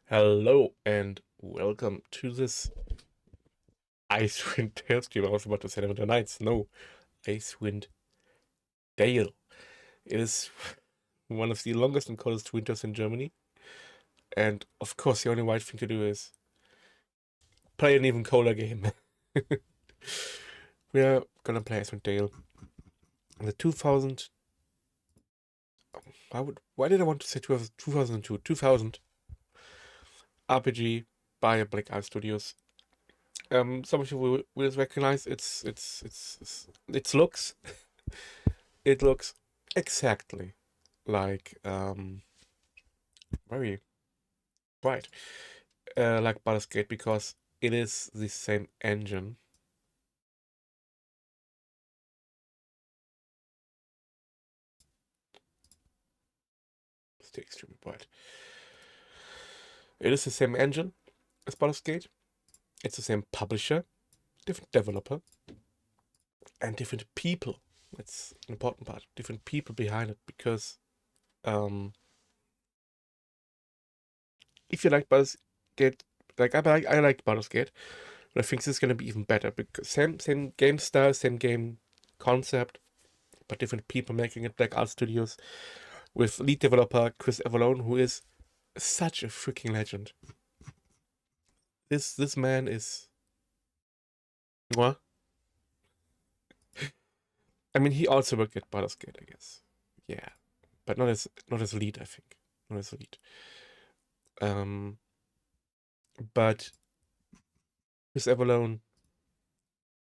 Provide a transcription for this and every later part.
Hello and welcome to this Icewind Dale stream. I was about to say Neverwinter Nights. No, Icewind Dale. It is one of the longest and coldest winters in Germany. And of course, the only right thing to do is play an even colder game. We're gonna play Icewind Dale. The 2000. Why did I want to say 2002? 2000 RPG by Black Isle Studios. Some of you will recognize its looks. It looks exactly like very bright, like Baldur's Gate, because it is the same engine. Stay extremely bright. It is the same engine as Baldur's Gate. It's the same publisher, different developer, and different people. That's an important part. Different people behind it, because if you like Baldur's Gate, like I like Baldur's Gate, but I think this is gonna be even better because same game style, same game concept, but different people making it. Black Art Studios, with lead developer Chris Avallone, who is such a freaking legend. This man is what? I mean, he also worked at Baldur's Gate, I guess. Yeah, but not as lead. I think not as lead. But Chris Avallone,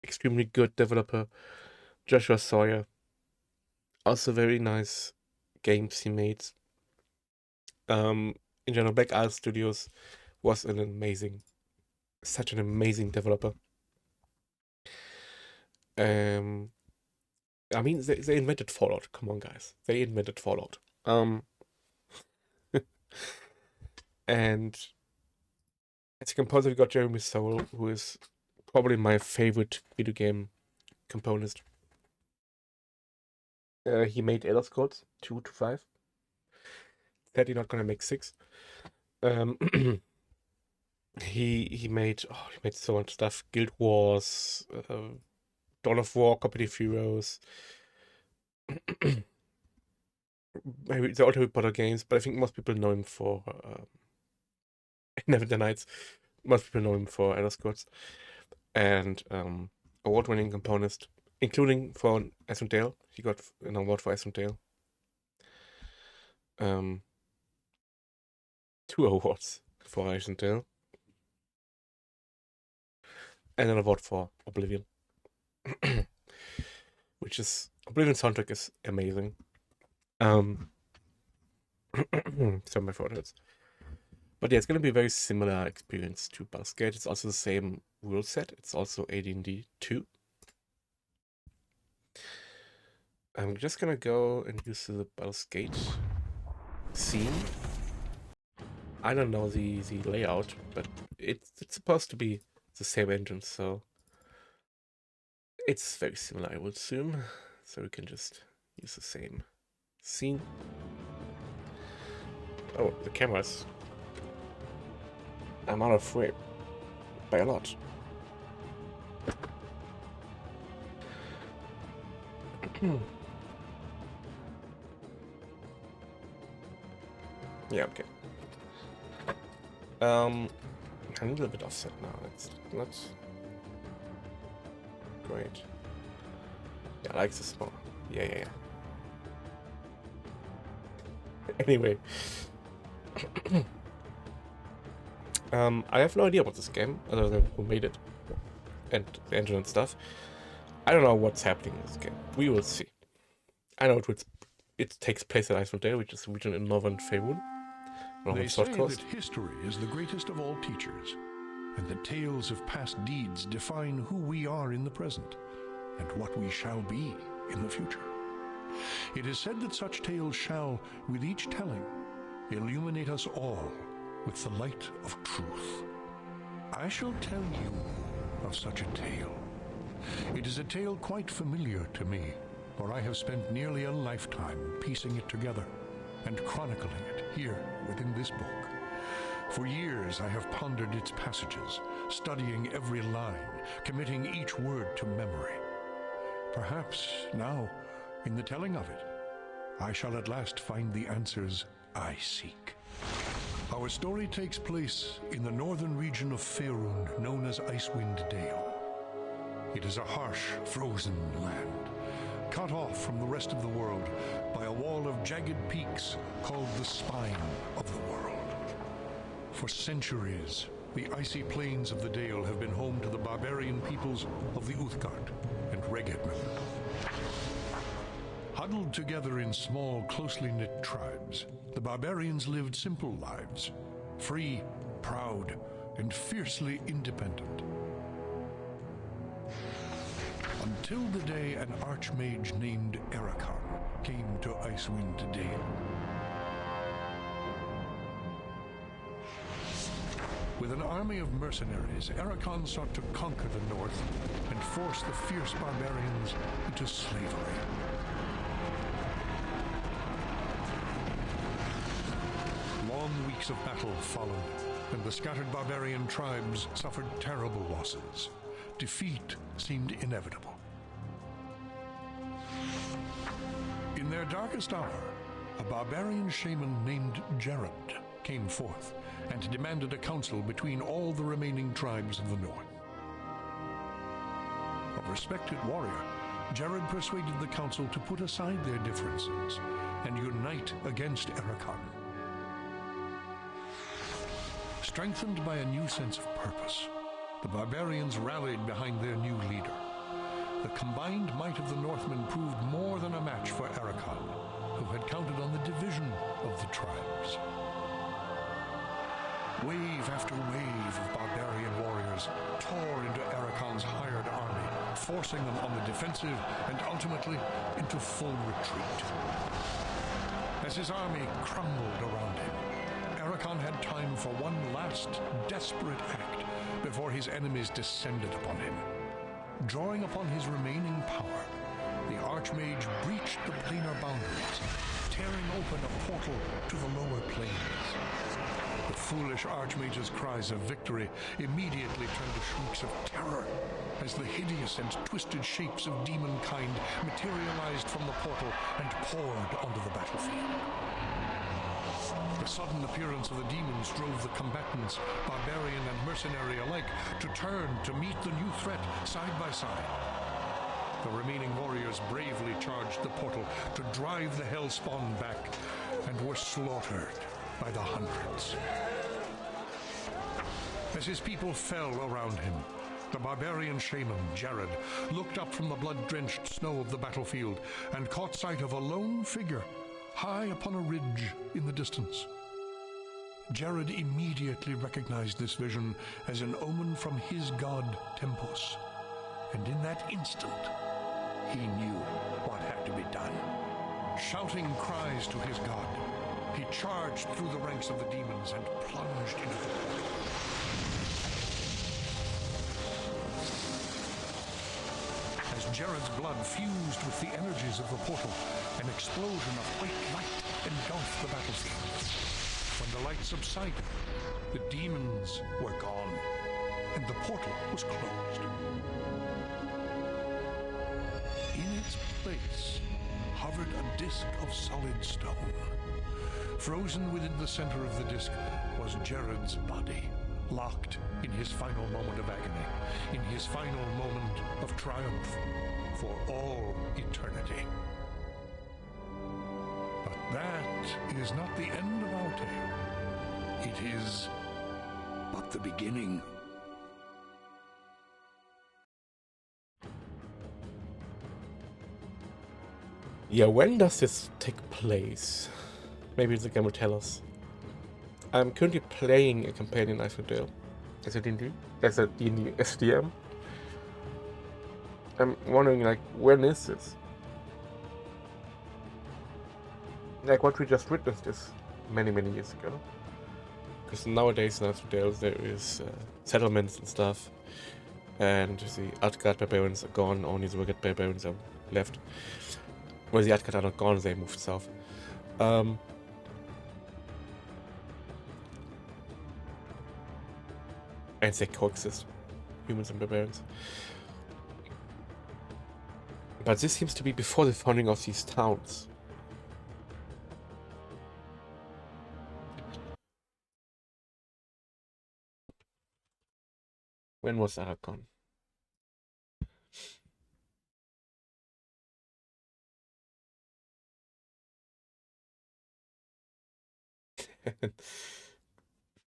extremely good developer. Joshua Sawyer, also very nice games he made. In general, Black Isle Studios was such an amazing developer. I mean, they invented Fallout. Come on, guys, they invented Fallout. And as a composer, we got Jeremy Soule, who is probably my favorite video game componist. He made Elder Scrolls 2 to 5. Said he's not gonna make 6. He made so much stuff. Guild Wars, Dawn of War, Competitive Heroes, maybe the old Harry Potter games, but I think most people know him for Neverwinter Nights. Most people know him for Elder Scrolls, and award-winning componist, including for Icewind Dale. He got an award for Icewind Dale. 2 awards for Icewind Dale, and an award for Oblivion. Which is Oblivion soundtrack is amazing. Some of my favorites. But yeah, it's gonna be a very similar experience to Baldur's Gate. It's also the same rule set. It's also AD&D 2. I'm just gonna go and use the Baldur's Gate scene. I don't know the layout, but it's supposed to be the same engine, so it's very similar, I would assume. So we can just use the same scene. Oh, the cameras. I'm out of frame by a lot. Yeah, okay. I need a little bit offset now. It's not great. Yeah, I like this more. Yeah. Anyway. I have no idea about this game, other than who made it and the engine and stuff. I don't know what's happening in this game. We will see. I know it takes place at Icewind Dale, which is a region in northern Faerun. They say that history is the greatest of all teachers, and that tales of past deeds define who we are in the present, and what we shall be in the future. It is said that such tales shall, with each telling, illuminate us all with the light of truth. I shall tell you of such a tale. It is a tale quite familiar to me, for I have spent nearly a lifetime piecing it together and chronicling it here within this book. For years I have pondered its passages, studying every line, committing each word to memory. Perhaps now, in the telling of it, I shall at last find the answers I seek. Our story takes place in the northern region of Faerun, known as Icewind Dale. It is a harsh, frozen land, cut off from the rest of the world by a wall of jagged peaks called the Spine of the World. For centuries, the icy plains of the Dale have been home to the barbarian peoples of the Uthgard and Regedman. Huddled together in small, closely knit tribes, the barbarians lived simple lives, free, proud, and fiercely independent. Until the day an archmage named Ericon came to Icewind Dale. With an army of mercenaries, Ericon sought to conquer the north and force the fierce barbarians into slavery. Long weeks of battle followed, and the scattered barbarian tribes suffered terrible losses. Defeat seemed inevitable. In their darkest hour, a barbarian shaman named Jared came forth and demanded a council between all the remaining tribes of the north. A respected warrior, Jared persuaded the council to put aside their differences and unite against Ericon. Strengthened by a new sense of purpose, the barbarians rallied behind their new leader. The combined might of the Northmen proved more than a match for Ericon, who had counted on the division of the tribes. Wave after wave of barbarian warriors tore into Ericon's hired army, forcing them on the defensive and ultimately into full retreat. As his army crumbled around him, Ericon had time for one last desperate act before his enemies descended upon him. Drawing upon his remaining power, the Archmage breached the planar boundaries, tearing open a portal to the lower planes. The foolish Archmage's cries of victory immediately turned to shrieks of terror as the hideous and twisted shapes of demonkind materialized from the portal and poured onto the battlefield. The sudden appearance of the demons drove the combatants, barbarian and mercenary alike, to turn to meet the new threat side by side. The remaining warriors bravely charged the portal to drive the hellspawn back and were slaughtered by the hundreds. As his people fell around him, the barbarian shaman, Jared, looked up from the blood-drenched snow of the battlefield and caught sight of a lone figure high upon a ridge in the distance. Jared immediately recognized this vision as an omen from his god Tempus, and in that instant, he knew what had to be done. Shouting cries to his god, he charged through the ranks of the demons and plunged into the battle. As Jared's blood fused with the energies of the portal, an explosion of white light engulfed the battlefield. When the light subsided, the demons were gone, and the portal was closed. In its place hovered a disk of solid stone. Frozen within the center of the disk was Jared's body, locked in his final moment of agony, in his final moment of triumph for all eternity. But that is not the end of our tale. It is but the beginning. Yeah, when does this take place? Maybe the game will tell us. I'm currently playing a campaign in Icewind Dale as a D&D, as a D&D SDM. I'm wondering, like, when is this? Like, what we just witnessed is many, many years ago. Because nowadays in Icewind Dale there is settlements and stuff, and the Utgard barbarians are gone, only the Reged barbarians are left. Well, the Utgard are not gone, they moved south. And they coexist, humans and barbarians. But this seems to be before the founding of these towns. When was Archon?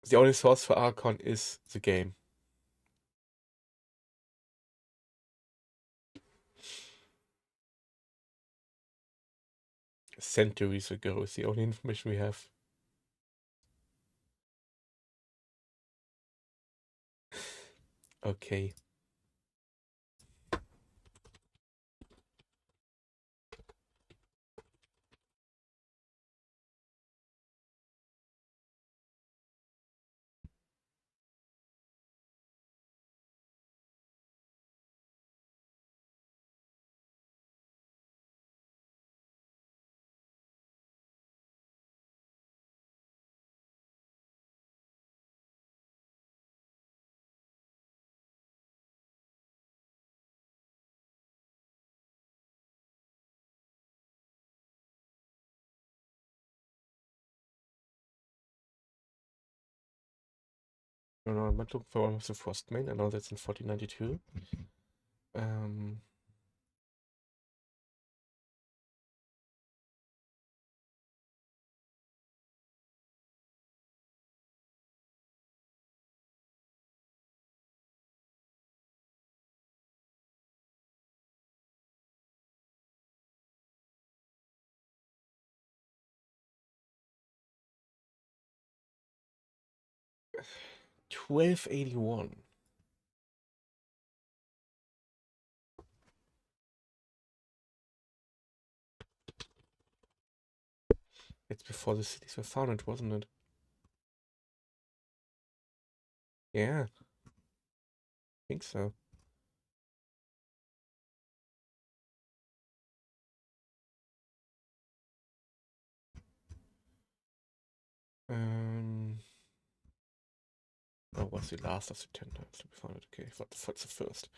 The only source for Archon is the game. Centuries ago is the only information we have. Okay. No, I'm not looking for one of the Frostmain. I know that's in 1492. 1281. It's before the cities were founded, wasn't it? Yeah, I think so. Oh, was the last of the 10 times to be founded? Okay, what's the first?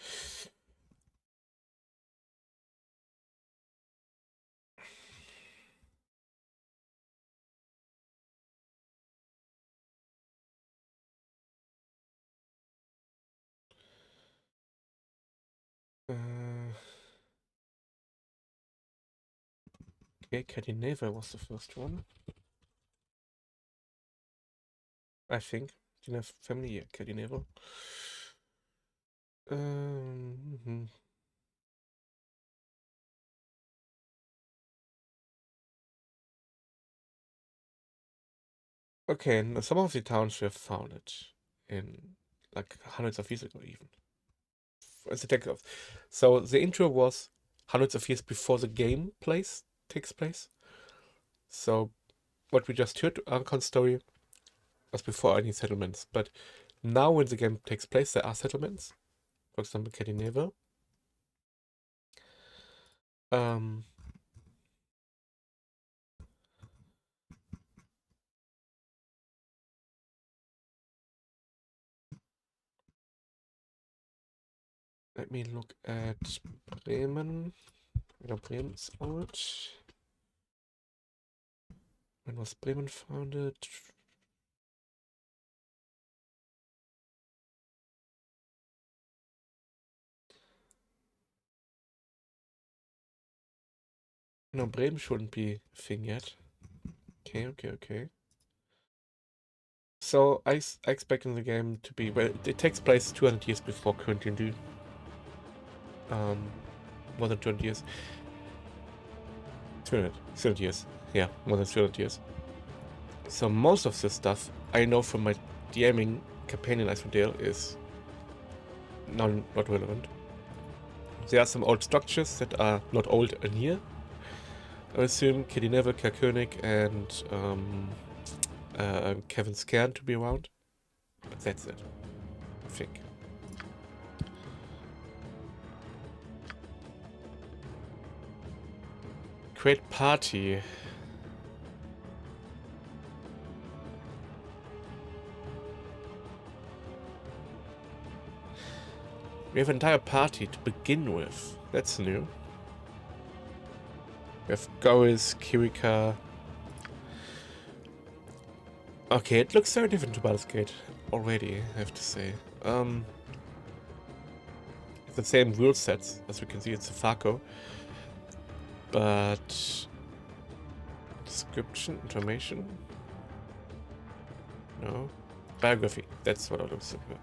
Okay, Cadineva was the first one. I think. Didn't have family yet, Cadineva. Okay, and some of the towns were founded in like hundreds of years ago, even. As the tech of. So the intro was hundreds of years before the game takes place. So what we just heard, Archon's story, was before any settlements. But now when the game takes place, there are settlements. For example, Cadineva. Let me look at Bremen. Bremen's old. When was Bremen founded? No, Bremen shouldn't be a thing yet. Okay. So I expect in the game to be, well, it takes place 200 years before current D&D. More than 200 years. 300 years. Yeah, more than 300 years. So most of this stuff I know from my DMing campaign in Icewind Dale is not relevant. There are some old structures that are not old in here. I assume Cadineva, Kerkönig, and Kevin Scan to be around. But that's it, I think. Create party. We have an entire party to begin with. That's new. We have Goris, Kirika. Okay, it looks very different to Baldur's Gate already, I have to say. It's the same rule sets, as we can see, it's a FACO. But... description, information? No. Biography, that's what I was looking for.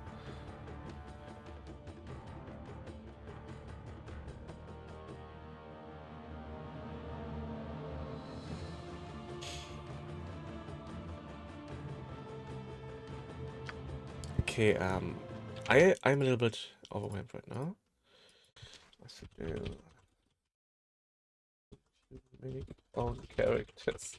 Okay, I'm a little bit overwhelmed right now. What's the deal? Many own characters.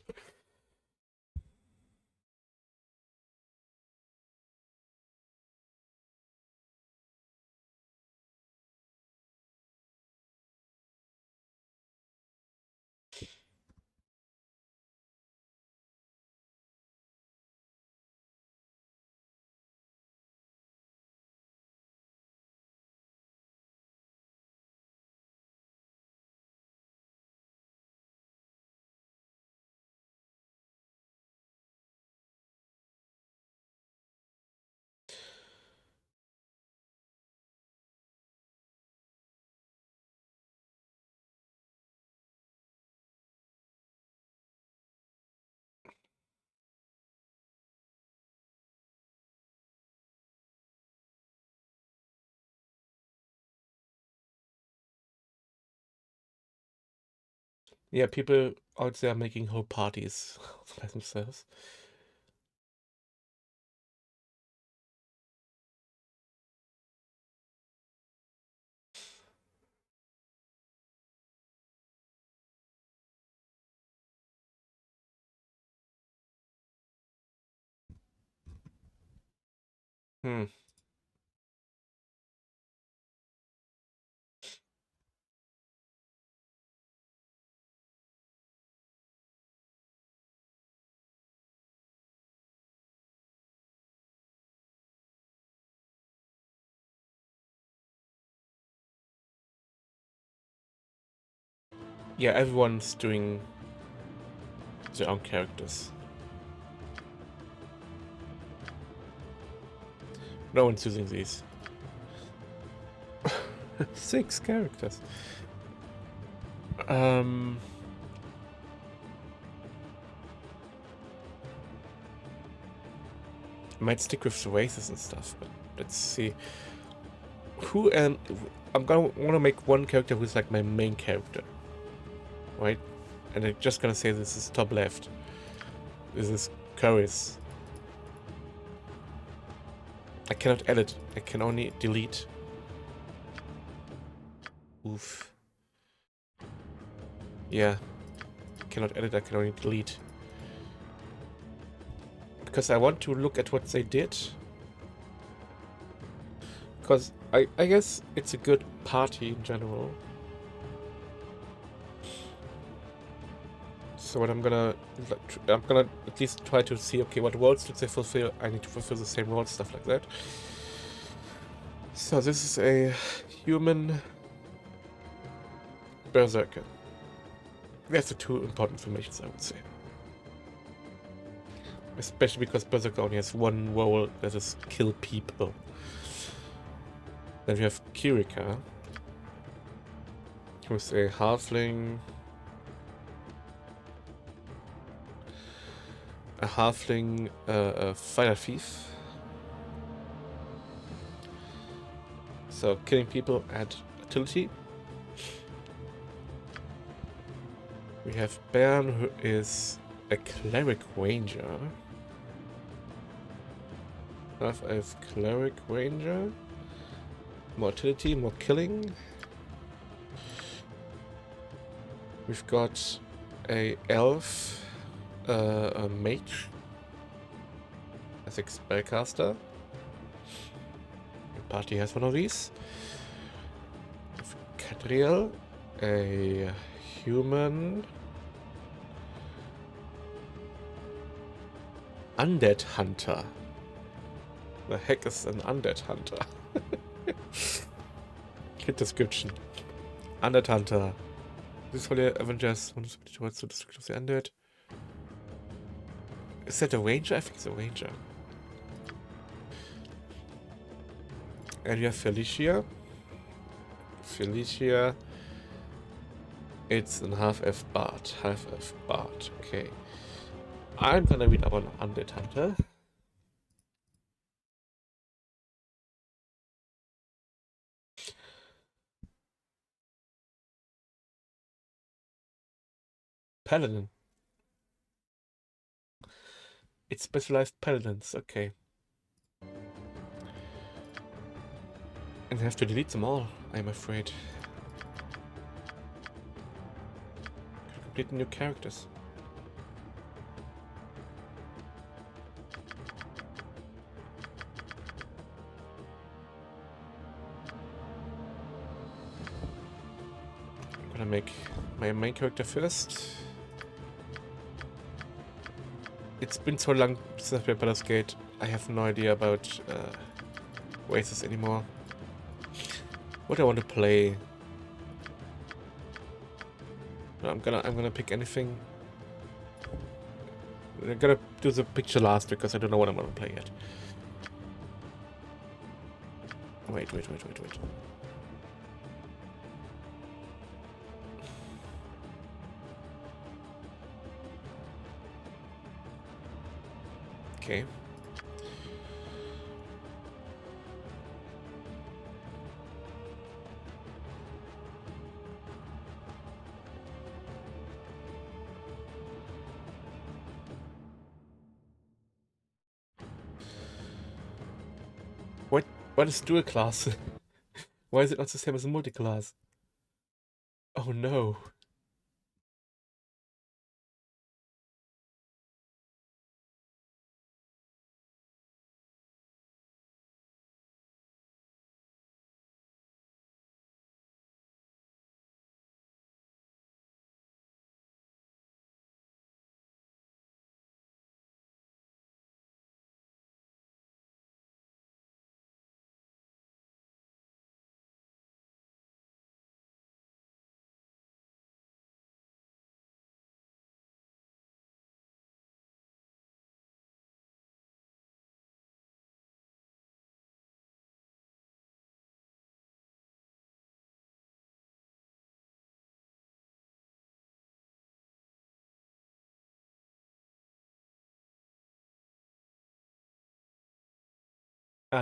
Yeah, people out there making whole parties by themselves. Hmm. Yeah, everyone's doing their own characters. No one's using these. 6 characters. Might stick with the races and stuff, but let's see. Who am I'm gonna want to make one character who's like my main character, right? And I'm just gonna say this is top left. This is Curris. I cannot edit. I can only delete. Oof. Yeah. Cannot edit. I can only delete. Because I want to look at what they did. Because I guess it's a good party in general. So what I'm gonna at least try to see, okay, what roles did they fulfill? I need to fulfill the same roles, stuff like that. So this is a human berserker. That's the 2 important formations, I would say. Especially because berserker only has one role, that is kill people. Then we have Kirika, who's a halfling. A halfling fire thief. So killing people at utility. We have Bern, who is a cleric ranger. I have cleric ranger. More utility, more killing. We've got a elf. A mage. I think spellcaster. The party has one of these. Cadriel, a human. Undead hunter. The heck is an undead hunter? Kit Description. Undead Hunter. This for the Avengers. Towards the destruction of the undead. Is that a ranger? I think it's a ranger. And we have Felicia. Felicia. It's an half-F bard. Half-F bard. Okay. I'm gonna read about Undead Hunter. Paladin. It's specialized paladins. Okay. And I have to delete them all, I'm afraid. Complete new characters. I'm gonna make my main character first. It's been so long since I played Baldur's Gate. I have no idea about races anymore. What do I want to play? No, I'm gonna pick anything. I'm gonna do the picture last because I don't know what I'm gonna play yet. Wait. Okay. What is dual class? Why is it not the same as a multi-class? Oh no.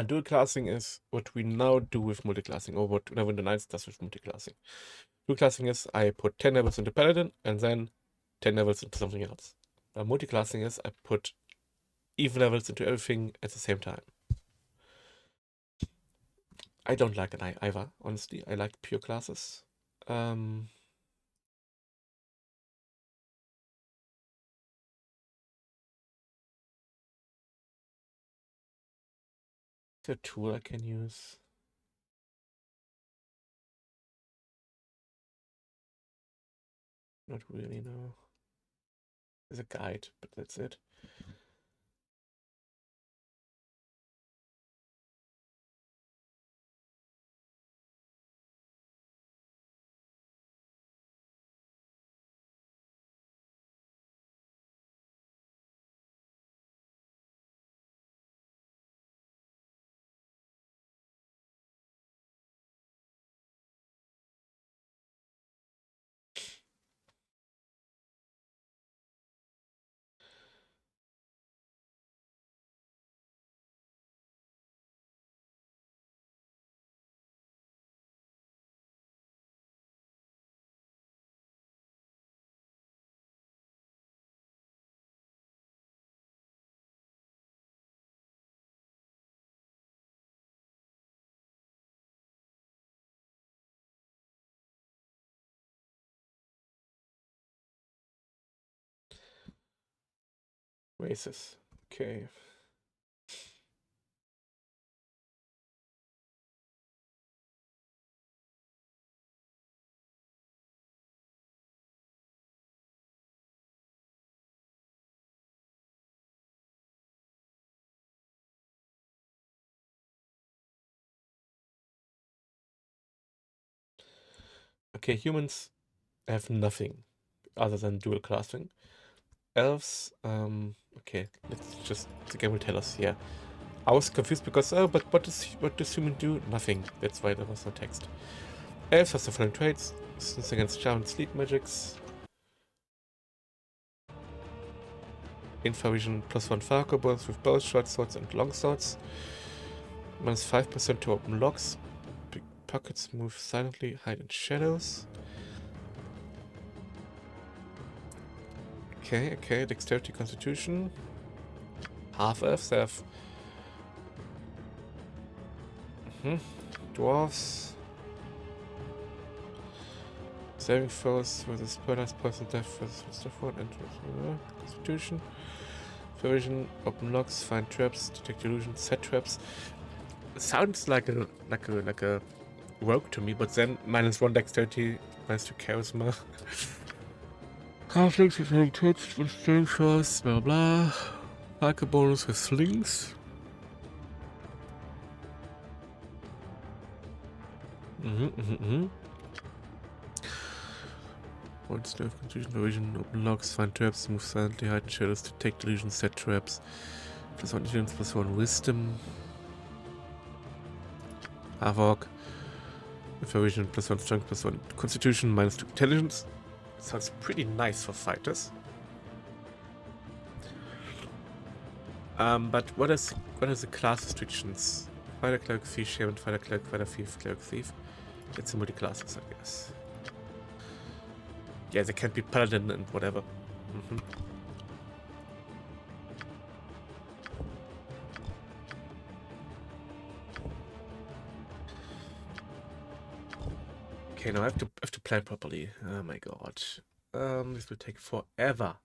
Dual classing is what we now do with multiclassing, or what Neverwinter Nights does with multiclassing. Dual classing is I put 10 levels into Paladin and then 10 levels into something else. Multiclassing is I put even levels into everything at the same time. I don't like an either, honestly. I like pure classes. Is there a tool I can use? Not really, no. There's a guide, but that's it. Races. Okay. Okay, humans have nothing other than dual classing. Elves, okay, let's just, the game will tell us, yeah. I was confused because, oh, but what does human do? Nothing. That's why there was no text. Elves has the following traits: resistance against charm and sleep magics, infravision +1 fire combos with bows, short swords, and long swords. -5% to open locks. Big pockets move silently, hide in shadows. Okay, dexterity, constitution. Half elves have dwarves. Saving throws versus paralyzed poison death versus stuff one and constitution. Version, open locks, find traps, detect illusions, set traps. It sounds like a rogue to me, but then -1 dexterity, -2 charisma. Halflings with having traits with saving throws, blah blah. Parker bonus with slings. One staff, confusion, evasion, open locks, find traps, move silently, hide in shadows, detect illusions, set traps. +1 intelligence, +1 wisdom. Havoc. Evasion, +1 strength, +1 constitution, -2 intelligence. Sounds pretty nice for fighters. But what is the class restrictions? Fighter, cleric, thief, shaman, fighter, cleric, fighter, thief, cleric, thief. It's a multi-classes, I guess. Yeah, they can't be paladin and whatever. Okay, now I have to plan properly. Oh my god. This will take forever.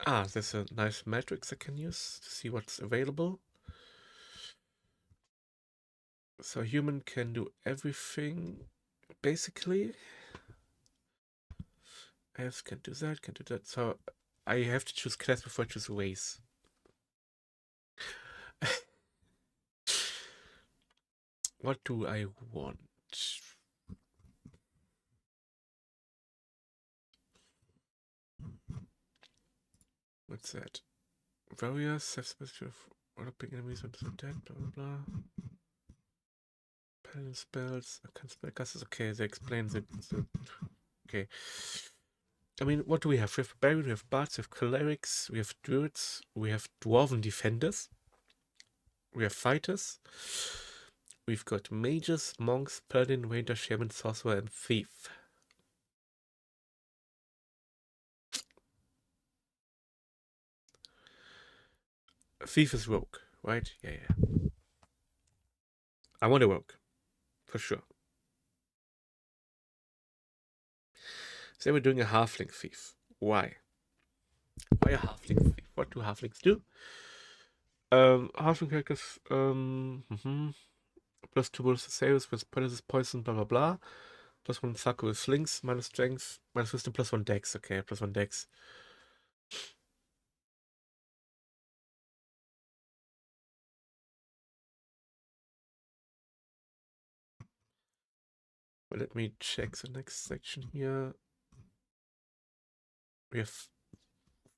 Ah, there's a nice matrix I can use to see what's available. So human can do everything, basically. Elves can do that. So I have to choose class before I choose race. What do I want? What's that? Warriors have special developing enemies on the dead, blah blah blah. Paladin spells, arcane spellcasters. Okay, they explain the okay. I mean, what do we have? We have barbarians, we have bards, we have clerics, we have druids, we have dwarven defenders, we have fighters, we've got mages, monks, paladin, ranger, shaman, sorcerer, and thief. Thief is rogue, right? Yeah. I want a rogue, for sure. So we're doing a halfling thief. Why? Why a halfling thief? What do halflings do? Halfling characters, plus 2 bonus to saves with poison, blah blah blah. +1 Saku with slings, minus strength, minus wisdom, +1 dex. Okay, +1 dex. Well, let me check the next section here. We have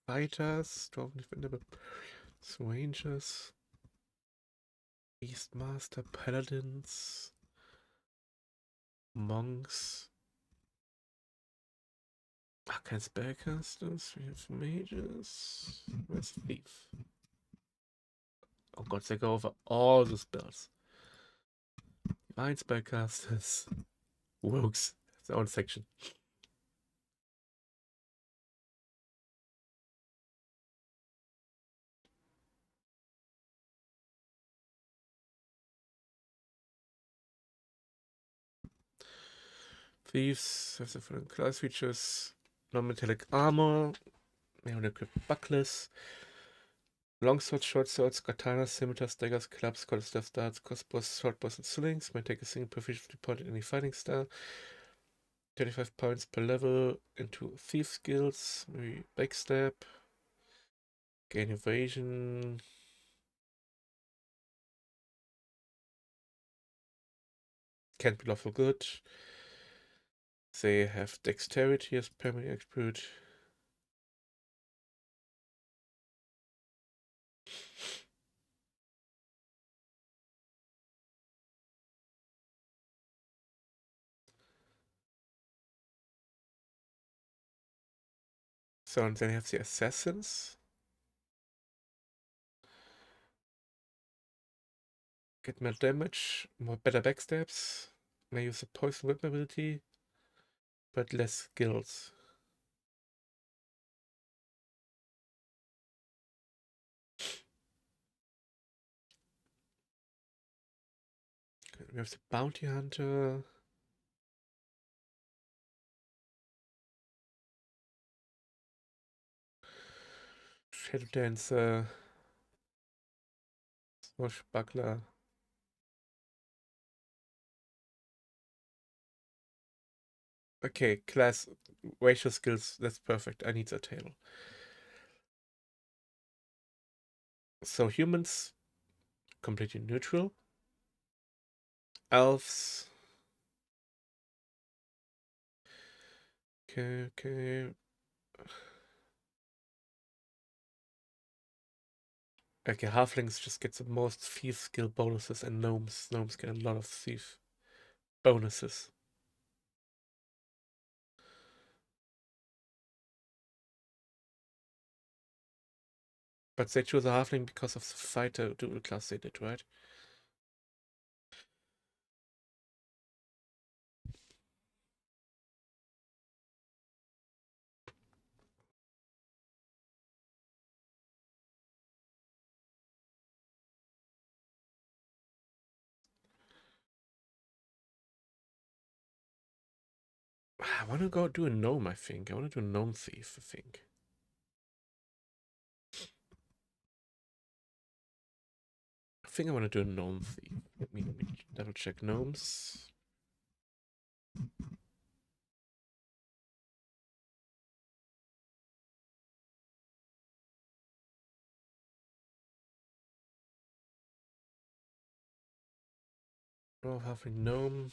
fighters, dwarven defender, rangers, beastmaster, paladins, monks, arcane spellcasters. We have mages. Where's thief? Oh god, they go over all the spells. Divine spellcasters, rogues. That's their own section. Thieves have the following class features: non-metallic armor, neon-equipped bucklers, longswords, short swords, katanas, scimitars, daggers, clubs, quarterstaffs, darts, crossbows, shortbows, and slings. May take a single proficiency point in any fighting style. 25 points per level into thief skills, maybe backstab, gain evasion. Can't be lawful good. They have dexterity as primary attribute. So, and then you have the assassins. Get more damage, more better backstabs. May use the poison weapon ability, but less skills. We have the bounty hunter. Shadow dancer. Swashbuckler. Okay, class racial skills. That's perfect. I need a tail. So humans, completely neutral. Elves. Okay. Okay, halflings just get the most thief skill bonuses, and gnomes get a lot of thief bonuses. But they chose a halfling because of the fighter dual class they did, right? I want to go do a gnome, I think. I want to do a gnome thief, I think. I want to do a gnome thief. Let me double check gnomes. Oh, halfling gnome.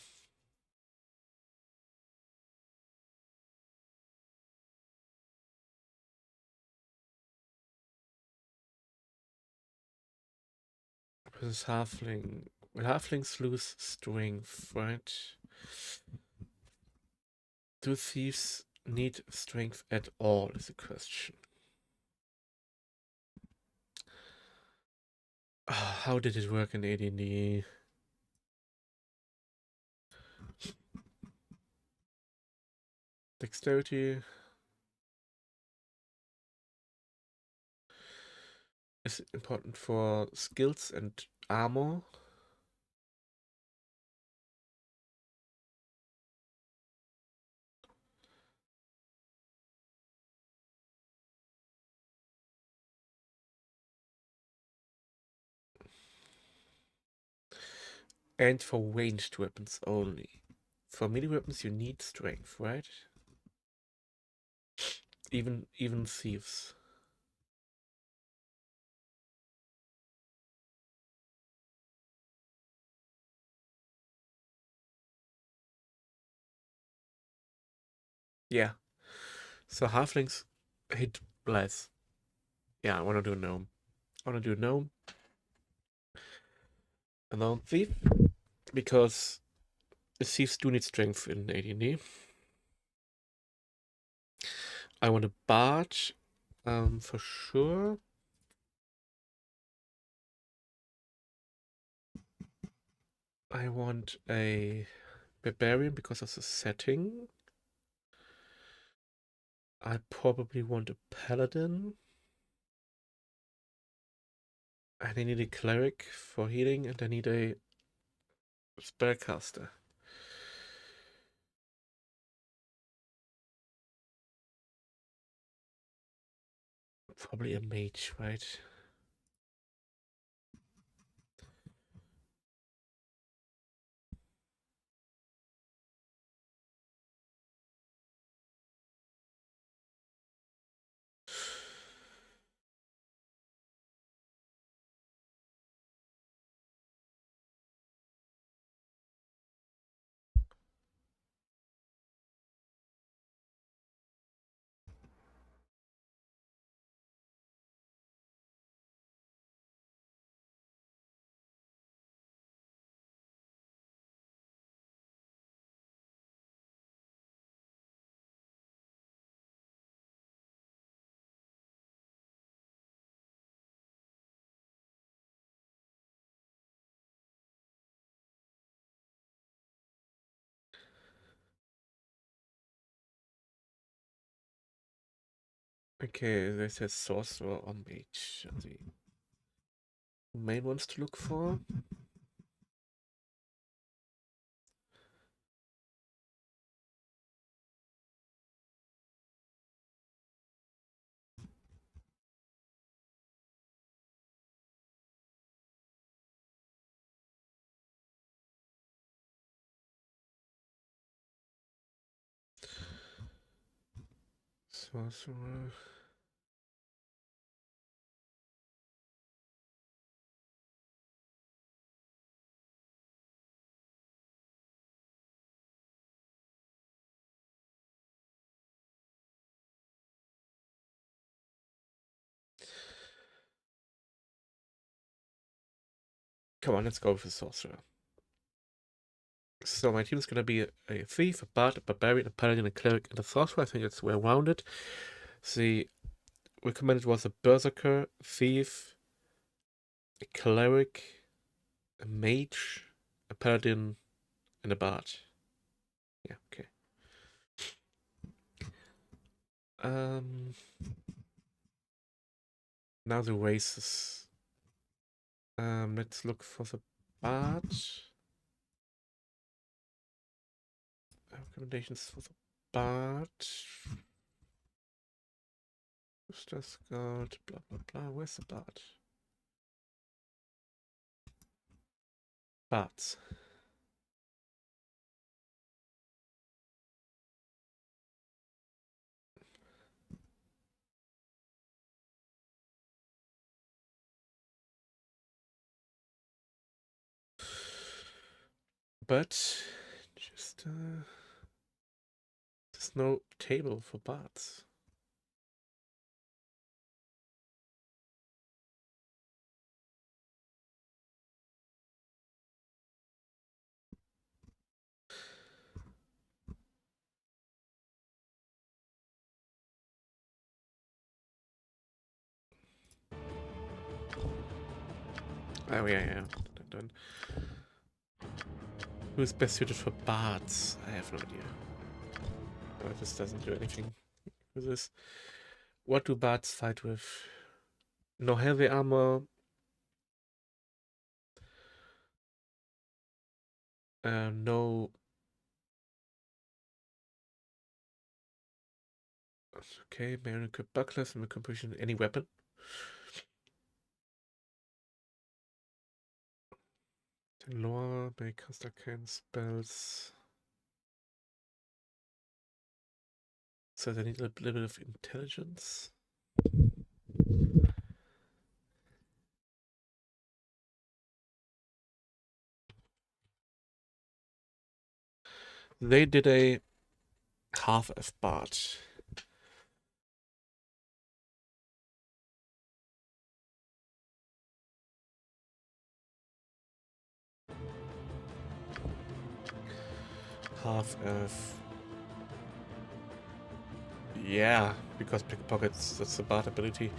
Versus halfling. Will halflings lose strength, right? Do thieves need strength at all, is the question. How did it work in AD&D? Dexterity is important for skills and armor. And for ranged weapons only. For melee weapons you need strength, right? Even thieves. Yeah. So halflings hit less. Yeah, I want to do a gnome. I want to do a gnome. A gnome thief. Because thieves do need strength in AD&D. I want a bard. For sure. I want a barbarian because of the setting. I probably want a paladin. And I need a cleric for healing, and I need a spellcaster. Probably a mage, right? Okay, this is sorcerer or mage. Are the main ones to look for. Sorcerer. Come on, let's go with the sorcerer. So my team is going to be a thief, a bard, a barbarian, a paladin, a cleric, and a sorcerer. I think it's well rounded. The recommended was a berserker, thief, a cleric, a mage, a paladin, and a bard. Yeah, okay. Now the races. Let's look for the bard. Recommendations for the bard. Booster Scout, blah blah blah. Where's the bard? Bards. But just there's no table for bards. Oh yeah. Done. Who's best suited for bards? I have no idea. Oh, this doesn't do anything with this. What do bards fight with? No heavy armor. No. Okay, Baron equip bucklers and composition any weapon. Lore, make caster can spells. So they need a little bit of intelligence. They did a half-elf bard. Half-elf. Yeah, because pickpockets, that's the bard ability.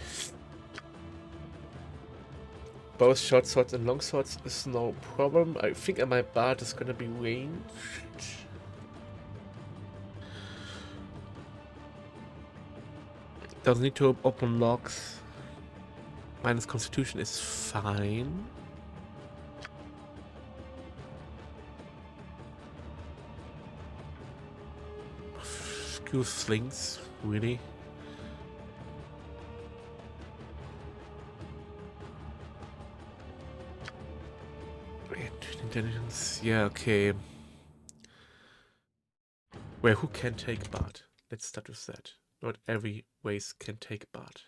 Both short swords and long swords is no problem. I think my bard is gonna be ranged. Doesn't need to open locks. Minus constitution is fine. Skew slings, really. Intelligence, yeah, okay. Well, who can take bard? Let's start with that. Not every race can take bard.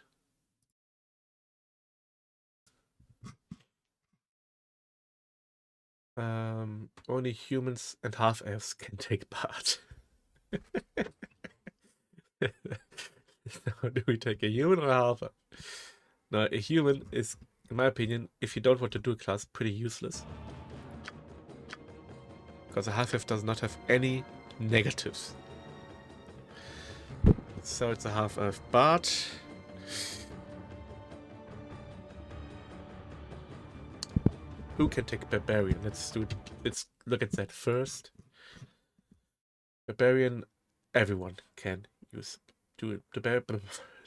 Only humans and half-elves can take bard. Now, do we take a human or a half-elf? No, a human is, in my opinion, if you don't want to do a class, pretty useless. Because a half-elf does not have any negatives. So it's a half-elf bard. Who can take barbarian? Let's look at that first. Barbarian, everyone can use. The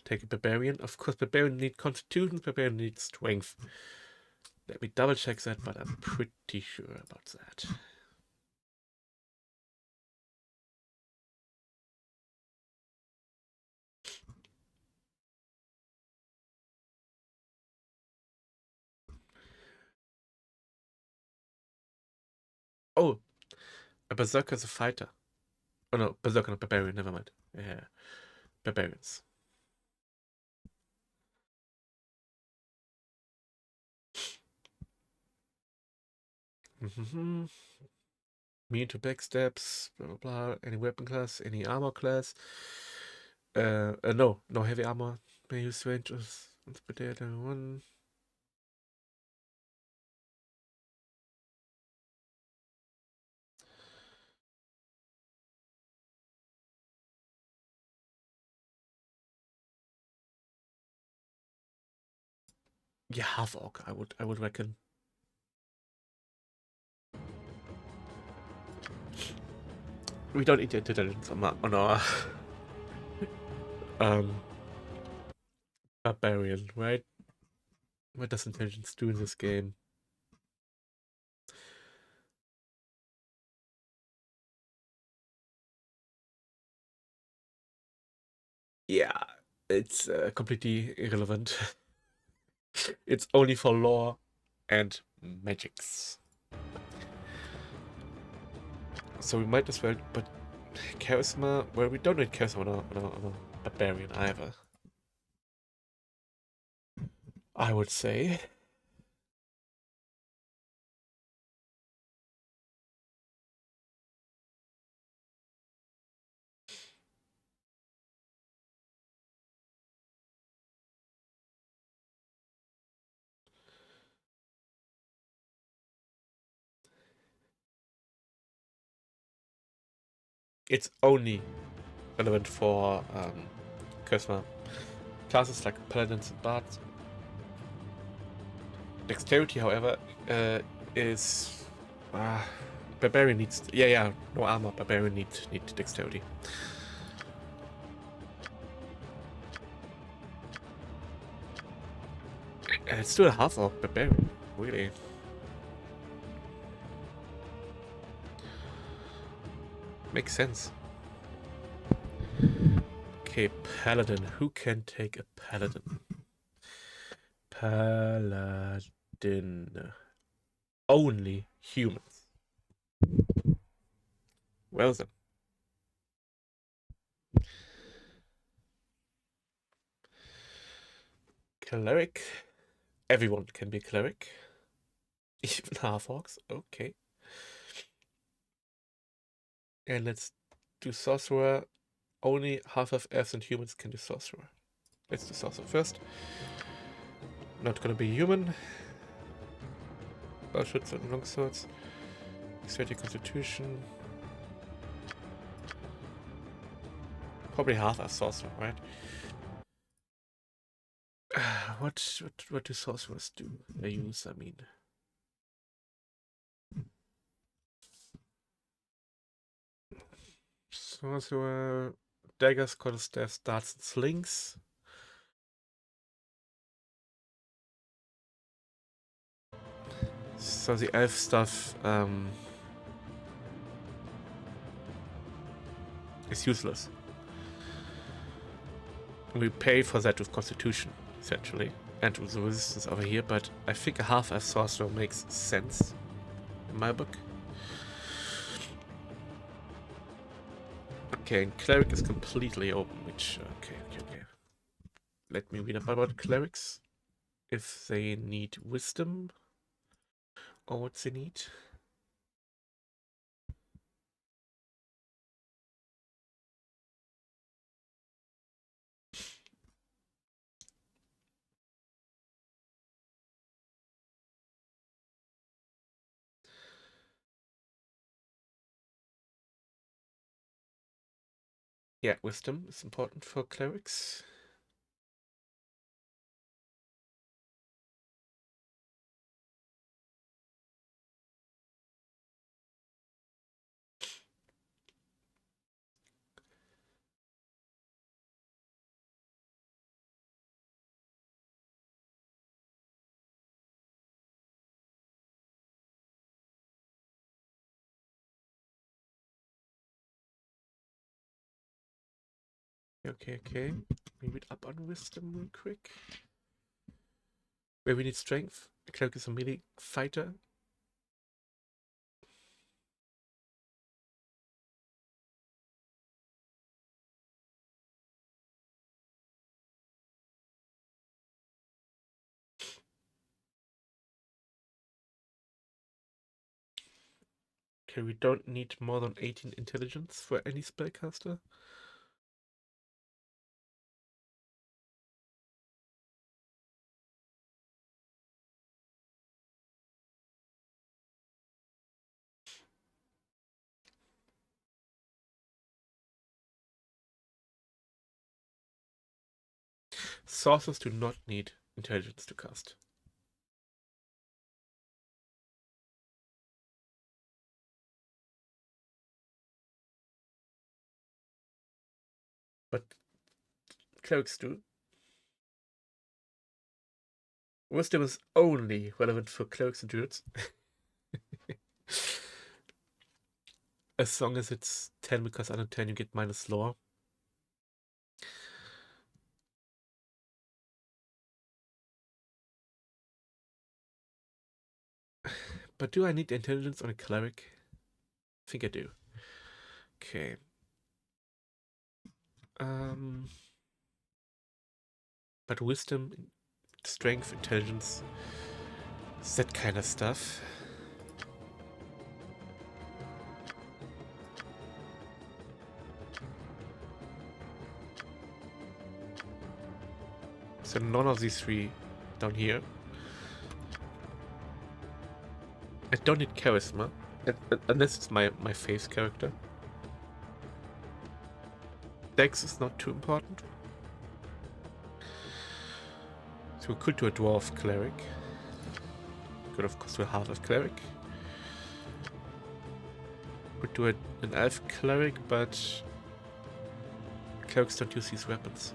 take a barbarian. Of course, barbarian need constitution, barbarian needs strength. Let me double check that, but I'm pretty sure about that. Oh, a berserker is a fighter. Oh no, berserker, not barbarian, never mind. Yeah, barbarians. Immune to backstabs, blah blah blah. Any weapon class, any armor class. No heavy armor. May use range as one. Yeah, half orc. I would reckon. We don't need intelligence on our barbarian, right? What does intelligence do in this game? Yeah, it's completely irrelevant. It's only for lore and magics. So we might as well, but charisma, well, we don't need charisma on a barbarian either. I would say. It's only relevant for charisma. Classes like paladins and bards. Dexterity, however, is barbarian needs. Yeah, no armor. Barbarian need dexterity. It's still a half orc barbarian, really. Makes sense. Okay, paladin. Who can take a paladin? Paladin. Only humans. Well then. Cleric. Everyone can be cleric. Even half orcs. Okay. And let's do sorcerer. Only half of elves and humans can do sorcerer. Let's do sorcerer first. Not gonna be human. Bowshots and longswords. Dexterity, constitution. Probably half a sorcerer, right? What do sorcerers do? They use, I mean. Sorcerer, daggers, quarterstaffs, darts, and slings. So the elf stuff is useless. We pay for that with constitution, essentially, and with the resistance over here, but I think a half-elf sorcerer makes sense in my book. Okay, and cleric is completely open, which, okay. Let me read up about clerics. If they need wisdom, or what they need. Yeah, wisdom is important for clerics. Okay. Maybe up on wisdom real quick. Where we need strength. The cleric is a melee fighter. Okay, we don't need more than 18 intelligence for any spellcaster. Sorcerers do not need intelligence to cast. But clerics do. Wisdom is only relevant for clerics and druids. As long as it's 10, because under 10 you get minus lore. But do I need intelligence on a cleric? I think I do. Okay. But wisdom, strength, intelligence, that kind of stuff. So none of these three down here. I don't need charisma, unless it's my face character. Dex is not too important. So we could do a dwarf cleric. Could of course do a half-elf cleric. Could do an elf cleric, but clerics don't use these weapons.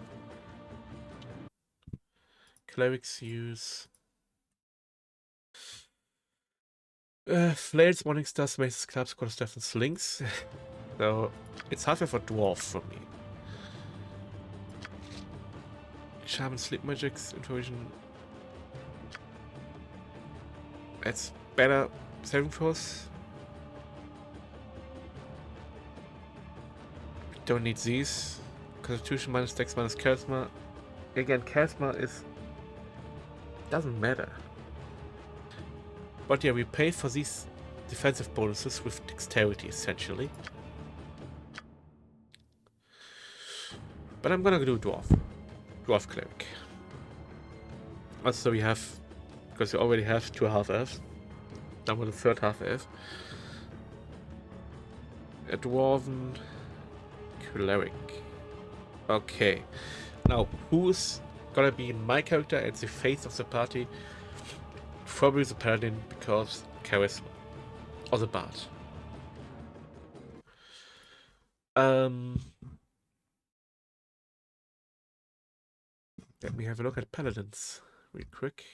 Clerics use flails, morning stars, maces, clubs, quarterstaff, and slings. So it's half-elf or dwarf for me. Shaman, sleep magics, information. It's better. Saving force. Don't need these. Constitution minus dex minus charisma. Again, charisma doesn't matter. But yeah, we pay for these defensive bonuses with dexterity, essentially. But I'm gonna do dwarf cleric. Also, we have, because we already have 2 half-elves. Now we're the 3rd half-elf. A dwarven cleric. Okay. Now, who's gonna be my character and the face of the party? Probably the paladin, because charisma. Or the bard. Let me have a look at paladins real quick.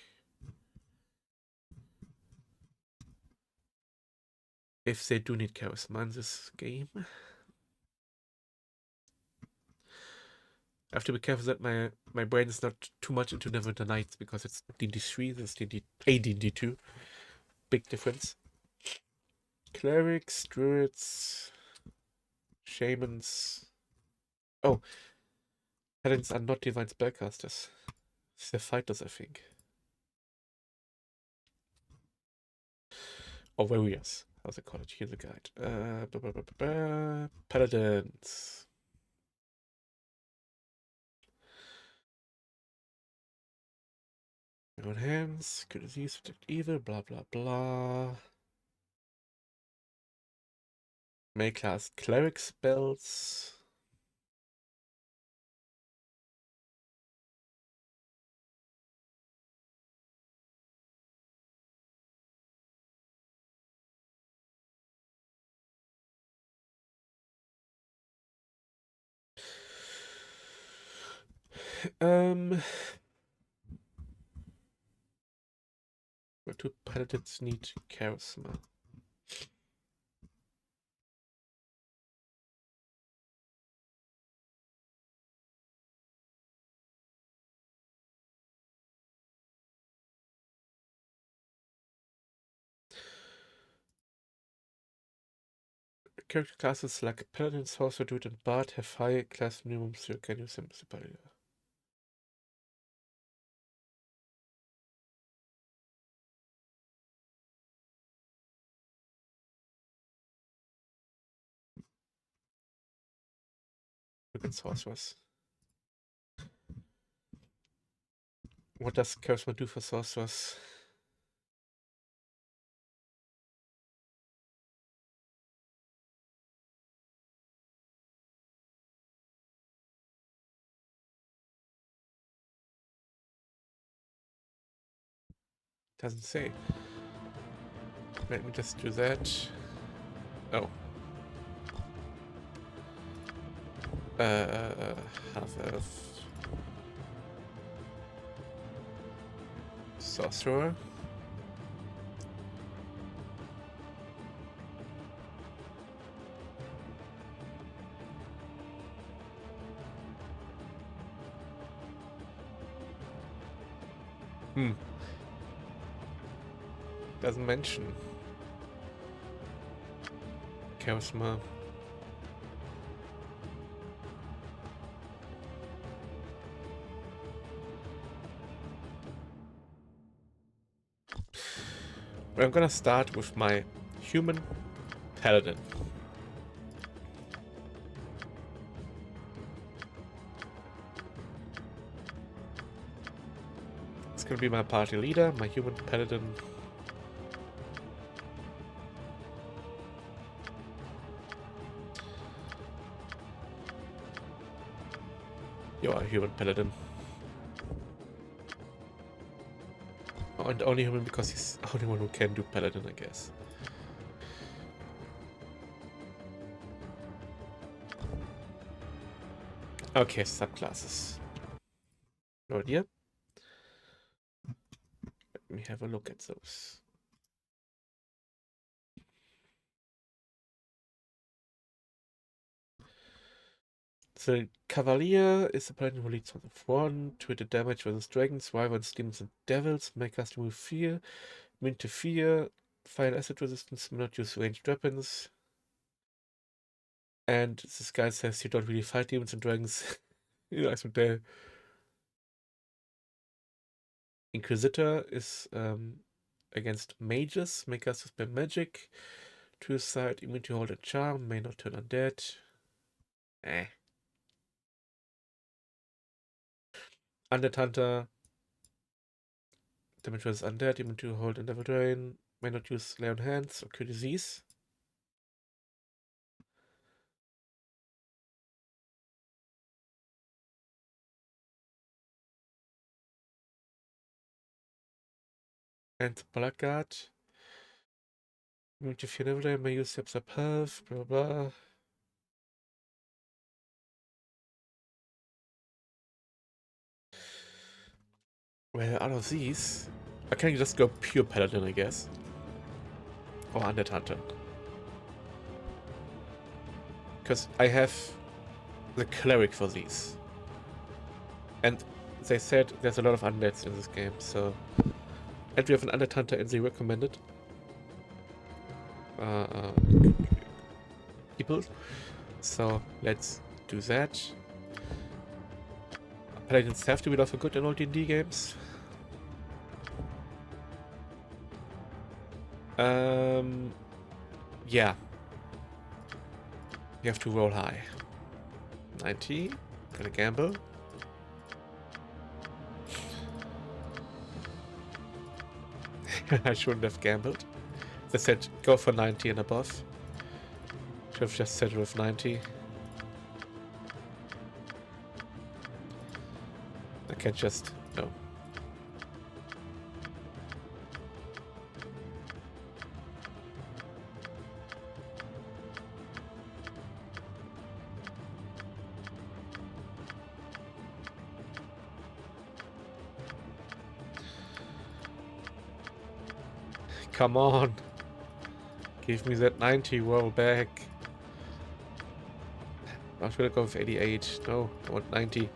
If they do need charisma in this game. I have to be careful that my brain is not too much into Neverwinter Nights, because it's D&D3, this is D&D2. Big difference. Clerics, druids, shamans. Oh, paladins are not divine spellcasters. They're fighters, I think. Or warriors, how's it called? Here's the guide. Paladins. On hands, good disease, protect evil, blah blah blah. May cast cleric spells. What do paladins need? Charisma. Character classes like Paladin, Sorcerer, Druid, and Bard have high class minimums, so you can use them as a Paladin. Look at Sorcerers. What does Charisma do for Sorcerers? Doesn't say. Let me just do that. Oh. Half-elf. Sorcerer. Doesn't mention Charisma. Well, I'm gonna start with my human paladin. It's gonna be my party leader, my human paladin. You are a human paladin. Oh, and only human because he's the only one who can do paladin, I guess. Okay, subclasses. No idea. Let me have a look at those. The Cavalier is a paladin who leads with one, to damage versus dragons, wyverns, demons, and devils. Make us remove fear, immune to fear, fire and acid resistance, may not use ranged weapons. And this guy says you don't really fight demons and dragons. in Icewind Dale. Inquisitor is against mages, make us spell magic. To his side, immune to hold a charm, may not turn undead. Undead Hunter. Damage versus undead, immune to hold and never drain. May not use lay on hands or cure disease. And Blackguard. Immune to fear never drain, may use steps up health, blah blah blah. Well, out of these, I can just go pure Paladin, I guess. Or Undead Hunter. Because I have the Cleric for these. And they said there's a lot of undeads in this game, so... And we have an Undead Hunter in the recommended people. So let's do that. Paladins have to be also good in all D&D games. Yeah. You have to roll high. 90. Gonna gamble. I shouldn't have gambled. They said go for 90 and above. Should have just said with 90. I can't just... no. Come on. Give me that 90 roll back. I was gonna go with 88. No, I want 90.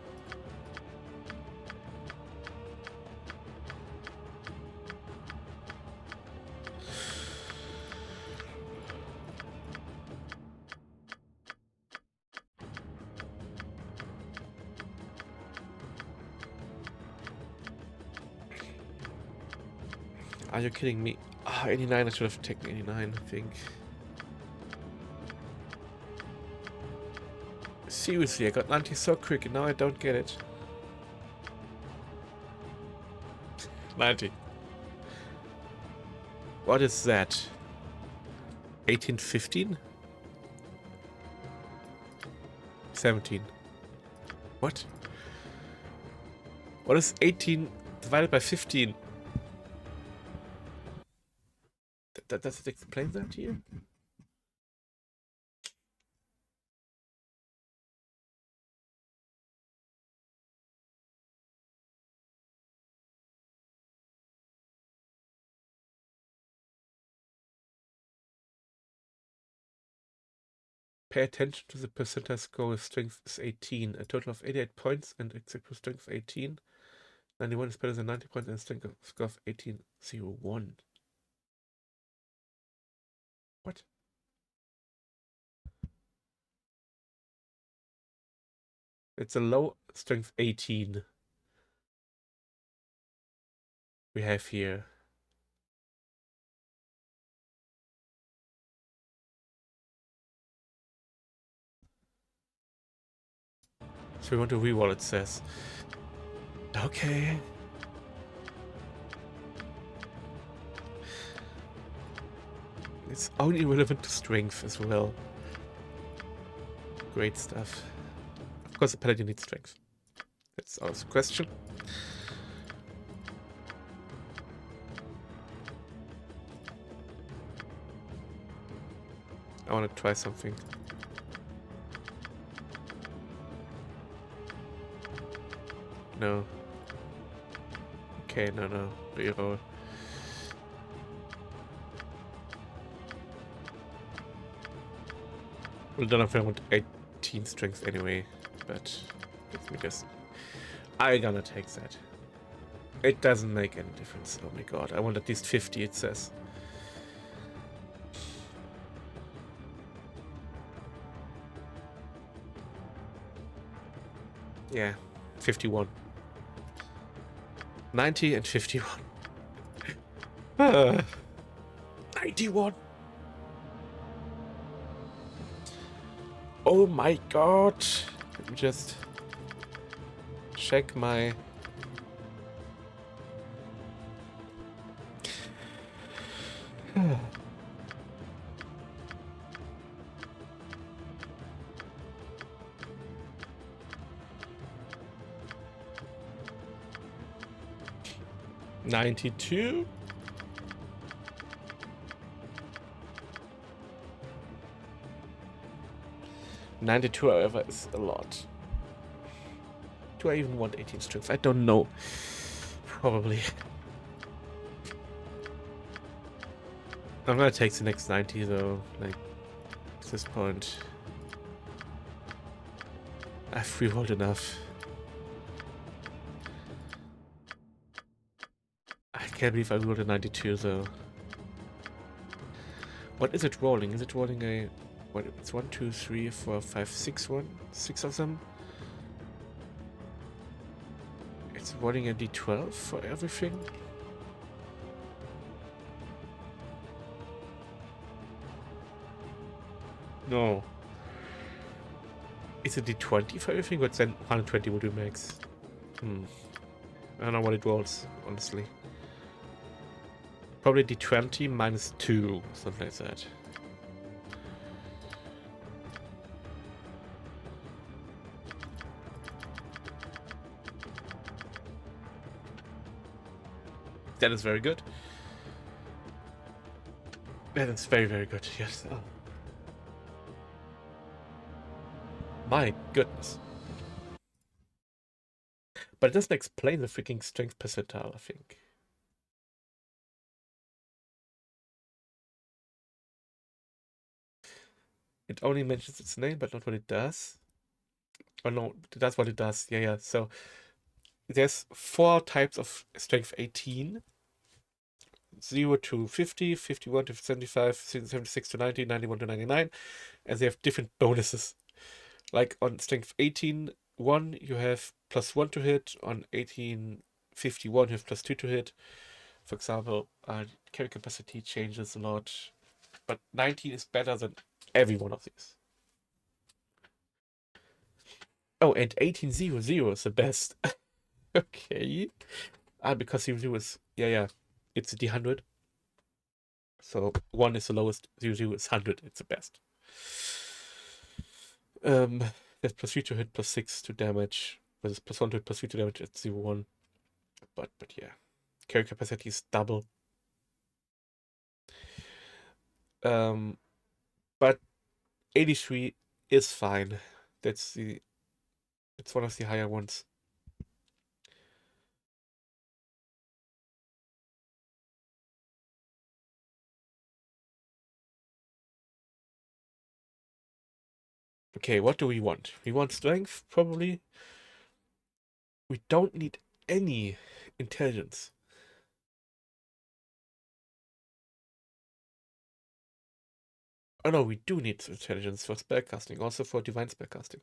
Are you kidding me? Ah, 89, I should have taken 89, I think. Seriously, I got 90 so quick and now I don't get it. 90. What is that? 1815? 17. What? What is 18 divided by 15? Does it explain that here? Pay attention to the percentile score if strength is 18. A total of 88 points and exact strength 18. 91 is better than 90 points and strength score of 1801. What? It's a low strength 18 we have here. So we want to reroll, it says. Okay. It's only relevant to strength as well. Great stuff. Of course, the paladin needs strength. That's also a question. I want to try something. No. Okay, no. Reroll. Well, don't have I want 18 strength anyway, but let me just. I'm gonna take that. It doesn't make any difference. Oh my god, I want at least 50, it says. Yeah, 51. 90 and 51. 91. Oh my god. Let me just check my... $92. $92, however, is a lot. Do I even want 18 strength? I don't know. Probably. I'm gonna take the next 90 though. Like, at this point, I've rerolled enough. I can't believe I rolled a 92 though. What is it rolling? Is it rolling a... What? It's 1, 2, 3, 4, 5, 6 one? 6 of them? It's rolling a d12 for everything? No. Is it d20 for everything? But then 120 would do max. I don't know what it rolls, honestly. Probably d20 minus 2, something like that. That is very good. That is very, very good, yes. Oh. My goodness. But it doesn't explain the freaking strength percentile, I think. It only mentions its name, but not what it does. Oh no, that's what it does. Yeah. So there's 4 types of strength 18. 0 to 50, 51 to 75, 76 to 90, 91 to 99. And they have different bonuses. Like on strength 18, 1, you have +1 to hit. On 1851, you have +2 to hit. For example, carry capacity changes a lot, but 19 is better than every one of these. Oh, and 1800 is the best. Okay. Because 00 is, yeah, it's a D100. So 1 is the lowest, 00 is 100, it's the best. There's +3 to hit, +6 to damage, versus +1 to hit, +3 to damage at 0-1. But yeah. Carry capacity is double. But 83 is fine. It's one of the higher ones. Okay, what do we want? We want strength, probably. We don't need any intelligence. Oh no, we do need intelligence for spellcasting, also for divine spellcasting.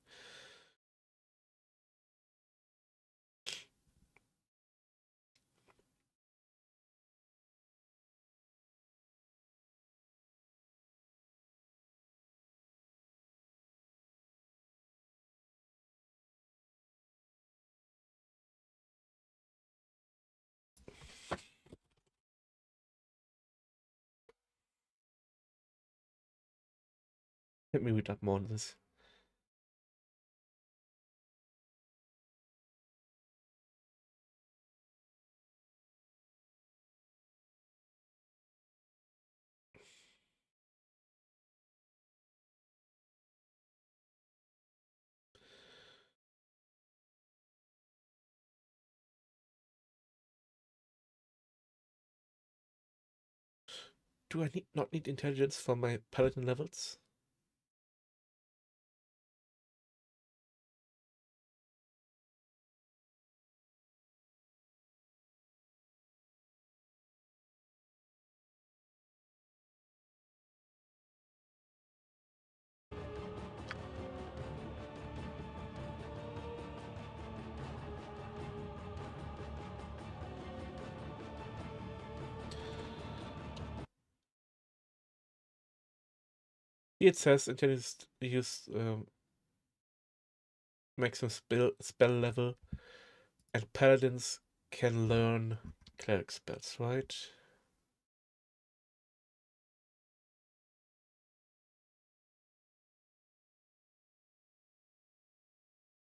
Let me read up more on this. Do I not need intelligence for my paladin levels? Here it says intelligence use maximum spell level, and paladins can learn cleric spells, right?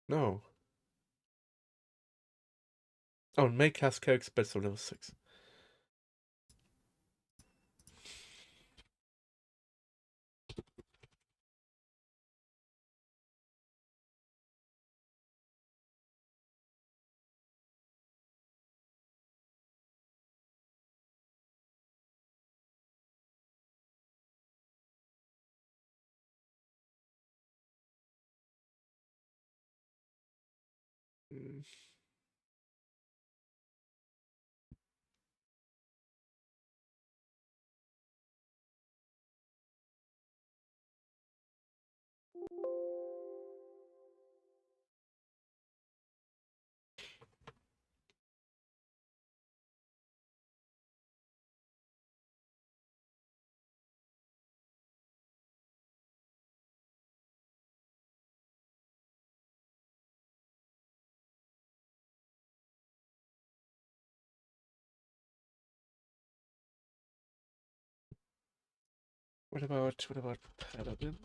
No. Oh, may cast cleric spells on level 6. Mm. What about paladin?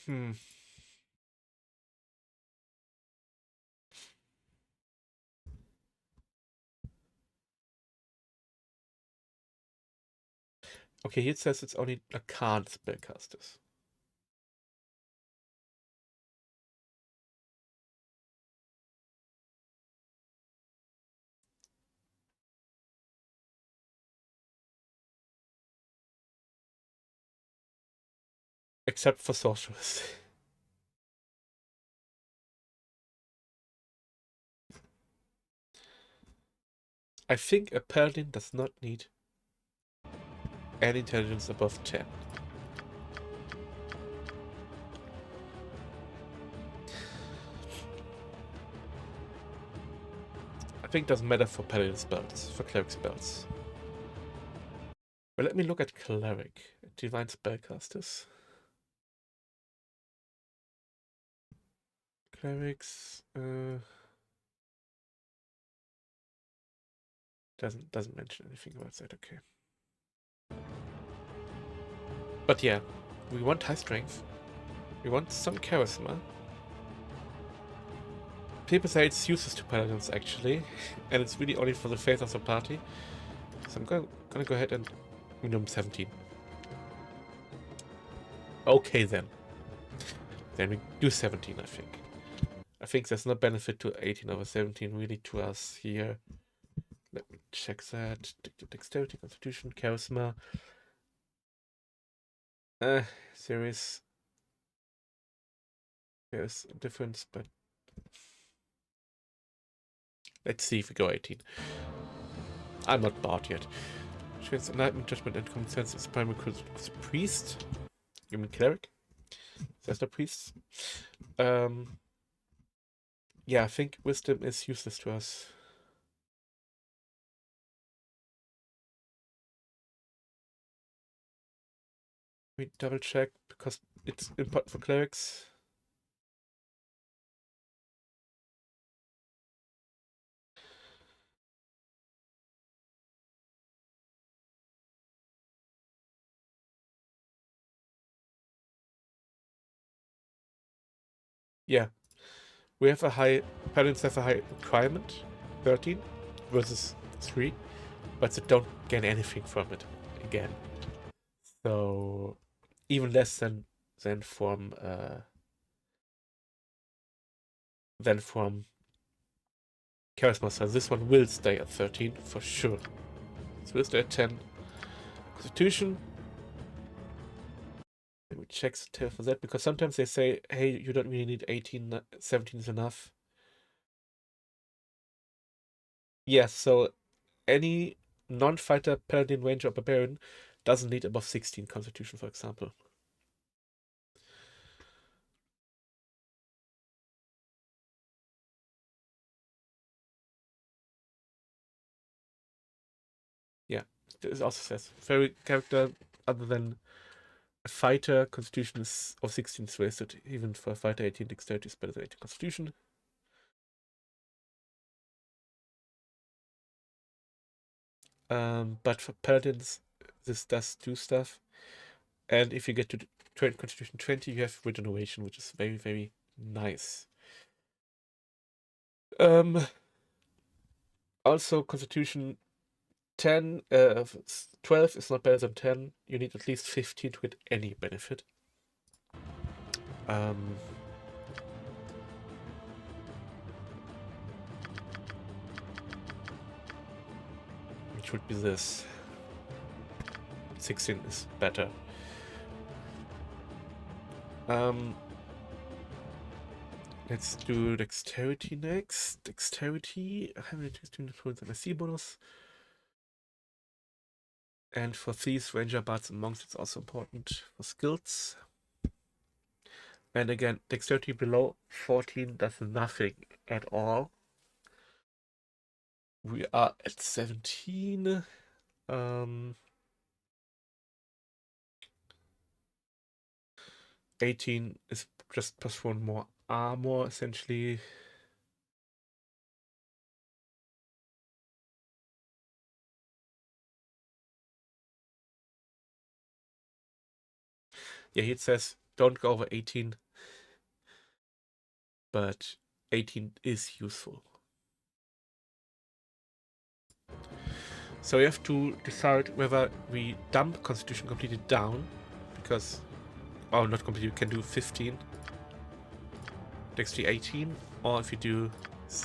Hmm. Okay, here it says it's only Arcane spellcasters. Except for sorcerers. I think a paladin does not need any intelligence above 10. I think it doesn't matter for paladin spells, for cleric spells. But let me look at cleric, divine spellcasters. Clerics doesn't mention anything about that. Okay. But yeah, we want high strength. We want some charisma. People say it's useless to paladins actually, and it's really only for the faith of the party. So I'm gonna go ahead and minimum 17. Okay then. Then we do 17, I think. I think there's no benefit to 18 over 17 really to us here. Let me check that. Dexterity, constitution, charisma. There's a difference, but let's see if we go 18. I'm not barred yet. Chance enlightenment, judgment, and common sense is primary of the priest. You mean cleric? There's no priests. Yeah, I think wisdom is useless to us. We double check because it's important for clerics. Yeah, we have a high, paladins have a high requirement, 13 versus 3, but they don't gain anything from it again. So even less than from charisma. So this one will stay at 13 for sure. So we'll stay at 10. Constitution. Let me check the tail for that because sometimes they say, hey, you don't really need 18, 17 is enough. Yes, so any non-fighter paladin, ranger, or barbarian doesn't need above 16 constitution, for example. Yeah, it also says very character other than a fighter, constitution is of 16 is wasted. Even for a fighter, 18 dexterity is better than 18 constitution. But for paladins, this does do stuff. And if you get to constitution 20, you have regeneration, which is very, very nice. Also, constitution 10, 12 is not better than 10. You need at least 15 to get any benefit. Which would be this. 16 is better. Let's do dexterity next. Dexterity, I have an interesting influence on a bonus. And for thieves, ranger, bards, and monks, it's also important for skills. And again, dexterity below 14 does nothing at all. We are at 17. 18 is just plus 1 more armor, essentially. Yeah, it says don't go over 18, but 18 is useful. So we have to decide whether we dump Constitution completely down, because, oh, not completely, we can do 15, Dexterity 18, or if you do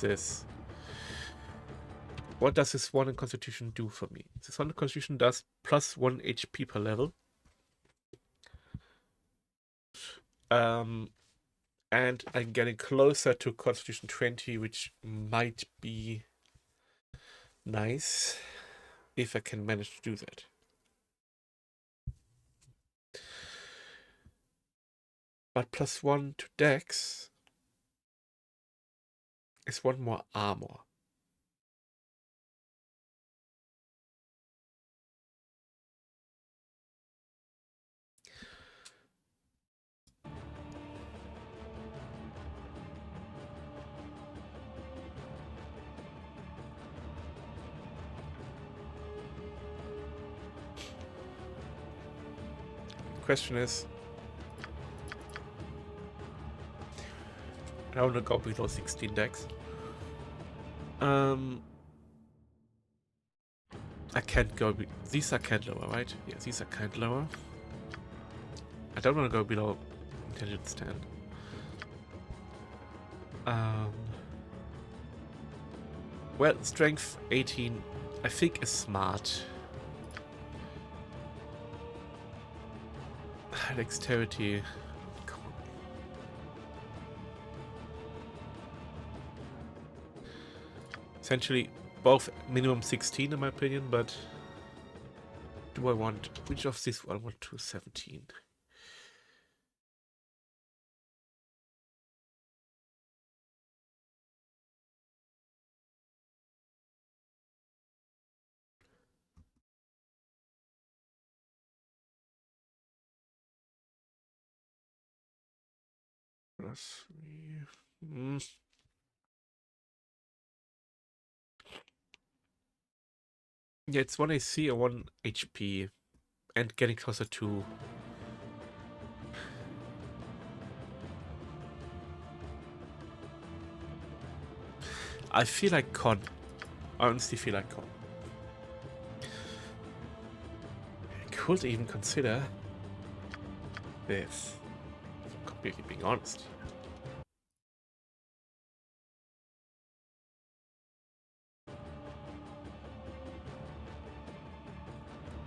this. What does this one in Constitution do for me? This one in Constitution does plus 1 HP per level. And I'm getting closer to Constitution 20, which might be nice if I can manage to do that. But +1 to Dex is 1 more armor. Question is, I want to go below 16 Dex. I can't go. These I can't lower, right? Yeah, these I can't lower. I don't want to go below intelligence 10. Well, strength 18, I think is smart. Dexterity. Come on. Essentially, both minimum 16 in my opinion, but do I want, which of these I want to 17? +3. Yeah, it's 1 AC or 1 HP, and getting closer to. I feel like con. I honestly feel like con. I could even consider this. If I'm completely being honest.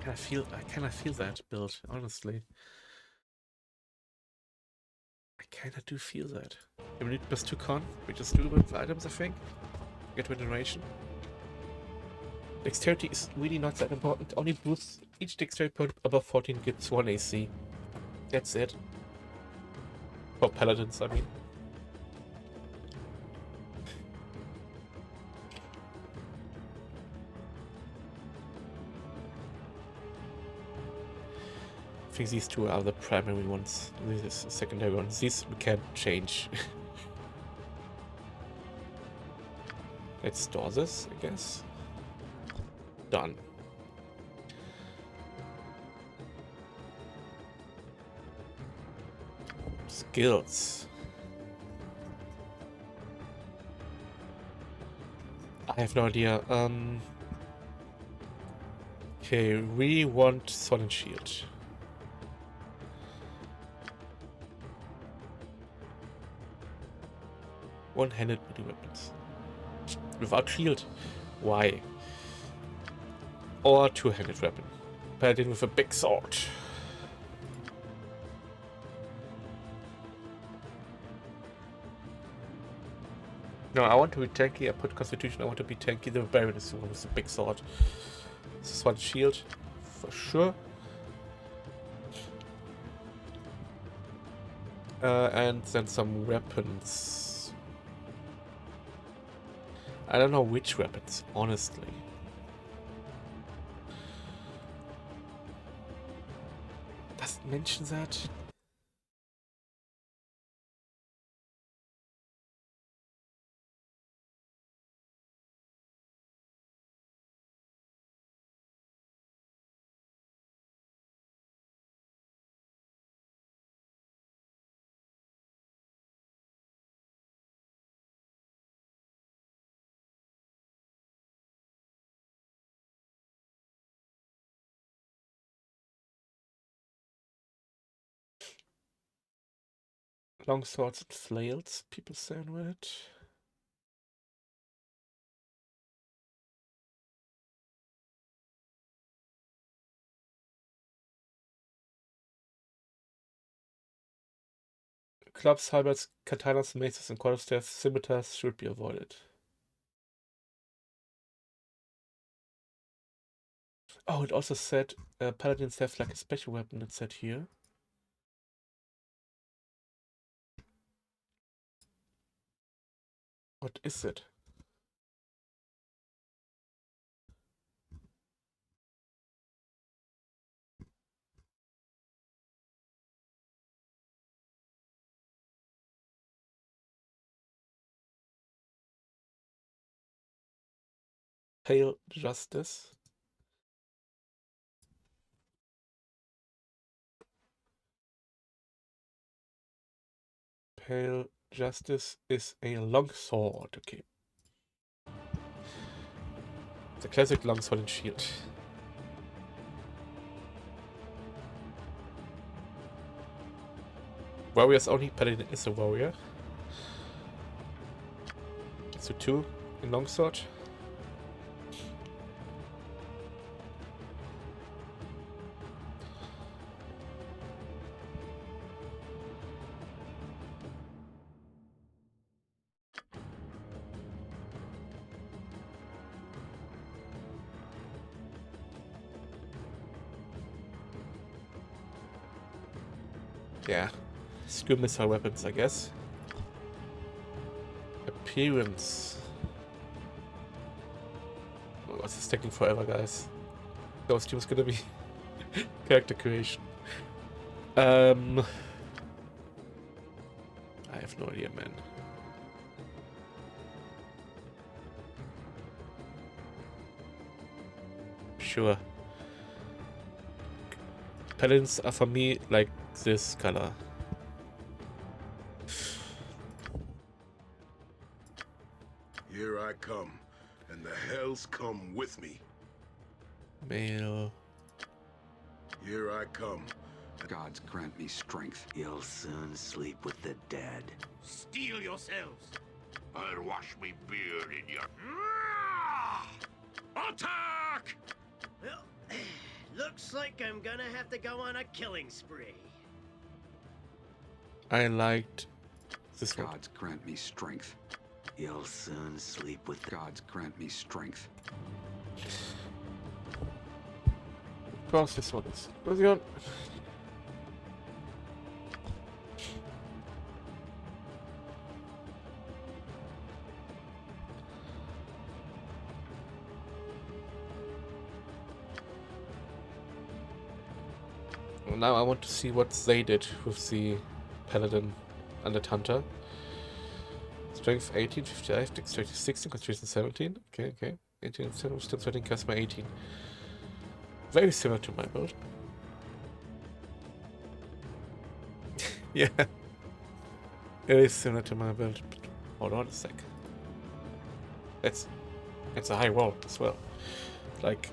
I kinda feel that build, honestly. I kinda do feel that. We need +2 con, which is doable with items, I think. Get regeneration. Dexterity is really not that important. Only boosts each dexterity point above 14 gets 1 AC. That's it. For paladins, I mean. I think these two are the primary ones. These are the secondary ones. These we can't change. Let's store this, I guess. Done. Skills. I have no idea. Okay, we want Sword and Shield. One-handed melee weapons. Without shield. Why? Or two-handed weapon. Paladin with a big sword. No, I want to be tanky. I put Constitution. I want to be tanky. The Baron is the one with the big sword. This is one shield. For sure. And then some weapons. I don't know which weapons, honestly. Does it mention that? Long swords and flails, people say on Reddit. Clubs, halberds, katanas, maces, and quarterstaffs, scimitars should be avoided. Oh, it also said paladins have like a special weapon, it said here. What is it? Pale Justice. Pale Justice is a longsword. Okay. The classic longsword and shield. Warriors only. Paladin is a warrior. So 2 in longsword. Yeah. Skill missile weapons, I guess. Appearance. Oh, this is taking forever, guys. Costume's gonna be character creation. I have no idea, man. Sure. Paladins are for me like this color. Here I come, and the hells come with me. Male. Here I come. Gods grant me strength. You'll soon sleep with the dead. Steel yourselves! I'll wash me beard in your... Attack! Well, looks like I'm gonna have to go on a killing spree. I liked this one. Gods grant me strength. You'll soon sleep with the... Gods grant me strength. Of course, this one is. Where's he on? Well, now I want to see what they did with the Paladin and the Hunter. Strength 18, 55, dexterity 16, constitution 17. Okay. 18, 7, still 13, charisma 18. Very similar to my build. Yeah. It is similar to my build, but hold on a sec. It's a high roll as well. Like...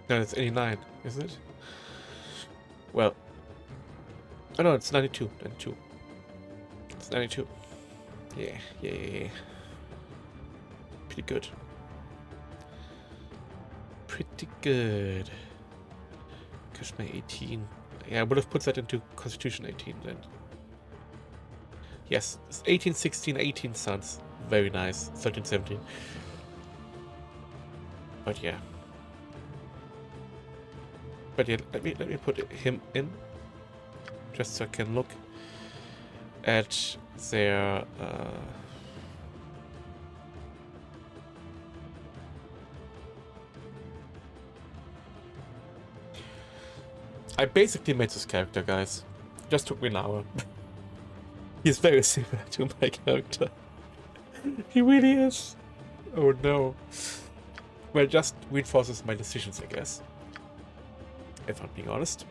No, it's 89, isn't it? Well... Oh no, it's 92. 92. It's 92. Yeah. Pretty good. Pretty good. Charisma 18. Yeah, I would have put that into Constitution 18 then. Yes, 18, 16, 18 sounds very nice. 13, 17. But yeah. But yeah, let me put him in, just so I can look at their I basically made this character, guys. Just took me an hour. He's very similar to my character. He really is. Oh no. Well, just reinforces my decisions, I guess. If I'm being honest.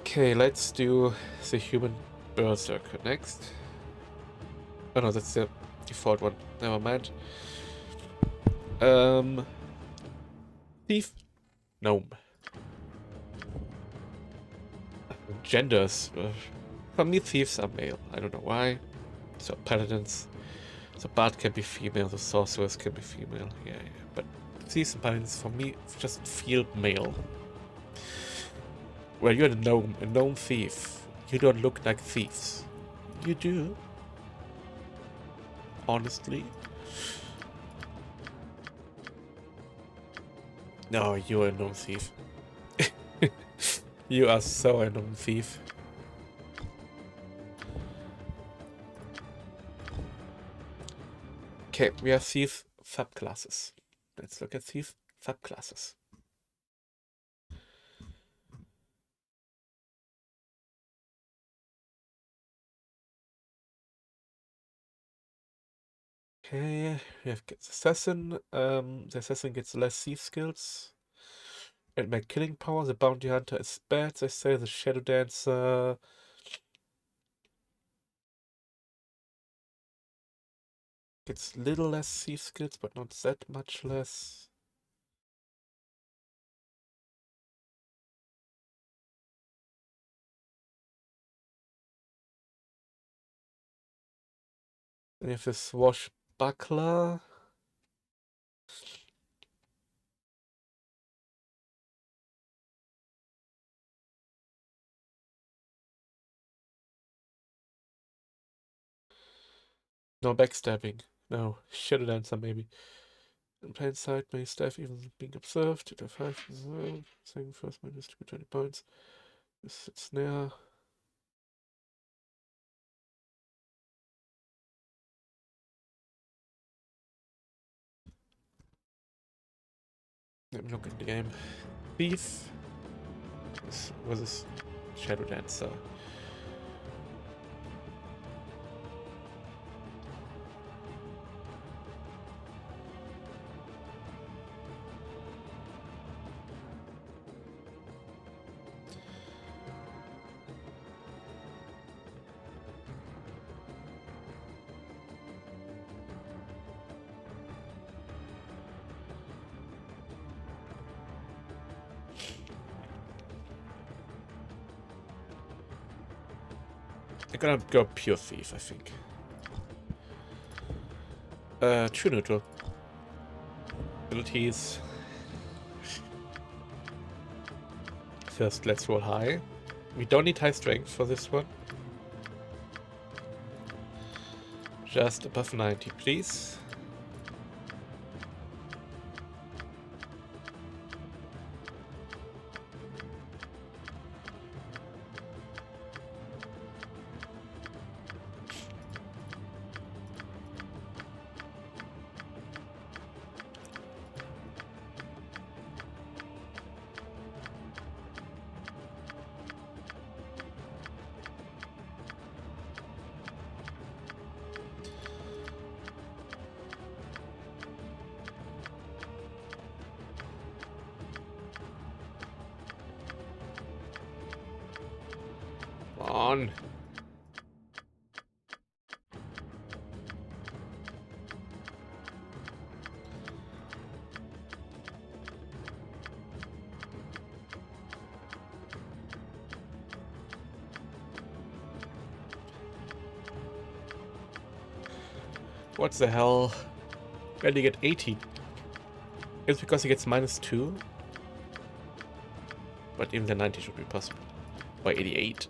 Okay, let's do the human berserker next. Oh no, that's the default one. Never mind. Thief? Gnome. Genders. For me, thieves are male. I don't know why. So paladins. So bard can be female. The sorcerers can be female. Yeah. But thieves and paladins for me just feel male. Well, you're a gnome thief. You don't look like thieves. You do. Honestly. No, you're a gnome thief. You are so a gnome thief. Okay, we have thief subclasses. Let's look at thief subclasses. Okay, we have assassin. The assassin gets less thief skills. And my killing power. The bounty hunter is bad. They say the shadow dancer gets little less thief skills, but not that much less. Then you have the swashbuckler. No backstabbing. No, shadow dancer maybe. In plain sight, may staff even being observed. 2 to 5. Saying first minus 20 points. This is snare. Let me look at the game. Thief. This was this shadow dancer. I'm gonna go pure thief, I think. True neutral. Abilities. First, let's roll high. We don't need high strength for this one. Just above 90, please. On. What the hell? Where did he get 80? It's because he gets -2. But even the 90 should be possible. Or 88.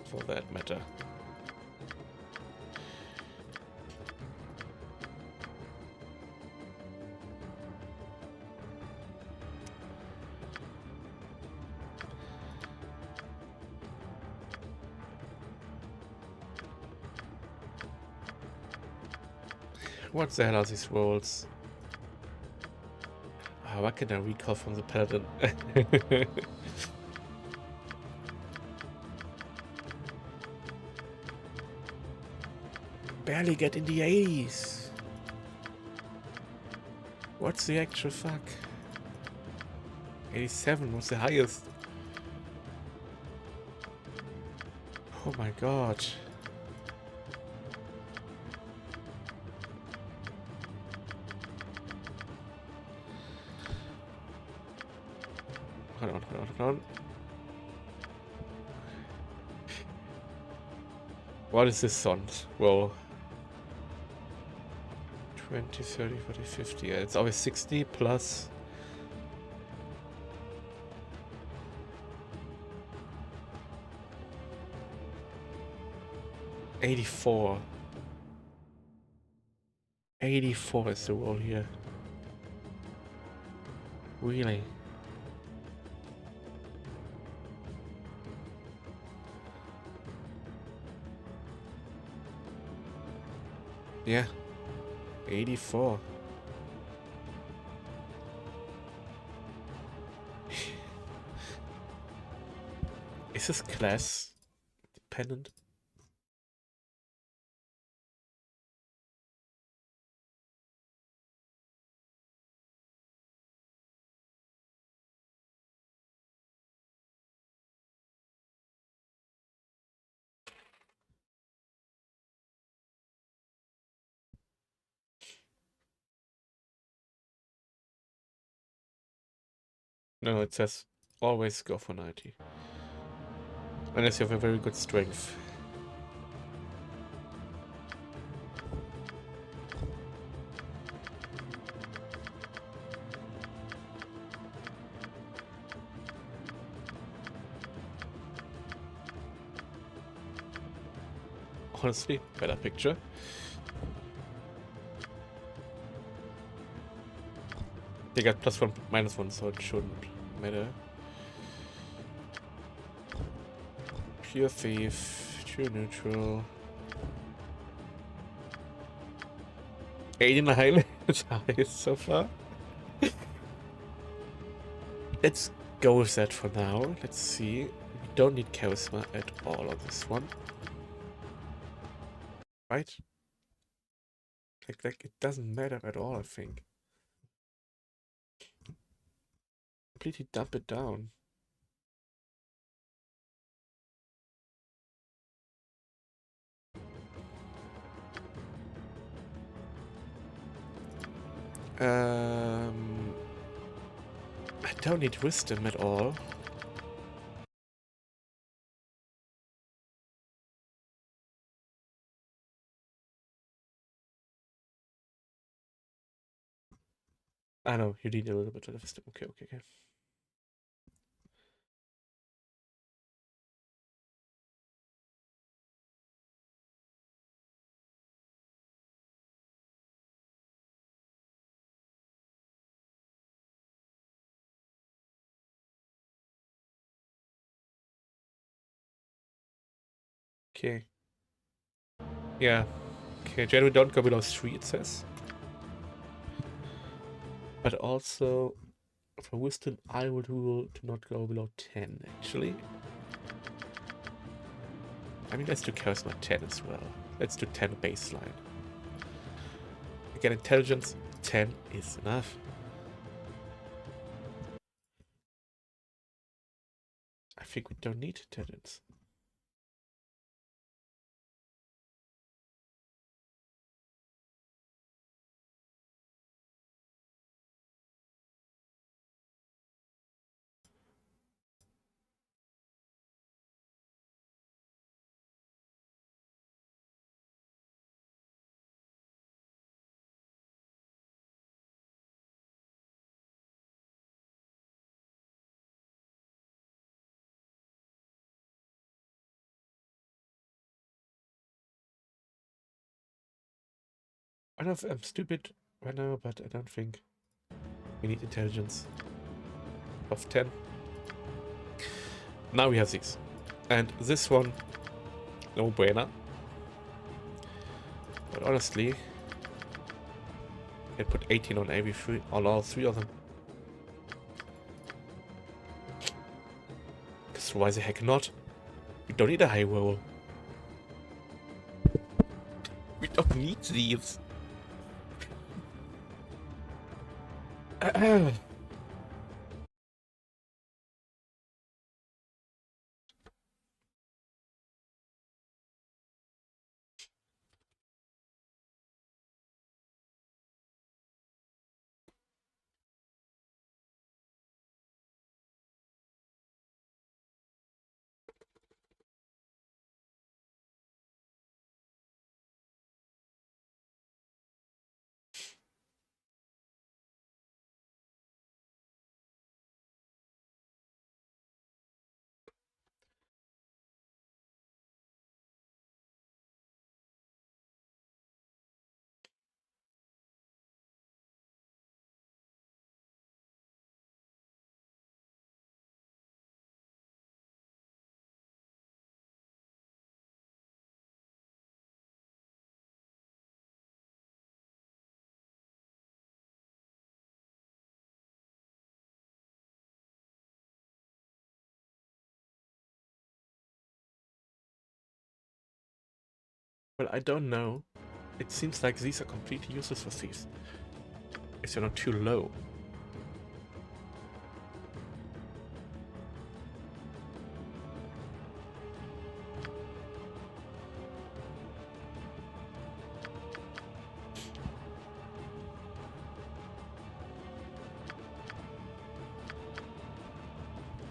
For that matter. What the hell are these rolls? What can I recall from the paladin? Barely get in the 80s. What's the actual fuck? 87 was the highest. Oh my god. Hold on. What is this on? Well, 20, 30, 40, 50. Yeah, it's always 60 plus. $84. 84 is the roll here. Really? Yeah. 84. Is this class dependent? No, it says always go for 90. Unless you have a very good strength. Honestly, better picture. They got +1, -1, so it shouldn't matter. Pure thief, true neutral. 89 is highest so far. Let's go with that for now. Let's see. We don't need charisma at all on this one. Right? Like it doesn't matter at all, I think. Completely dump it down. I don't need wisdom at all. I know, you need a little bit of wisdom. Okay. Okay. Yeah. Okay, generally don't go below 3, it says. But also, for wisdom, I would rule to not go below 10, actually. I mean, let's do charisma 10 as well. Let's do 10 baseline. Again, intelligence 10 is enough. I think we don't need intelligence. I don't know if I'm stupid right now, but I don't think we need intelligence of 10. Now we have these. And this one, no brainer. But honestly, I put 18 on every three, on all 3 of them. Because why the heck not? We don't need a high roll. We don't need these. Well, I don't know. It seems like these are completely useless for thieves. If they're not too low.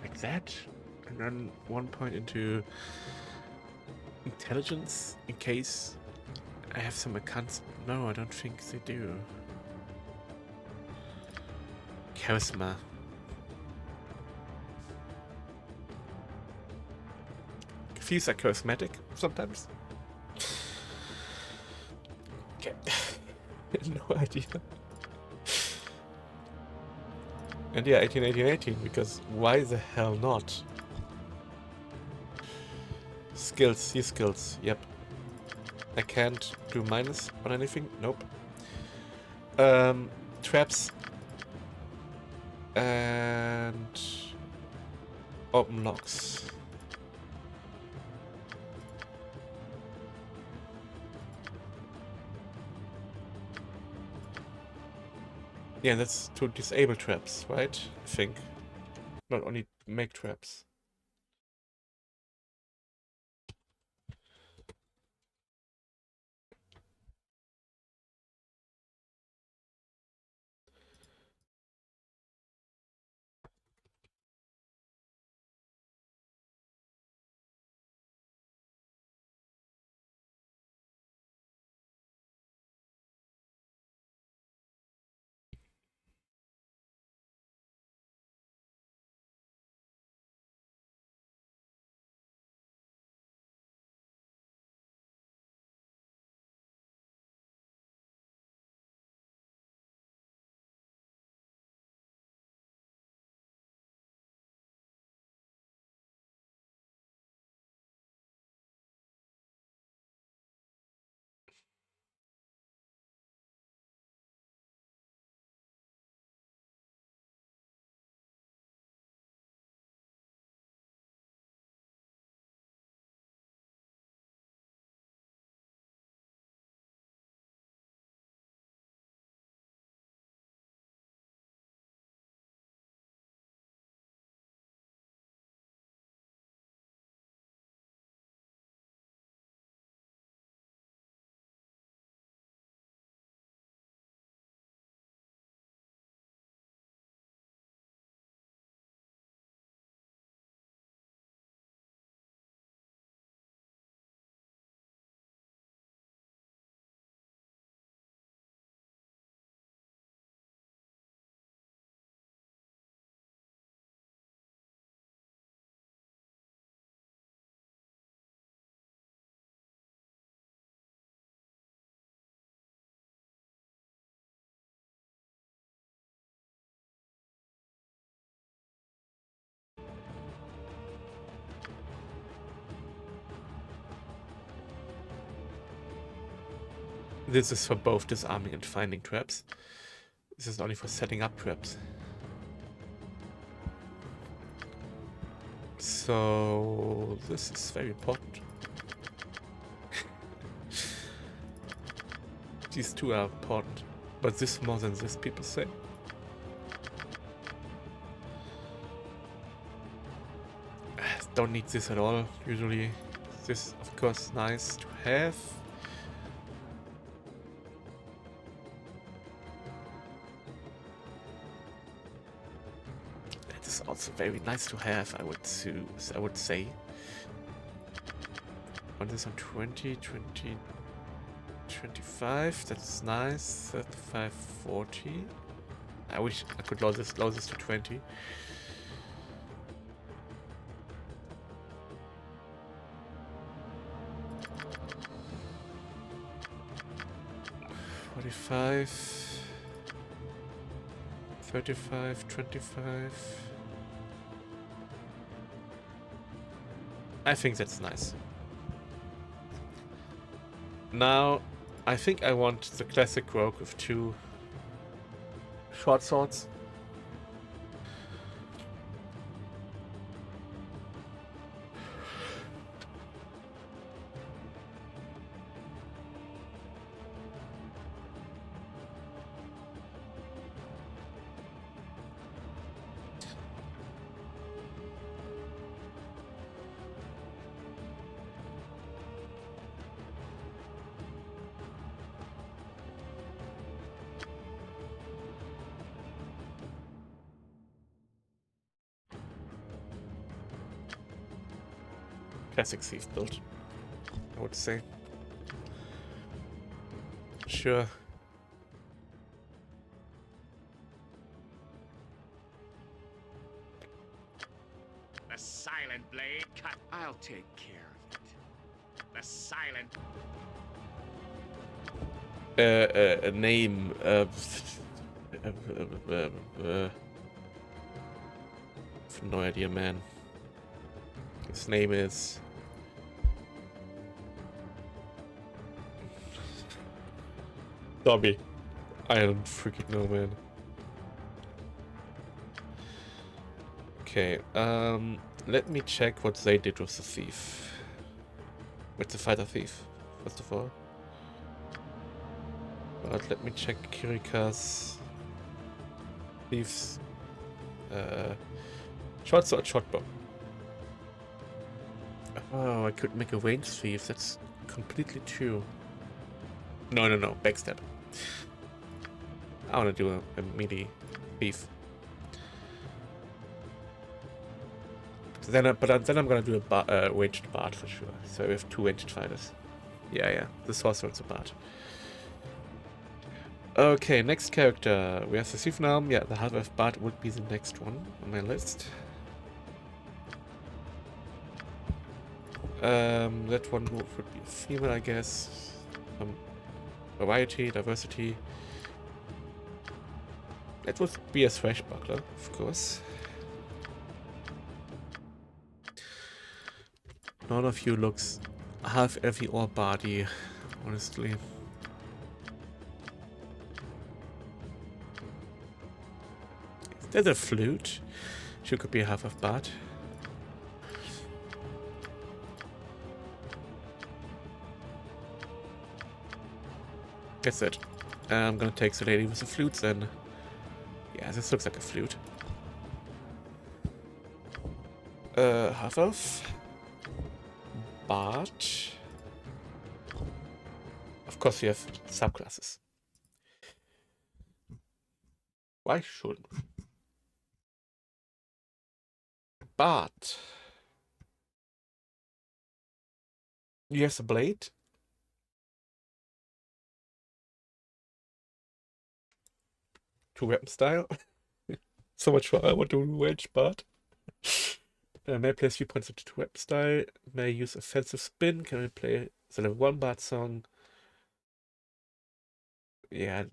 Like that? And then 1 point into intelligence in case I have some accounts. No, I don't think they do. Charisma. Thieves are charismatic sometimes. Okay. No idea. And yeah, 18, 18, 18, because why the hell not? Skills, C skills, yep. I can't do minus on anything, nope. Traps. And open locks. Yeah, that's to disable traps, right? I think. Not only make traps. This is for both disarming and finding traps. This is only for setting up traps. So this is very important. These two are important, but this more than this, people say. Don't need this at all, usually. This, of course, nice to have. That is also very nice to have, I would say. On this on 20, 20, 25, that's nice. 35, 40. I wish I could lower this to 20. $45, 35, 25. I think that's nice. Now, I think I want the classic rogue with 2 short swords. classic thief build, I would say. Sure. The silent blade cut. I'll take care of it. The silent. A name. No idea, man. His name is. Dobby. I don't freaking know, man. Okay, let me check what they did with the thief. With the fighter thief, first of all. But let me check Kirika's thief's short sword, short bow. Oh, I could make a ranged thief. That's completely true. No, backstab. I want to do a melee thief. Then I'm gonna do a ranged bard for sure. So we have 2 ranged fighters. Yeah. The sorcerer's a bard. Okay, next character. We have the thief now. Yeah, the half-elf bard would be the next one on my list. That one would be a female, I guess. Variety, diversity. That would be a swashbuckler, of course. None of you looks half-elfy or bardy, honestly. There's a flute. She could be a half-elf bard. That's it. I'm gonna take the lady with the flute then. Yeah, this looks like a flute. Half-elf. Bard. Of course, we have subclasses. Why shouldn't we? Bard. You have the blade. Two weapon style. So much for I want to range bard. May place few points into 2 weapon style. May use offensive spin. Can I play the level 1 bard song? Yeah.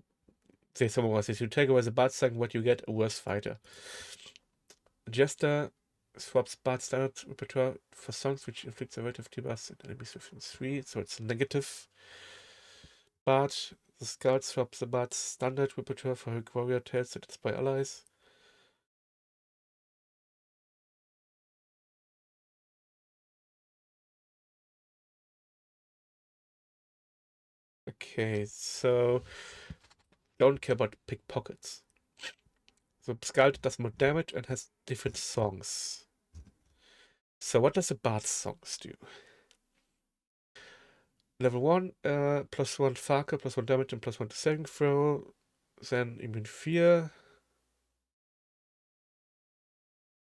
Say someone was if you take away the bard song, what you get? A worse fighter. Jester swaps bard standard repertoire for songs which inflict a relative debuffs and enemies within 3, so it's negative. Bard. The Scout swaps the bard's standard repertoire for her warrior tales that inspire allies. Okay, so don't care about pickpockets. So Skald does more damage and has different songs. So what does the Bard's songs do? Level 1, +1 Farker, +1 damage and +1 to saving throw. Then immune fear.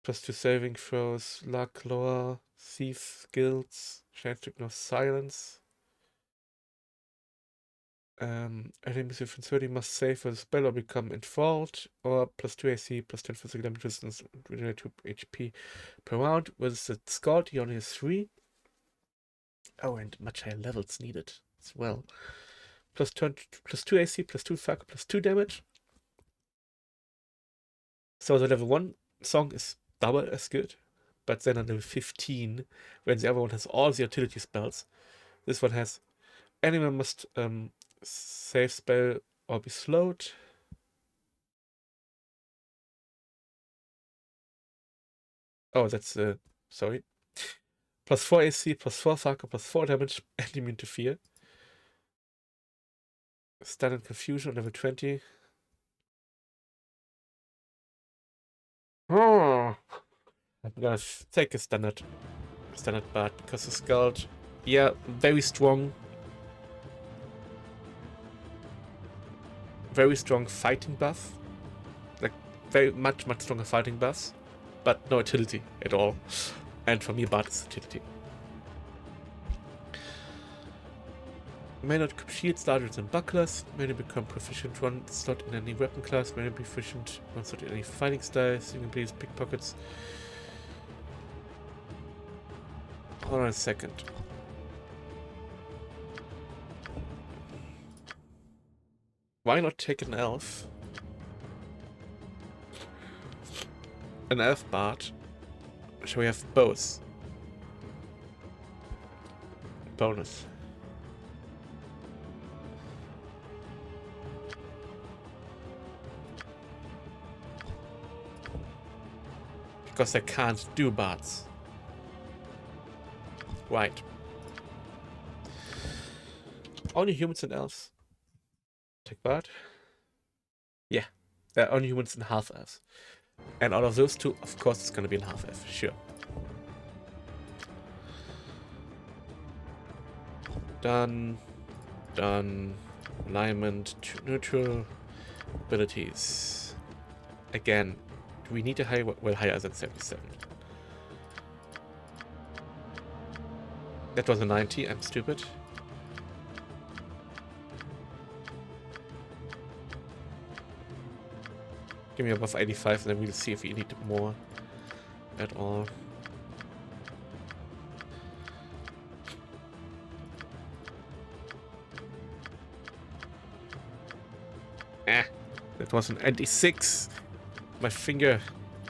+2 saving throws, luck, lore, thief, skills, chance to ignore silence. Enemies within 30 must save for the spell or become enthralled, or +2 AC, +10 physical damage resistance, regenerate 2 HP per round. With the Scald, he only has 3. Oh, and much higher levels needed as well. +2 AC, +2 fuck, +2 damage. So the level 1 song is double as good, but then on level 15, when the other one has all the utility spells, this one has enemy must save spell or be slowed. Oh, that's sorry. +4 AC, +4 Farker, +4 damage, and immune to fear. Stun and Confusion on level 20. Oh, I'm gonna take a standard bard because the Scald, yeah, very strong. Very strong fighting buff. Like, very much stronger fighting buffs. But no utility at all. And for me, Bard is utility. May not equip shields larger than bucklers. May not become proficient one slot in any weapon class. May not be proficient one slot in any fighting styles. You can please pickpockets. Hold on a second. Why not take an elf? An elf bard. So we have both. Bonus. Because I can't do bards. Right. Only humans and elves. Take bard. Yeah. Only humans and half elves. And out of those two, of course, it's gonna be an half elf. Sure. Done. Done. Alignment. Neutral. Abilities. Again. Do we need a higher? Well, higher than 77. That was a 90. I'm stupid. Give me above 85 and then we'll see if we need more at all. That was an 86. My finger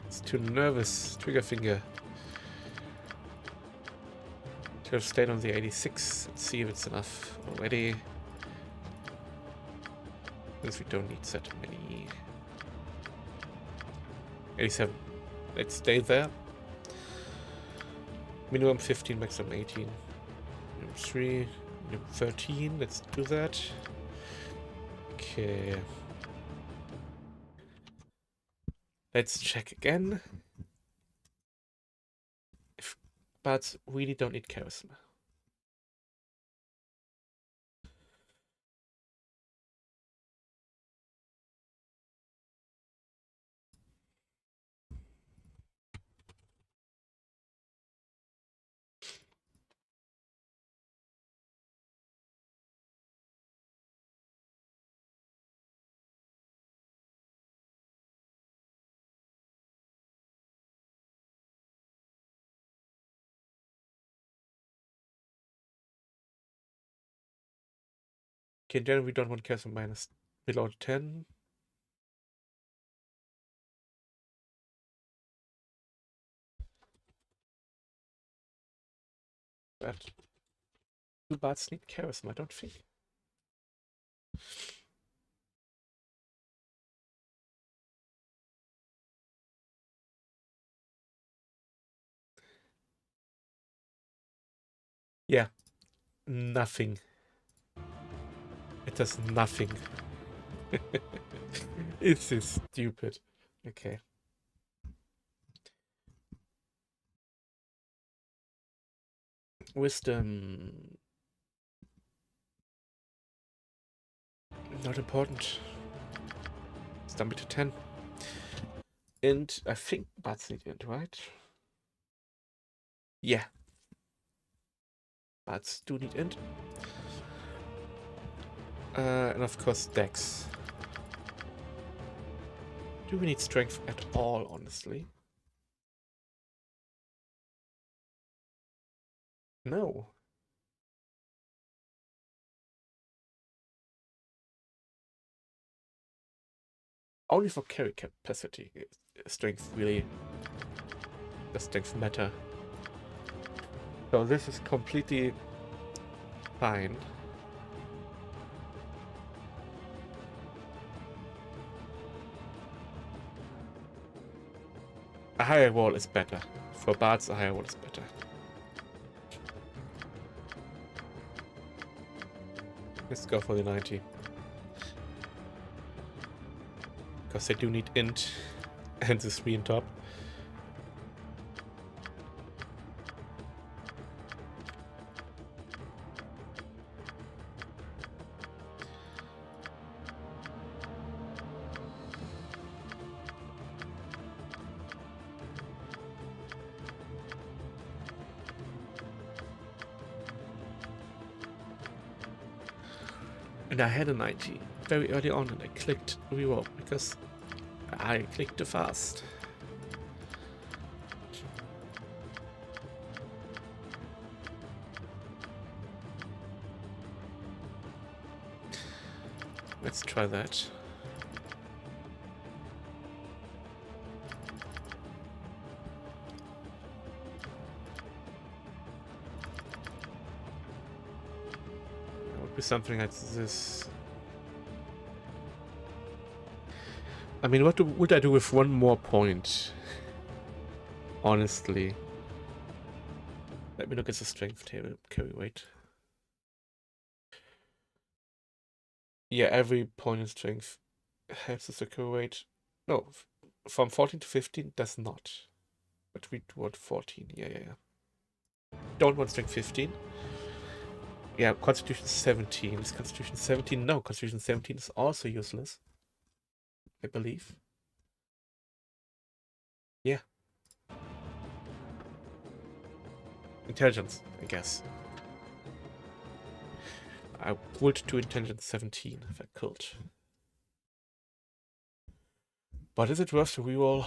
is too nervous. Trigger finger. Should have stayed on the 86. Let's see if it's enough already. Because we don't need that many. 87. Let's stay there. Minimum 15, maximum 18. Minimum 3. Minimum 13. Let's do that. Okay. Let's check again. If bards really don't need charisma. Okay, then we don't want charisma minus below 10. But do bards need charisma? I don't think. Yeah. Nothing. It does nothing. It's so stupid. Okay. Wisdom. Not important. It's dump it to 10. And I think bards need int, right? Yeah. Bards do need int. And of course dex. Do we need strength at all, honestly? No. Only for carry capacity. Strength really... Does strength matter? So this is completely fine. A higher wall is better. For bards, a higher wall is better. Let's go for the 90. Because they do need int and the 3 on top. And I had a 90 very early on, and I clicked reroll because I clicked too fast. Let's try that. It would be something like this. I mean, what would I do with one more point? Honestly. Let me look at the strength table. Carry weight. Yeah, every point in strength helps us to carry weight. No, from 14 to 15 does not. But we want 14. Yeah. Don't want strength 15. Yeah, Constitution 17. Is Constitution 17? No, Constitution 17 is also useless. I believe. Yeah. Intelligence, I guess. I would do intelligence 17 if I could. But is it worth the reroll?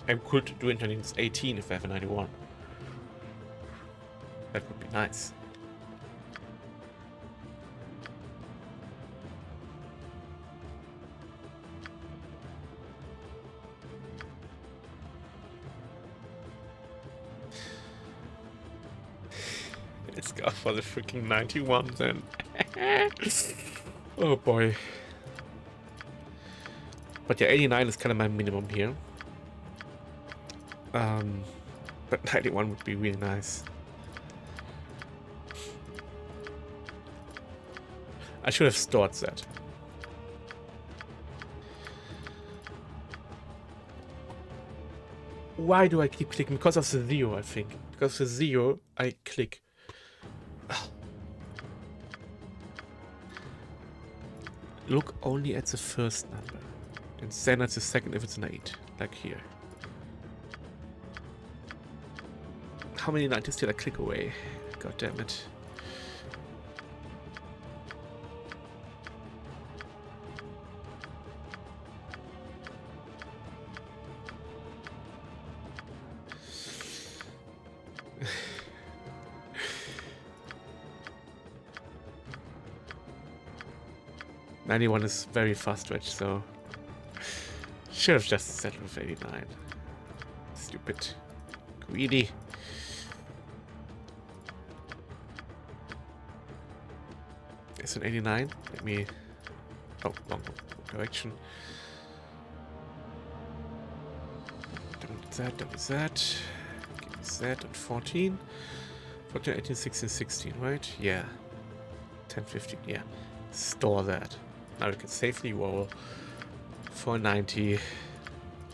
I could do intelligence 18 if I have a 91. That would be nice. Let's go for the freaking 91 then. Oh boy. But yeah, 89 is kind of my minimum here. But 91 would be really nice. I should have stored that. Why do I keep clicking? Because of the 0, I think. Because of the 0, I click. Look only at the first number. And then at the second if it's an 8. Like here. How many 90s did I click away? God damn it. '91 is very fast stretch, so should have just settled with 89. Stupid. Greedy. It's an 89. Let me... Oh, wrong direction. Don't do that. Give me that on 14. 14, 18, 16, 16, right? Yeah. 10, 15, yeah. Store that. Now we can safely roll for 90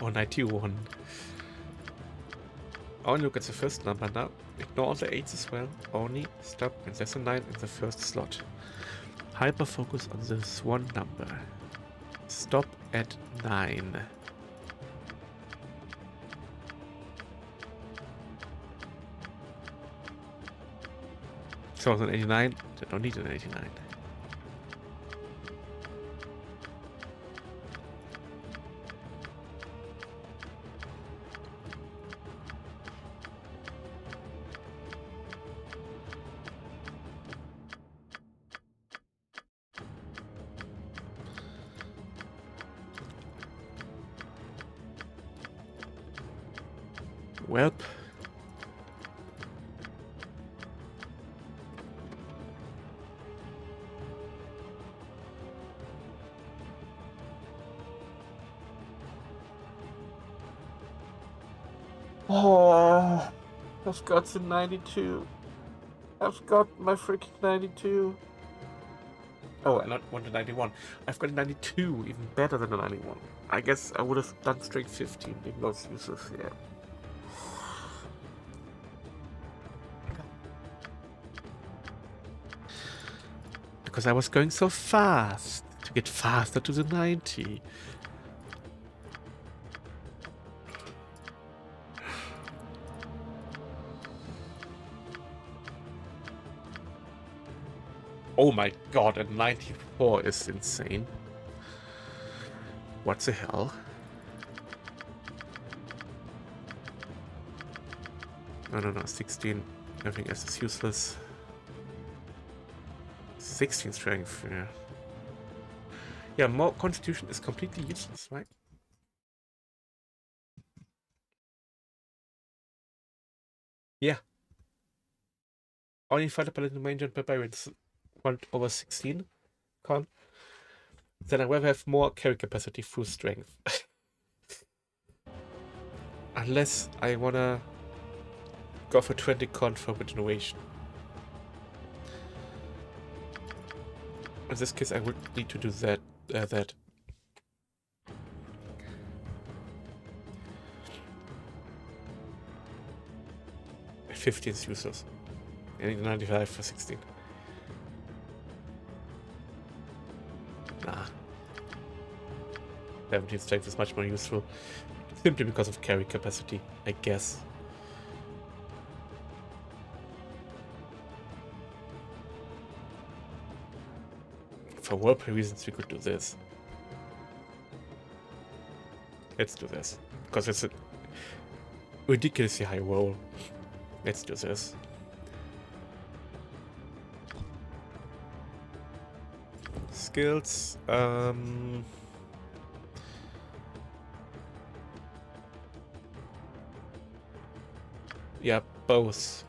or 91. Only look at the first number now. Ignore all the 8s as well. Only stop when there's a 9 in the first slot. Hyper focus on this one number. Stop at 9. So it's an 89. I don't need an 89. Welp. I've got the 92. I've got my freaking 92. Oh, I not want the 91. I've got a 92, even better than the 91. I guess I would have done straight 15, even though it's useless, yeah. because I was going so fast to get faster to the 90. Oh my god, a 94 is insane. What the hell? No, 16. Everything else is useless. 16 strength, yeah. Yeah, more constitution is completely useless, right? Yeah. Only fighter paladin mage and barbarians want over 16 con. Then I rather have more carry capacity through strength. Unless I wanna go for 20 con for regeneration. In this case, I would need to do that. 15 is useless. I need 95 for 16. Nah. 17 strength is much more useful. Simply because of carry capacity, I guess. For roleplay reasons, we could do this. Let's do this. Because it's a ridiculously high roll. Let's do this. Skills. Yeah, both.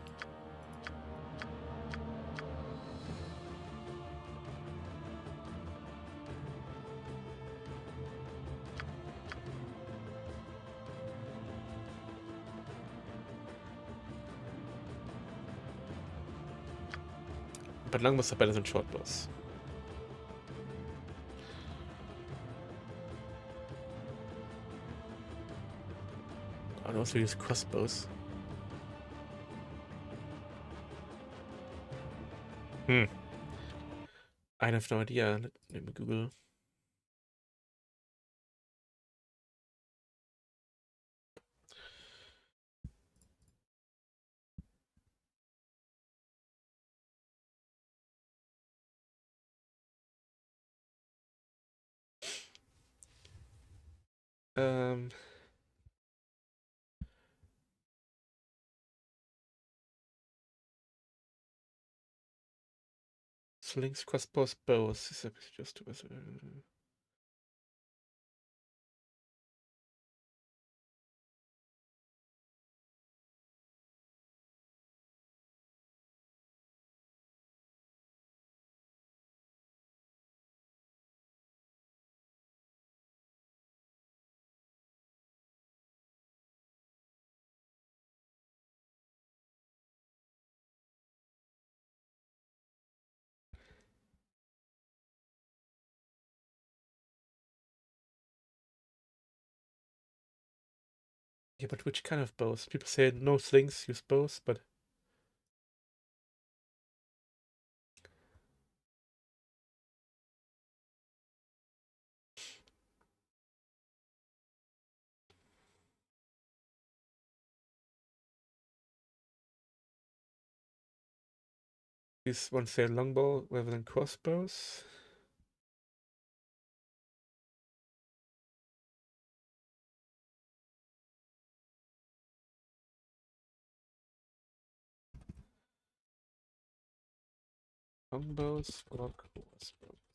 But longbows are better than shortbows. I'd also use crossbows. I have no idea. Let me Google. Slings, crossbows, bows. This is just yeah, but which kind of bows? People say no slings, use bows, but these ones say longbow rather than crossbows. Longbows or crossbows?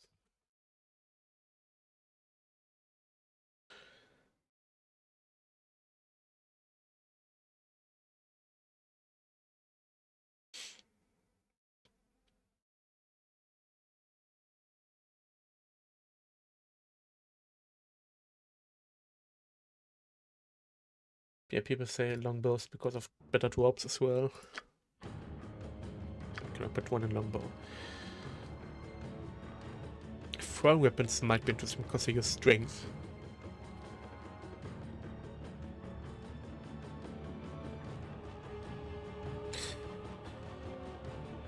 Yeah, people say longbows because of better drops as well. Can I put one in longbow? Throwing weapons might be interesting because they use strength.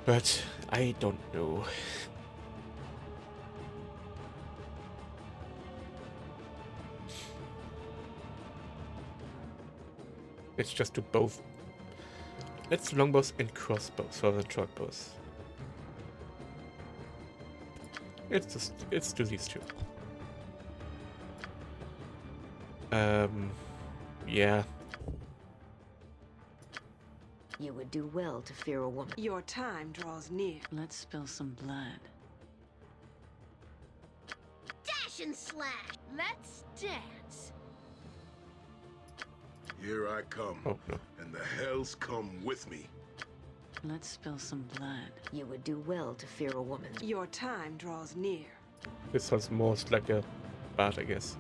But I don't know. Let's just do both. Let's do longbows and crossbows rather than shortbows. Let's do these two. Yeah. You would do well to fear a woman. Your time draws near. Let's spill some blood. Dash and slash. Let's dance. Here I come. Oh, no. And the hells come with me. Let's spill some blood. You would do well to fear a woman. Your time draws near. This sounds most like a bard, I guess.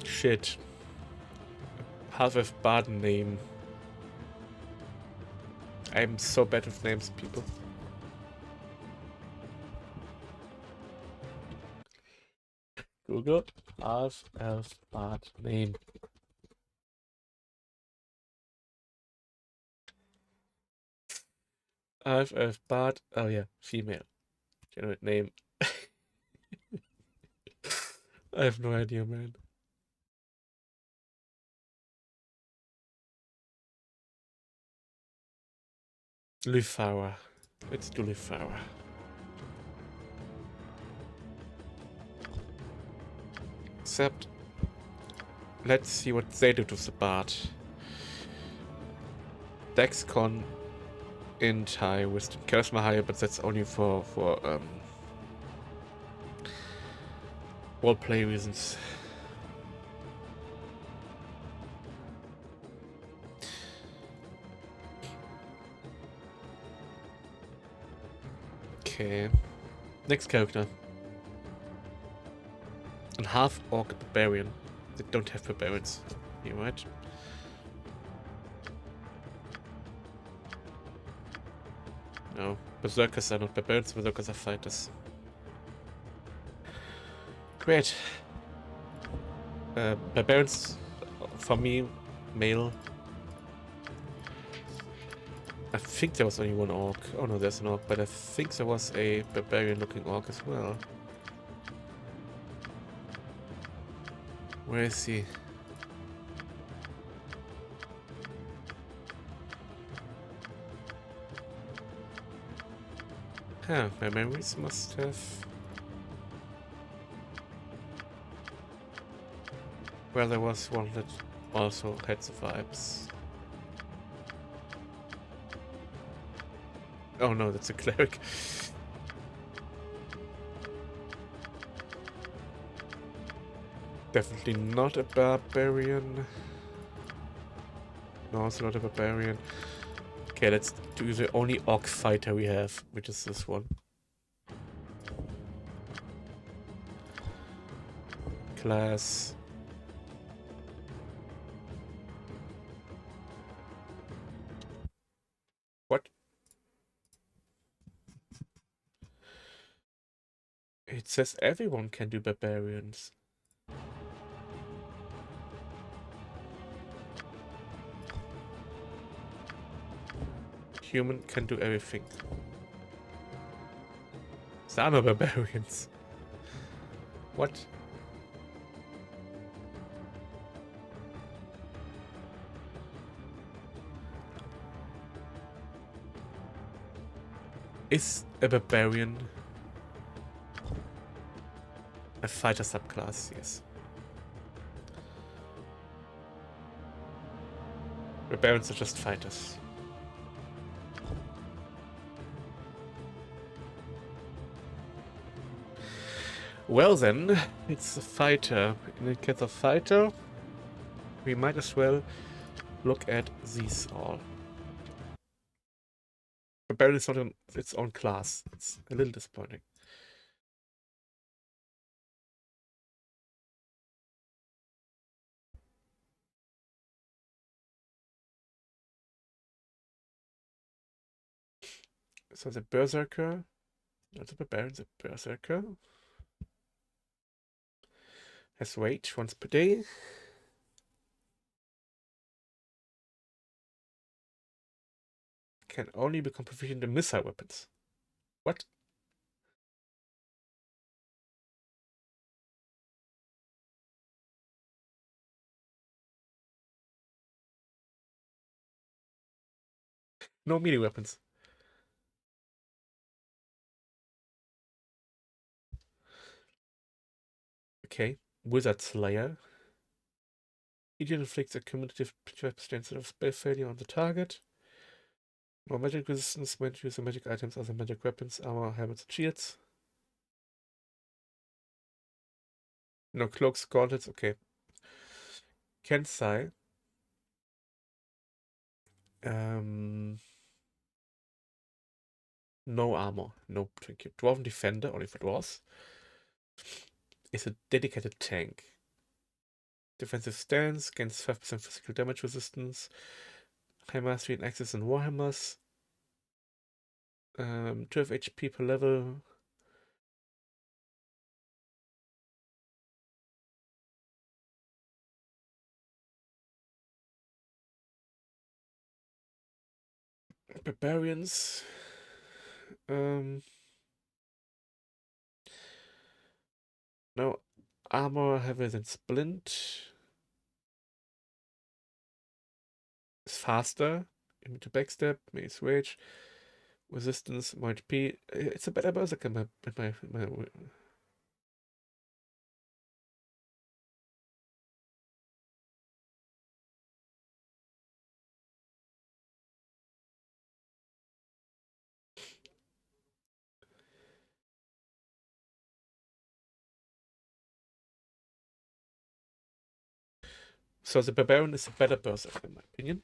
Shit. Half-elf bard name. I'm so bad with names, people. Google half-elf bard name. Half-elf bard. Oh yeah, female. Generate name. I have no idea, man. Lyfara. Let's do Lyfara. Except, let's see what they do to the bard. Dexcon int high, wisdom, charisma higher, but that's only for roleplay reasons. Okay. Next character. A half-orc barbarian. They don't have barbarians. You right? No. Berserkers are not barbarians, berserkers are fighters. Great. Barbarians, for me, male. I think there was only one orc. Oh no, there's an orc, but I think there was a barbarian-looking orc as well. Where is he? Huh, my memories must have... Well, there was one that also had the vibes. Oh no, that's a cleric. Definitely not a barbarian. No, it's not a barbarian. Okay, let's do the only orc fighter we have, which is this one. Class. What? It says everyone can do barbarians. Human can do everything. There are no barbarians. What? Is a barbarian a fighter subclass? Yes. Barbarians are just fighters. Well then, it's a fighter. In the case of fighter, we might as well look at these all. Barbarian is not in its own class. It's a little disappointing. So the Berserker, not the Barbarian, the Berserker has rage once per day. Can only become proficient in missile weapons. What? No melee weapons. Okay. Wizard Slayer. It inflicts a cumulative percentage of spell failure on the target. More magic resistance when using magic items, other magic weapons, armor, helmets, and shields. No cloaks, gauntlets, okay. Kensai. No armor, no trinket. Dwarven Defender, only for dwarves, is a dedicated tank. Defensive stance, gains 5% physical damage resistance. High mastery and access in Warhammers. 12 HP per level. Barbarians. No armor heavier than Splint. Is faster. Immune to backstab, mace rage, resistance, more HP. It's a better berserker in my So the Barbarian is a better berserker in my opinion.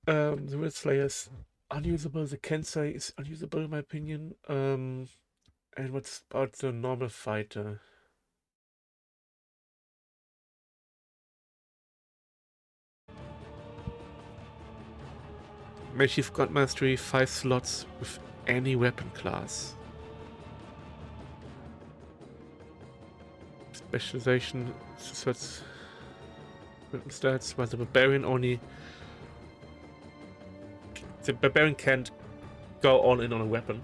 The Red Slayer is unusable. The Kensai is unusable in my opinion. And what's about the normal fighter? Chief God Mastery, 5 slots with any weapon class. Specialization, sets weapon stats, while the Barbarian only... The Barbarian can't go all in on a weapon.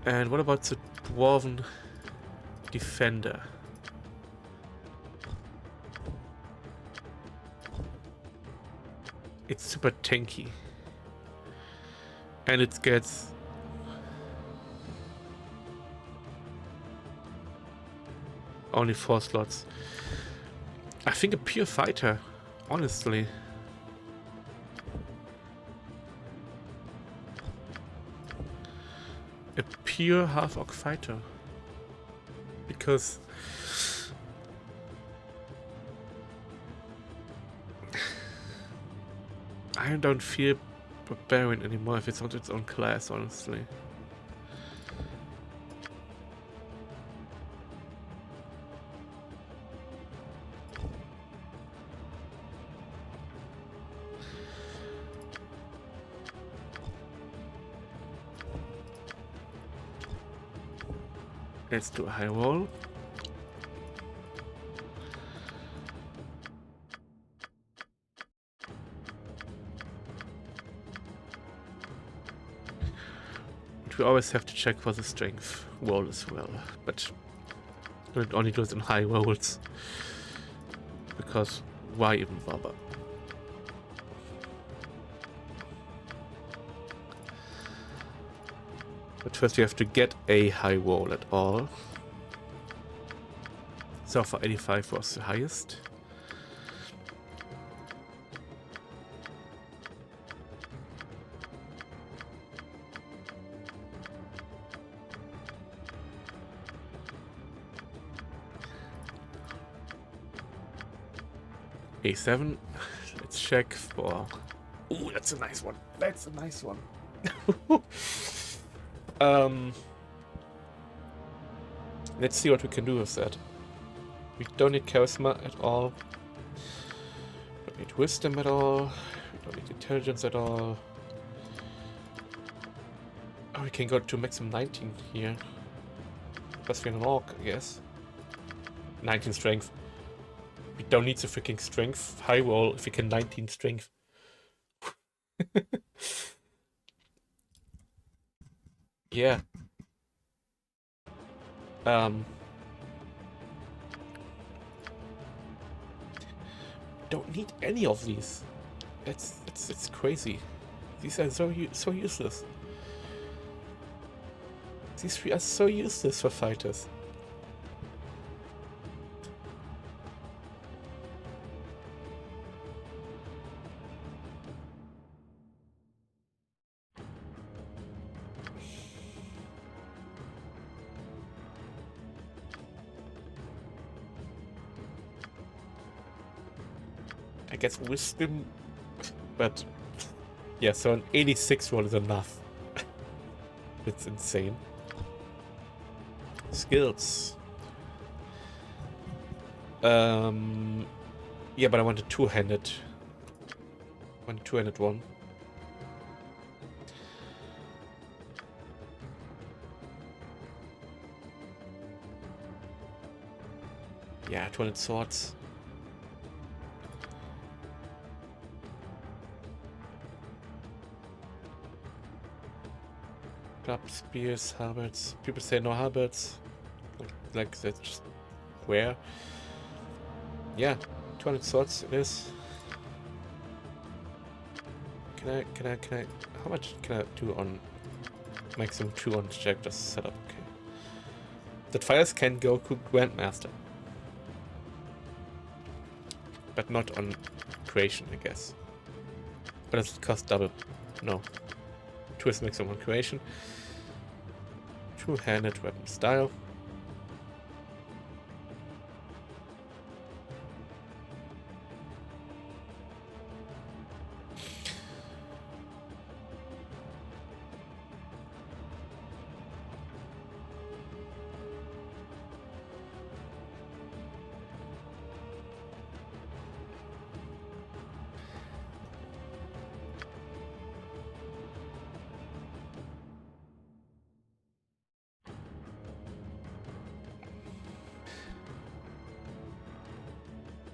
And what about the Dwarven Defender? It's super tanky. And it gets... only 4 slots. I think a pure fighter, honestly. A pure half-orc fighter. Because... I don't feel Barbarian anymore if it's not its own class, honestly. Let's do a high roll. We always have to check for the strength roll as well, but it only goes in high rolls, because why even bother? But first you have to get a high roll at all. So far 85 was the highest. A7. Let's check for... Ooh, that's a nice one. That's a nice one. Let's see what we can do with that. We don't need charisma at all. We don't need wisdom at all. We don't need intelligence at all. Oh, we can go to maximum 19 here. Plus we're an orc, I guess. 19 strength. We don't need the freaking strength high roll if we can 19 strength. Yeah. Don't need any of these. It's crazy. These are so useless. These three are so useless for fighters. I guess wisdom, but yeah, so an 86 roll is enough. It's insane. Skills. Yeah, but I want a two-handed. I want a two-handed one. Yeah, 200 swords. Clubs, spears, halberds. People say no halberds. Like that's just where. Yeah, 200 swords it is. Can I, how much can I do on maximum 2 on check just setup? Okay. That fires can go to Grandmaster. But not on creation, I guess. But it costs double. No. 2 is maximum on creation. Two-handed weapon style.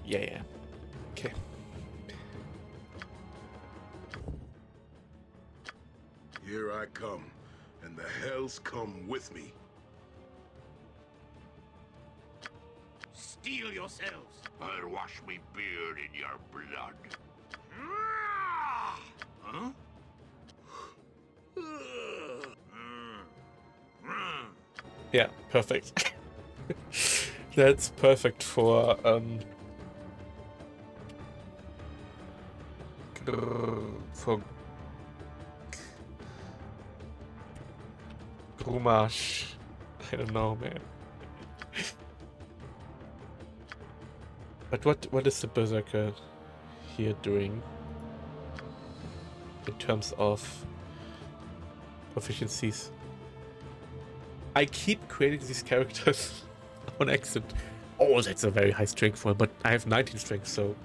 Yeah. Okay. Here I come, and the hells come with me. Steel yourselves. I'll wash me beard in your blood. Huh? Yeah, perfect. That's perfect for Grumash. I don't know, man. But what is the Berserker here doing in terms of proficiencies? I keep creating these characters on accident. Oh, that's a very high strength one, but I have 19 strength, so...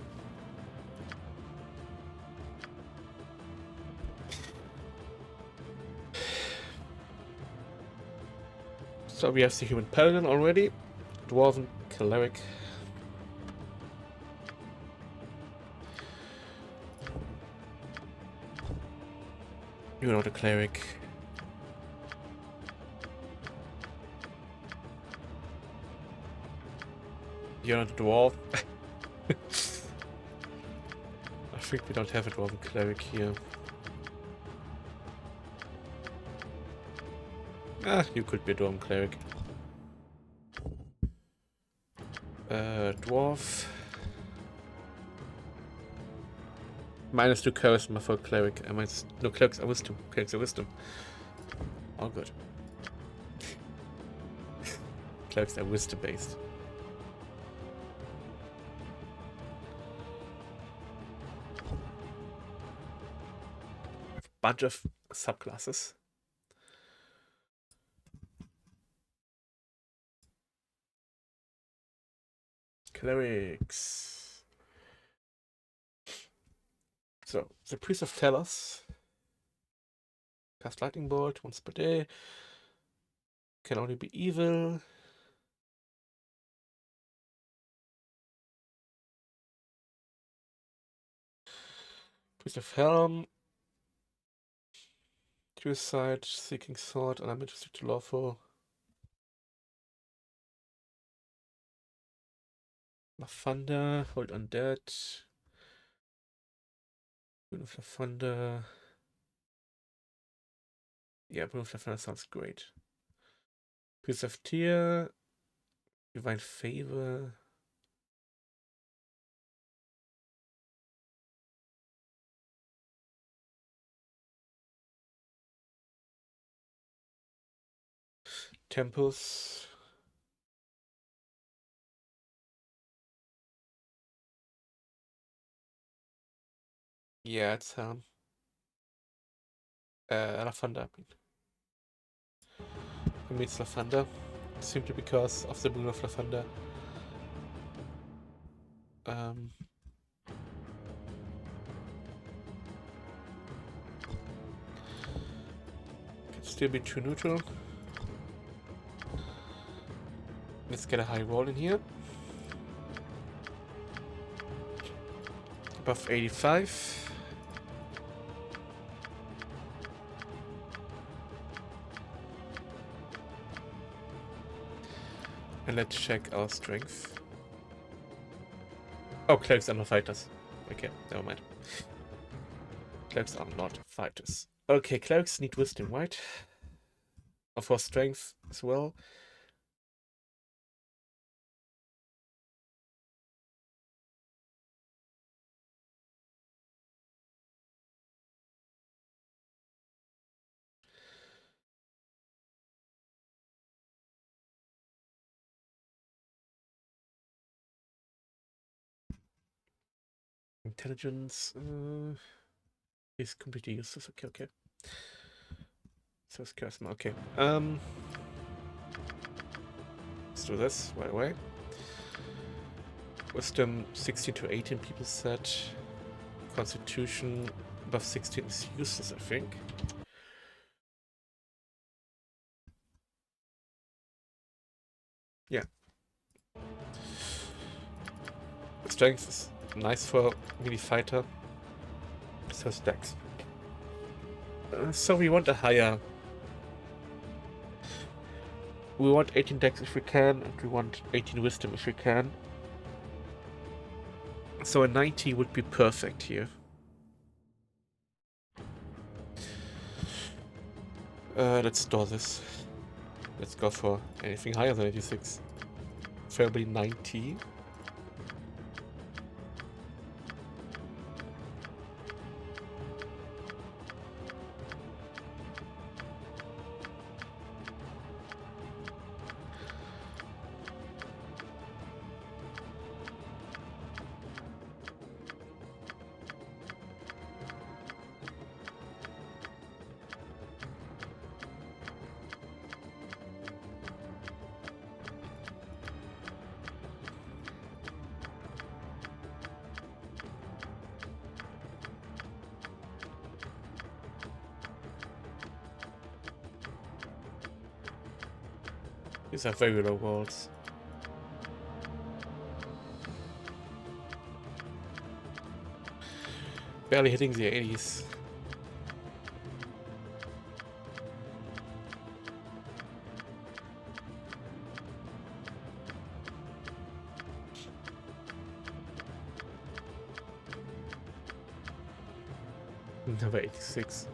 So we have the Human Paladin already. Dwarven Cleric. You're not a cleric. You're not a dwarf. I think we don't have a dwarven cleric here. Ah, you could be a dwarven cleric. Dwarf. -2 charisma for cleric. No, clerics are wisdom. Clerics are wisdom. All good. Clerics are wisdom based. Bunch of subclasses. Clerics. So, the Priest of Telos. Cast Lightning Bolt once per day. Can only be evil. Priest of Helm. Suicide, Seeking Sword, and I'm interested to lawful. Thunder, Hold Undead. Boon of Lavender. Yeah, Boon of Lavender sounds great. Piece of Tear. Divine Favor. Temples. Yeah, it's Lavender, I mean it's Lavender, simply because of the Boon of Lavender. Can still be true neutral. Let's get a high roll in here. Above 85. And let's check our strength. Oh, clerics are not fighters. Okay, never mind. Clerics are not fighters. Okay, clerics need wisdom, right? Of course, strength as well. Intelligence is completely useless. Okay, okay. So it's charisma. Okay. Let's do this right away. Wisdom 16 to 18, people said. Constitution above 16 is useless, I think. Yeah. Strength is nice for melee fighter. So is Dex. So we want a higher. We want 18 Dex if we can, and we want 18 Wisdom if we can. So a 90 would be perfect here. Let's store this. Let's go for anything higher than 86. Preferably 90. These are very low walls. Barely hitting the 80s. Number 86.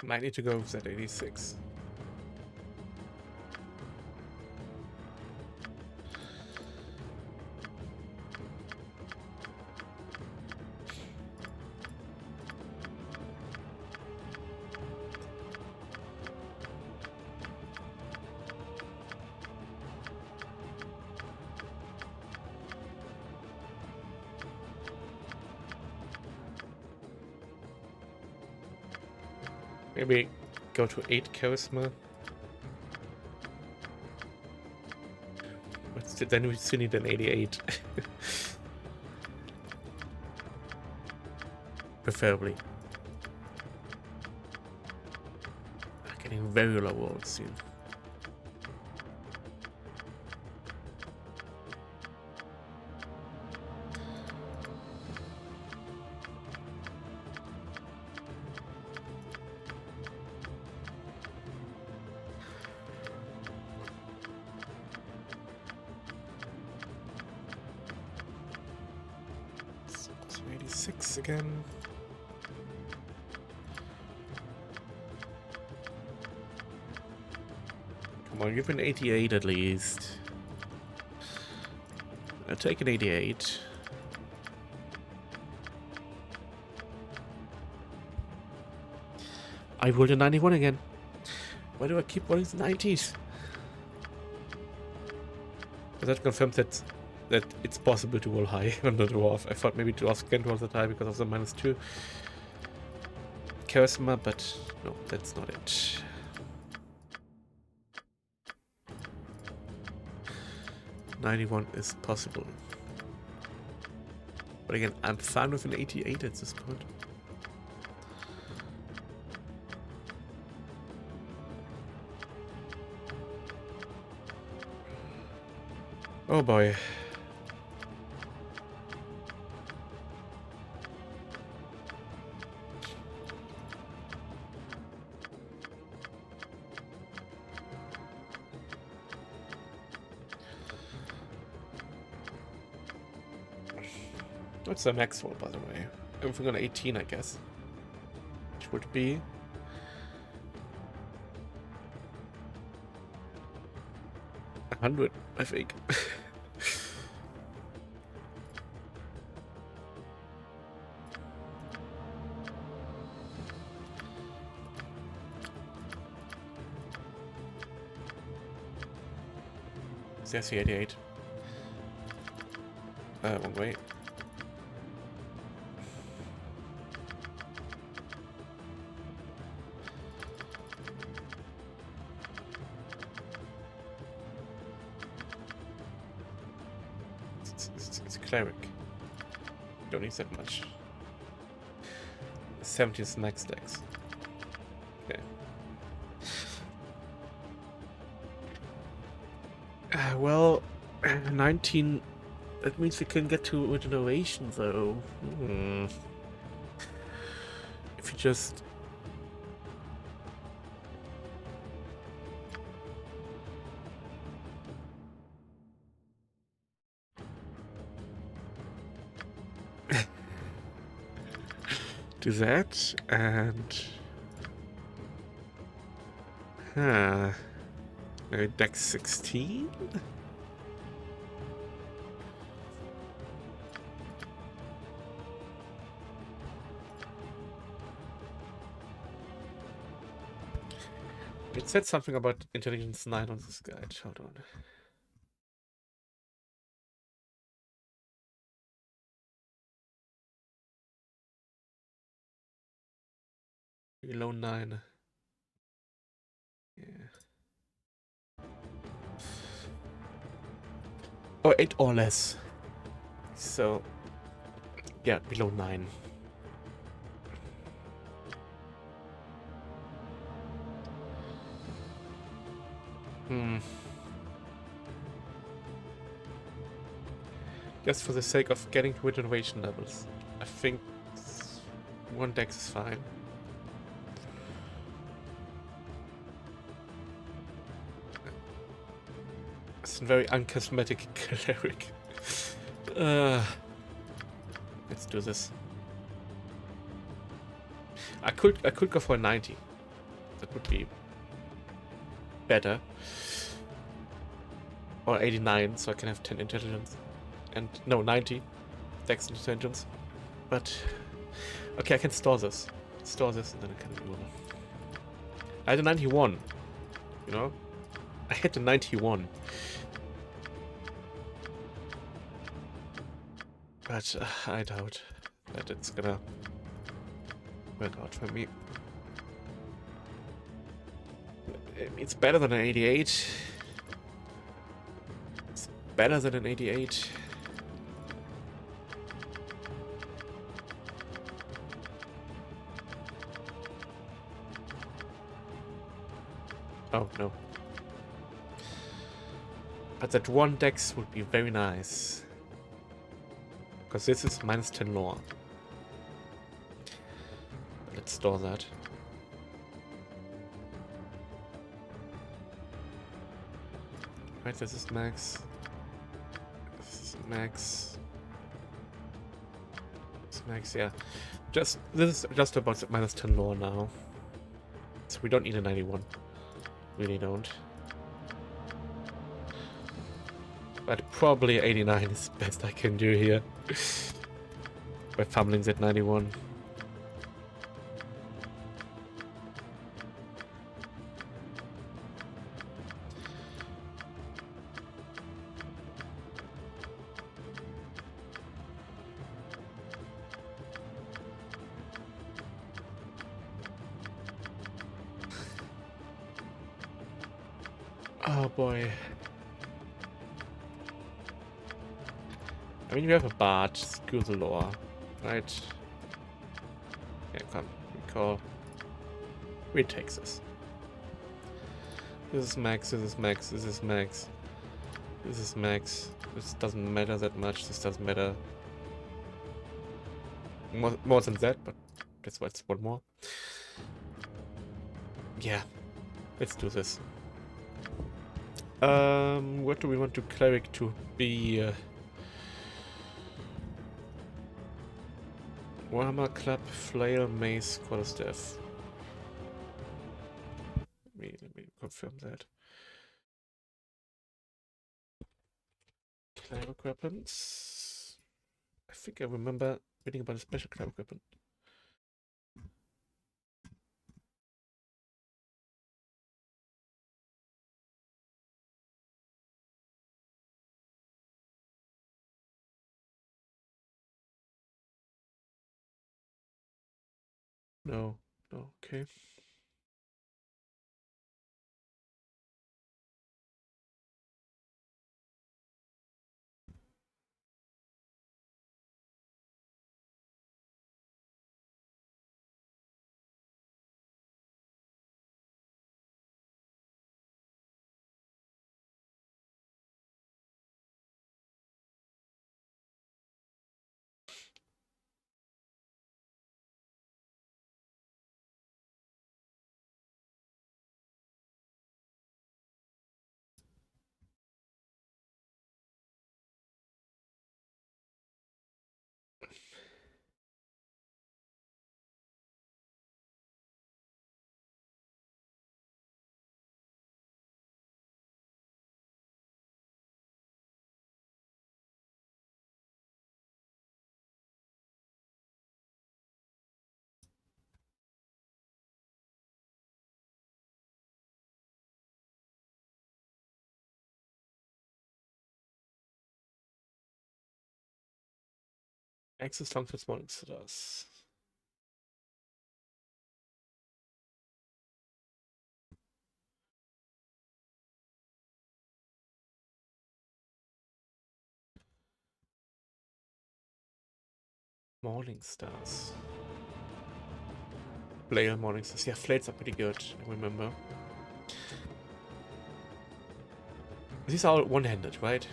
Might need to go with that 86. Maybe go to 8 charisma. But then we still need an 88. Preferably. Getting very low rolls soon. So 86 again. Come on, give me an 88 at least. I'll take an 88. I rolled a 91 again. Why do I keep rolling the 90s? But that confirms that it's possible to roll high on the dwarf. I thought maybe dwarves can't roll that high because of the -2 charisma, but no, that's not it. '91 is possible. But again, I'm fine with an 88 at this point. Oh boy. What's the next one, by the way? Everything on 18, I guess. Which would be... $100, I think. There's the 88. Wrong way. It's cleric. Don't need that much. 70 is max dex. Okay. Well, 19. That means we can get to regeneration, though. If you just... do that, and... maybe dex 16? It said something about intelligence 9 on this guide. Hold on. Below 9. Yeah. Oh, 8 or less. So, yeah, below 9. Just for the sake of getting to regeneration levels, I think 1 dex is fine. It's a very uncosmetic cleric. Let's do this. I could go for a 90. That would be better. Or 89, so I can have 10 intelligence. And no, 90 dex intelligence. But okay, I can store this. Store this and then I can do it. I had a 91. You know? I had a 91. But I doubt that it's gonna work out for me. It's better than an 88. It's better than an 88. Oh, no. But that one dex would be very nice. Because this is minus 10 lore. Let's store that. Right, this is max. This is max. This is max, yeah. This is just about minus 10 lore now. So we don't need a 91. Really don't. But probably 89 is the best I can do here. By fumblings at 91. Oh boy. I mean, we have a bard, screw the lore, right? Yeah, come, recall. We take this. This is max, this is max, this is max. This is max. This doesn't matter that much, this doesn't matter more than that, but that's why it's one more. Yeah, let's do this. What do we want to cleric to be? Warhammer, club, flail, mace, quarterstaff. Let me confirm that. Cleric weapons. I think I remember reading about a special cleric weapon. No, no, okay. Access long for small stars. Morning stars. Flail morning stars. Yeah, flails are pretty good, I remember. These are all one-handed, right?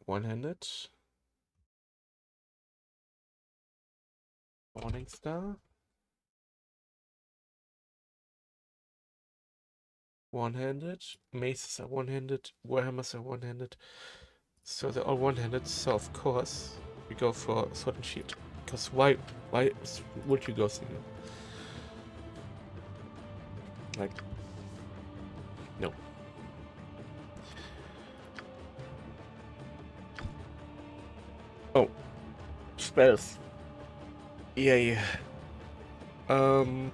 One-handed. Morning star. One-handed. Maces are one-handed. Warhammers are one-handed. So they're all one-handed. So of course we go for sword and shield. Because why would you go single? Like, no. Oh, spells. Yay. The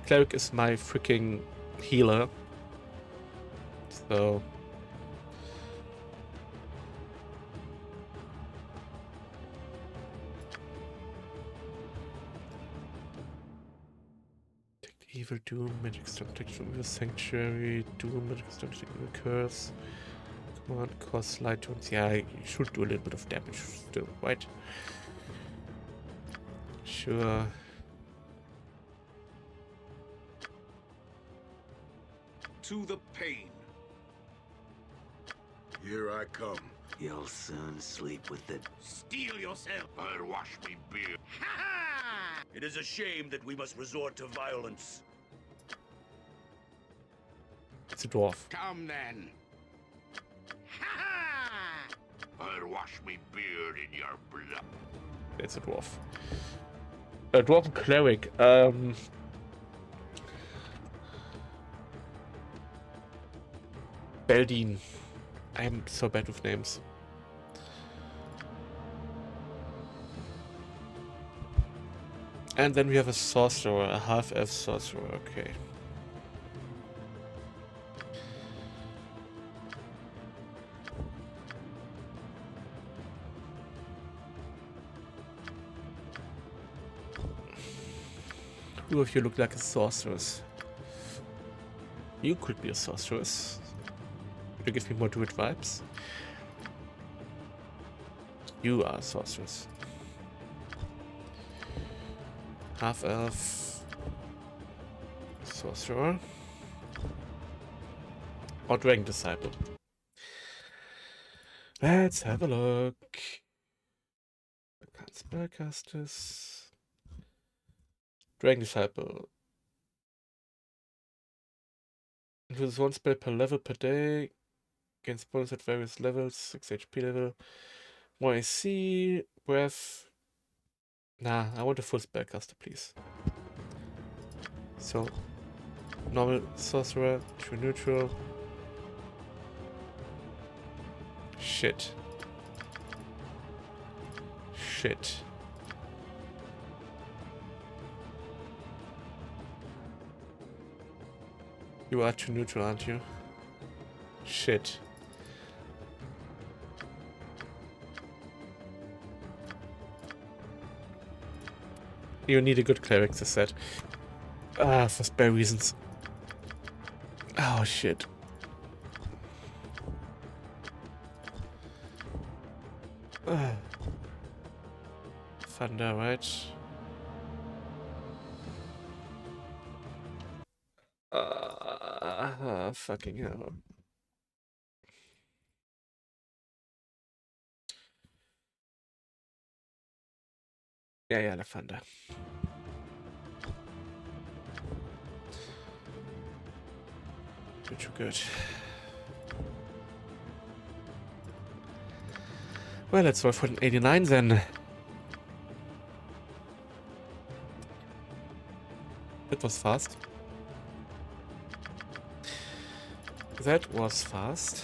cleric is my freaking healer. So Evil, Doom, Magic Stone, Protection from Evil, Sanctuary, Doom, Magic Stone, Evil, Curse. Come on, cause Light Tones. Yeah, you should do a little bit of damage still, right? Sure. To the pain. Here I come. You'll soon sleep with the... Steel yourself. I'll wash me beard. Ha ha! It is a shame that we must resort to violence. It's a dwarf. Come then. Ha ha! I'll wash me beard in your blood. It's a dwarf. A dwarf cleric. Beldine. I'm so bad with names. And then we have a sorcerer, a half-elf sorcerer, okay. Who of you look like a sorceress? You could be a sorceress. You give me more druid vibes. You are a sorceress. Half-elf sorcerer. Or dragon disciple. Let's have a look. Spellcasters. Dragon disciple. Infuses one spell per level per day. Gains bonus at various levels. 6 HP level. More AC. Breath. Nah, I want a full spellcaster, please. So, normal sorcerer, true neutral. Shit. Shit. You are true neutral, aren't you? Shit. You need a good cleric to set. Ah, for spare reasons. Oh shit. Thunder, right? Fucking hell. Yeah, the thunder. Too good. Well, let's roll for an 89 then. That was fast. That was fast.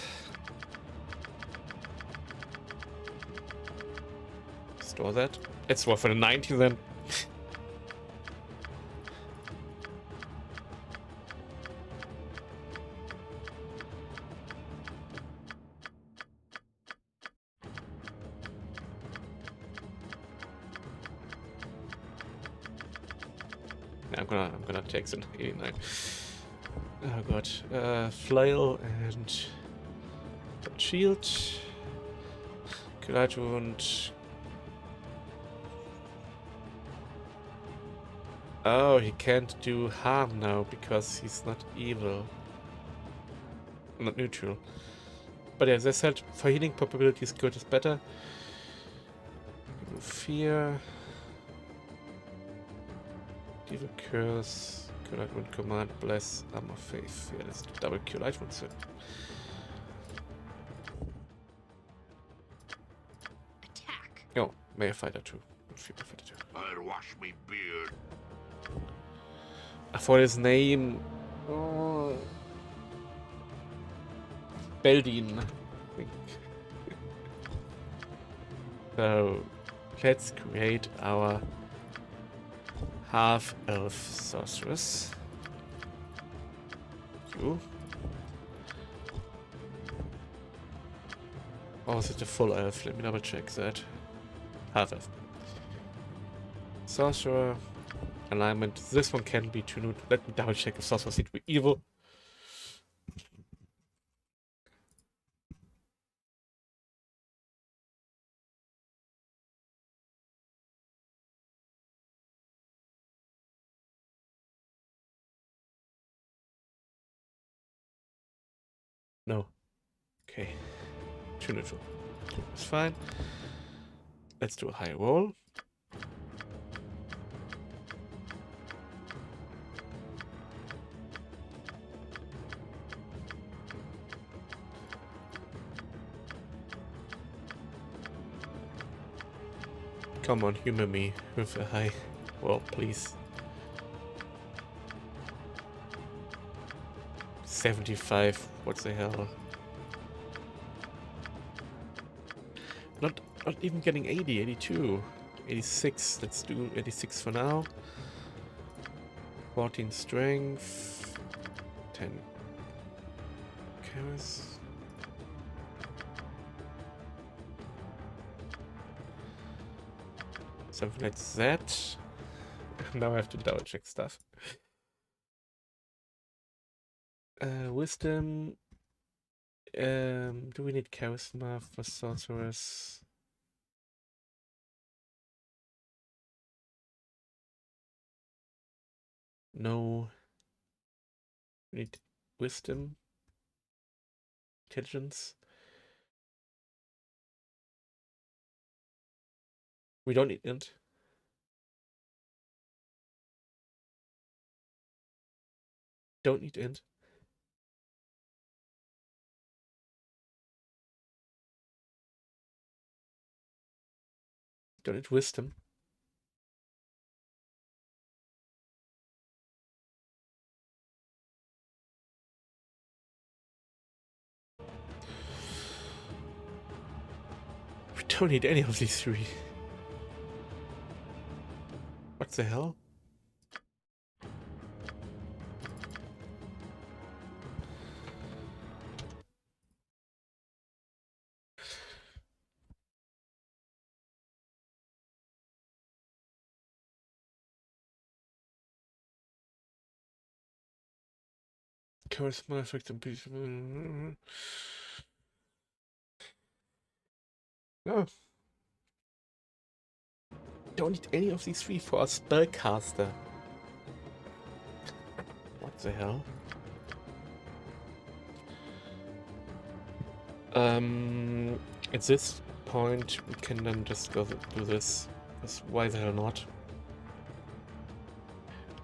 Store that. Let's roll for the 90 then. I'm gonna take an 89. Oh god. Flail and shield. Collide wound. Oh, he can't do harm now because he's not evil. Not neutral. But yeah, as I said, for healing probabilities, good is better. Fear. Evil curse. Collide wound command. Bless. Armor faith. Yeah, let's do double collide wound soon. Attack. Oh, may I fighter too. Fighter too. I'll wash me beard. I thought his name. Oh. Beldine, I think. So, let's create our half-elf sorceress. You. Or is it a full elf? Let me double check that. Half-elf. Sorcerer. alignment. This one can be too new. Let me double check if Sorcerer Seed were evil. No. Okay. Too neutral. It's fine. Let's do a high roll. Come on, humor me with a high roll, please. 75. What the hell? Not even getting 80, 82, 86. Let's do 86 for now. 14 strength, 10 chaos. Something like that. Now I have to double check stuff. Wisdom. Do we need charisma for sorcerers? No. We need wisdom. Intelligence. We don't need int. Don't need int. Don't need wisdom. We don't need any of these three. What the hell? Charisma effect and peace. No. Don't need any of these three for a spellcaster. What the hell? At this point, we can then just go do this. Because why the hell not?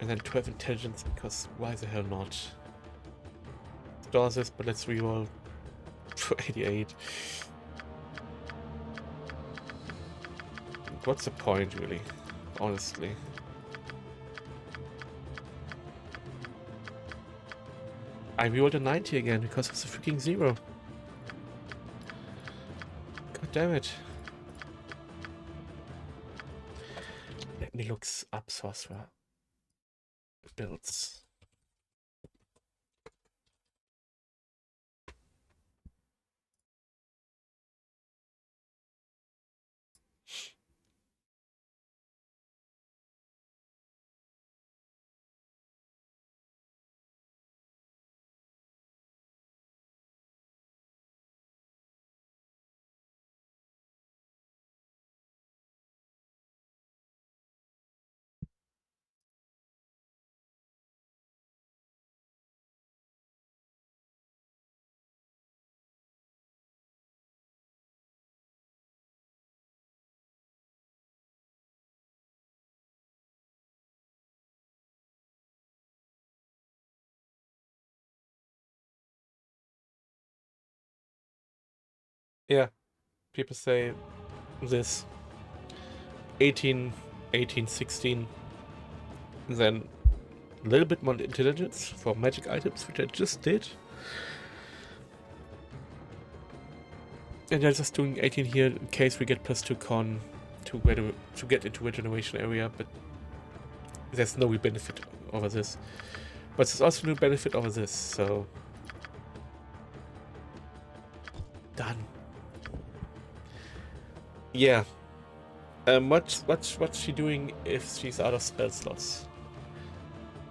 And then 12 intelligence, because why the hell not? Store this, but let's reroll for 88. What's the point, really? Honestly. I rerolled a 90 again because of the freaking 0. God damn it. Let me look up sorcerer builds. Yeah, people say this 18, 16, then a little bit more intelligence for magic items, which I just did. And I'm just doing 18 here in case we get +2 con to get into regeneration area, but there's no benefit over this. But there's also no benefit over this, so done. Yeah. What's she doing if she's out of spell slots?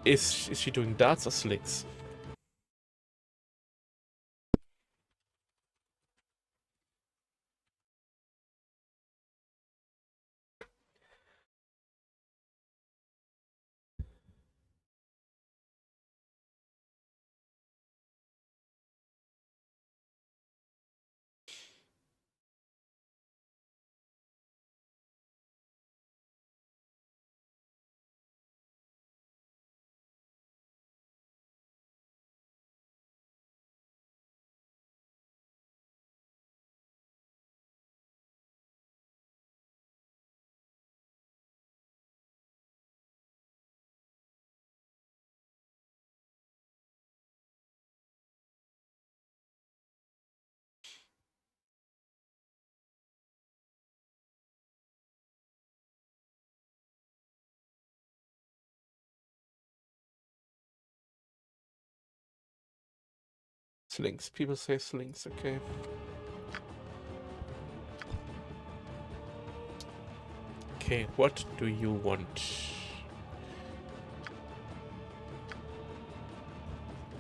Is she doing darts or slings? Slings. People say slings, okay. Okay, what do you want?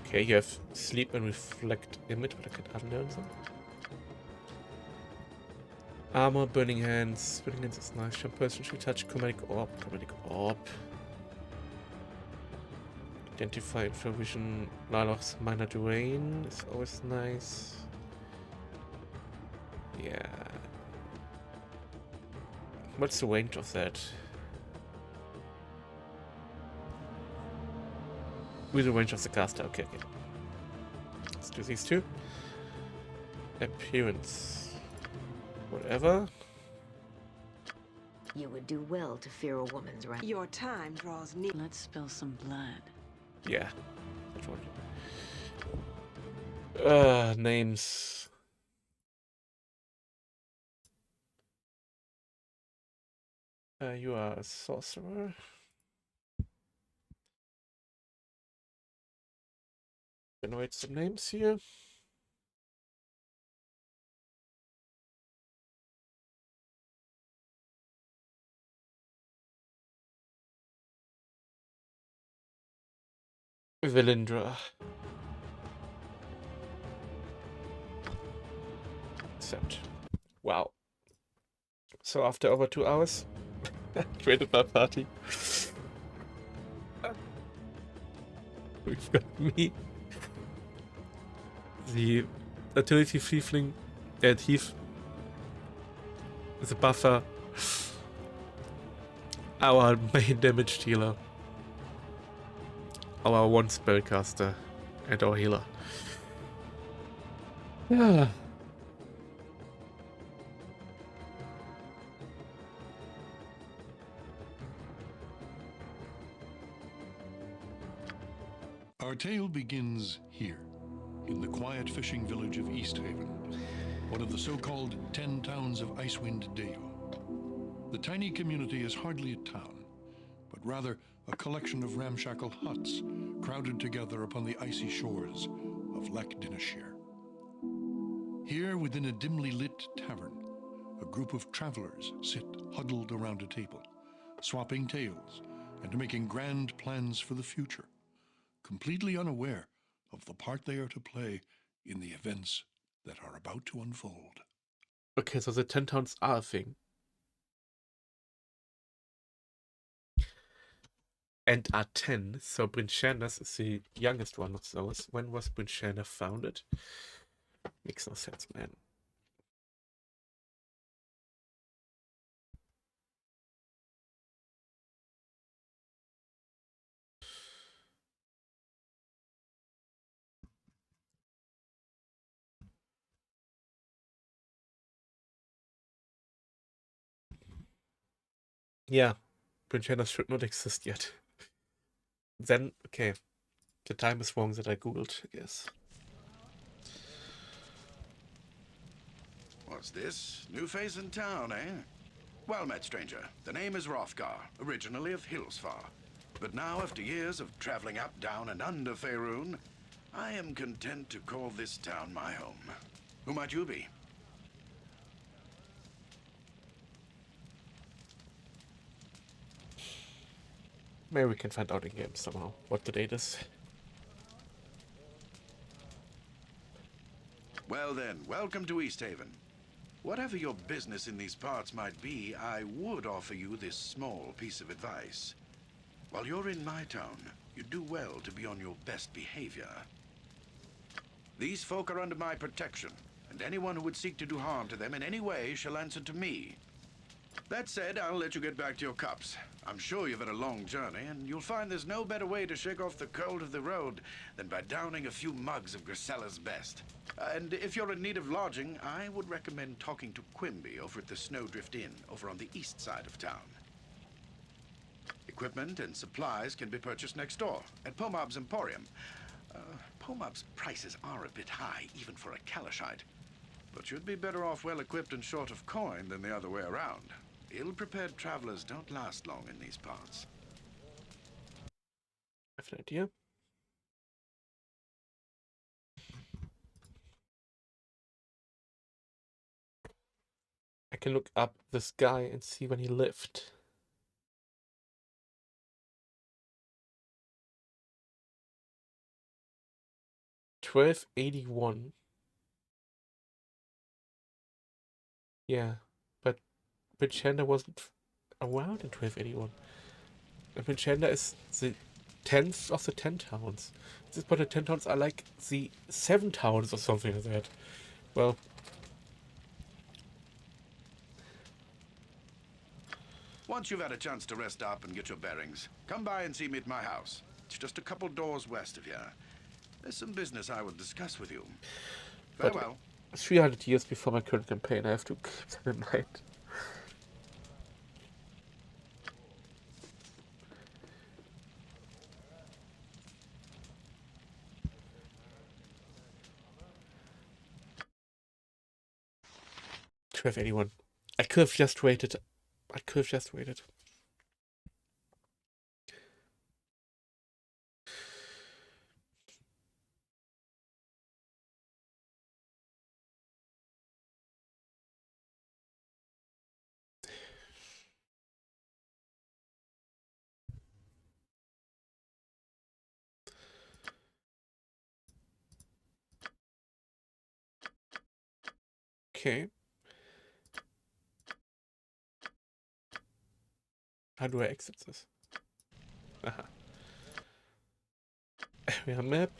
Okay, you have sleep and reflect image, but I can unlearn them. Armor, burning hands. Burning hands is nice. Some person should touch chromatic orb. Chromatic orb. Identify infravision. Larlock's minor terrain is always nice. Yeah. What's the range of that? With the range of the caster. Okay, okay. Let's do these two. Appearance. Whatever. You would do well to fear a woman's wrath. Your time draws near. Let's spill some blood. Yeah. That's what. Names. You are a sorcerer. Generate some names here. Velindra. Accept. Wow. So after over 2 hours, created my party. We've got me, the Utility Thiefling, Thief, the Buffer, our main damage dealer, our one spellcaster, and our healer. Yeah. Our tale begins here, in the quiet fishing village of Easthaven, one of the so-called 10 towns of Icewind Dale. The tiny community is hardly a town, but rather a collection of ramshackle huts crowded together upon the icy shores of Lake Dineshire. Here, within a dimly lit tavern, a group of travelers sit huddled around a table, swapping tales and making grand plans for the future, completely unaware of the part they are to play in the events that are about to unfold. Okay, so the 10 towns are a thing. And are 10, so Bryn Shandas is the youngest one of those. When was Bryn Shandas founded? Makes no sense, man. Yeah, Bryn Shandas should not exist yet. Then, okay, the time is wrong that I googled, I guess. What's this? New face in town, eh? Well met, stranger. The name is Hrothgar, originally of Hillsfar. But now, after years of traveling up, down, and under Faerun, I am content to call this town my home. Who might you be? Maybe we can find out in game somehow what the date is. Well then, welcome to East Haven. Whatever your business in these parts might be, I would offer you this small piece of advice. While you're in my town, you do well to be on your best behavior. These folk are under my protection, and anyone who would seek to do harm to them in any way shall answer to me. That said, I'll let you get back to your cups. I'm sure you've had a long journey, and you'll find there's no better way to shake off the cold of the road than by downing a few mugs of Grisella's best. And if you're in need of lodging, I would recommend talking to Quimby over at the Snowdrift Inn over on the east side of town. Equipment and supplies can be purchased next door at Pomab's Emporium. Pomab's prices are a bit high, even for a Kalashite. But you'd be better off well-equipped and short of coin than the other way around. Ill-prepared travelers don't last long in these parts. I have an idea. I can look up this guy and see when he lived. $1281. Yeah, but Pichanda wasn't around in 1281. And Pichanda is the 10th of the 10 towns. But the 10 towns are like the 7 towns or something like that. Well, once you've had a chance to rest up and get your bearings, come by and see me at my house. It's just a couple doors west of here. There's some business I will discuss with you. Farewell. 300 years before my current campaign, I have to keep that in mind. $1281. I could have just waited. Okay. How do I exit this? Aha. We have a map.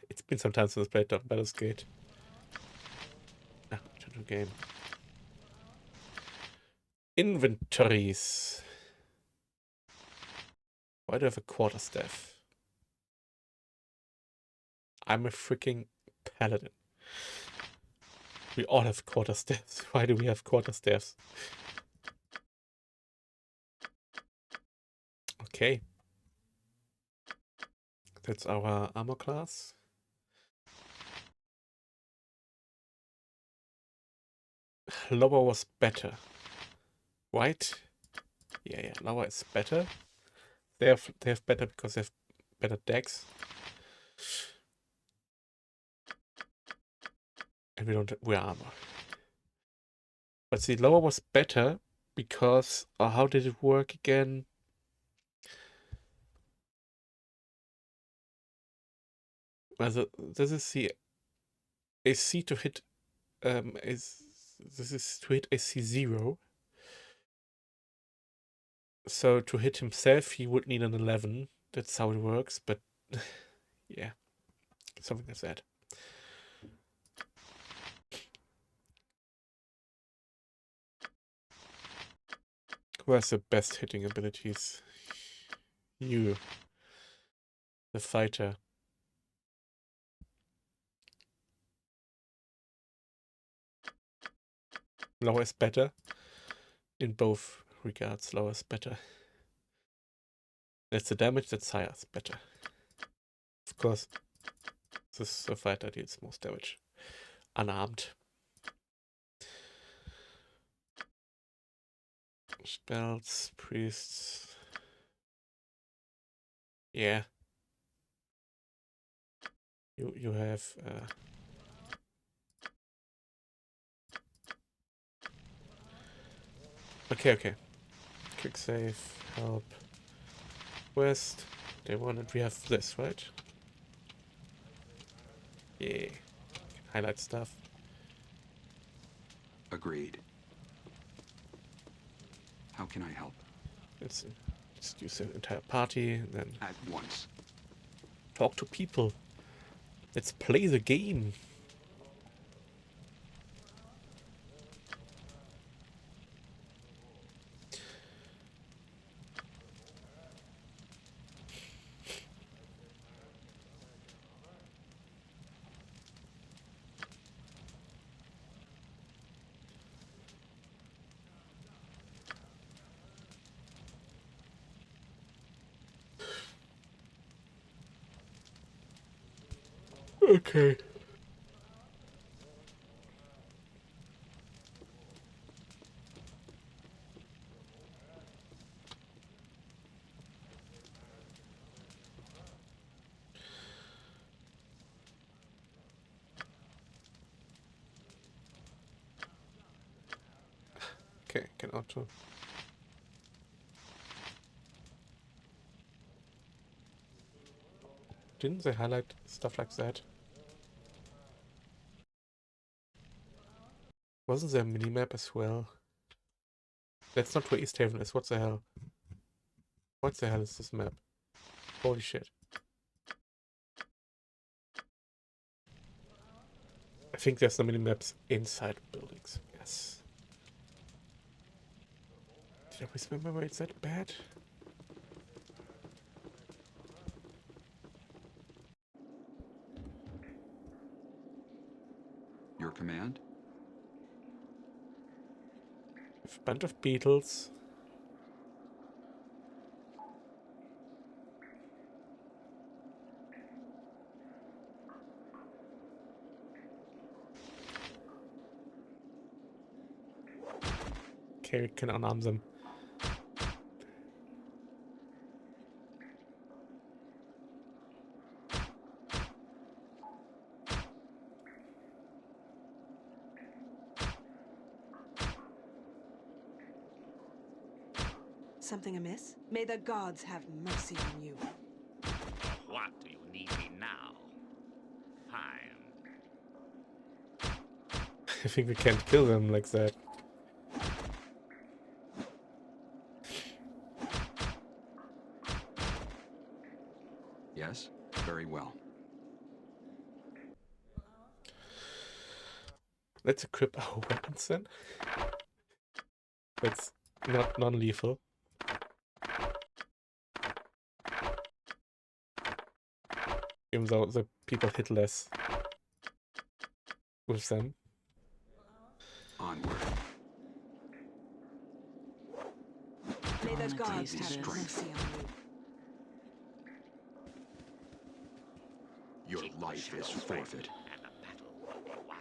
It's been some time since I played Baldur's Gate. Ah, to game. Inventories. Why do I have a quarterstaff? I'm a freaking paladin. We all have quarterstaffs. Why do we have quarterstaffs? Okay. That's our armor class. Lower was better. Right? Yeah, lower is better. They have better because they have better decks. And we don't wear armor. But see, lower was better because how did it work again? Also, this is the AC to hit this is to hit AC 0. So to hit himself he would need an 11. That's how it works, but yeah. Something like that. Who has the best hitting abilities? You. The fighter. Lower is better. In both regards, lower is better. That's the damage, that's higher is better. Of course, this is the fighter deals most damage. Unarmed. Spells, priests. Yeah. You have Okay. Quick save, help. West. They wanted. We have this, right? Yeah. Can highlight stuff. Agreed. How can I help? Let's use the entire party and then At once. talk to people. Let's play the game. Okay. Okay, can auto. Didn't they highlight stuff like that? Wasn't there a minimap as well? That's not where East Haven is. What the hell? What the hell is this map? Holy shit. I think there's some minimaps inside buildings. Yes. Did I misremember where it's that bad? Your command? A bunch of beetles. Okay, we can unarm them. Something amiss? May the gods have mercy on you. What do you need me now? Fine. I think we can't kill them like that. Yes, very well. Let's equip our weapons then. That's not non-lethal. Even though the people hit less with them. Onward. May the Wanna gods taste have this? mercy on you. Your life is forfeit. And the battle will be won.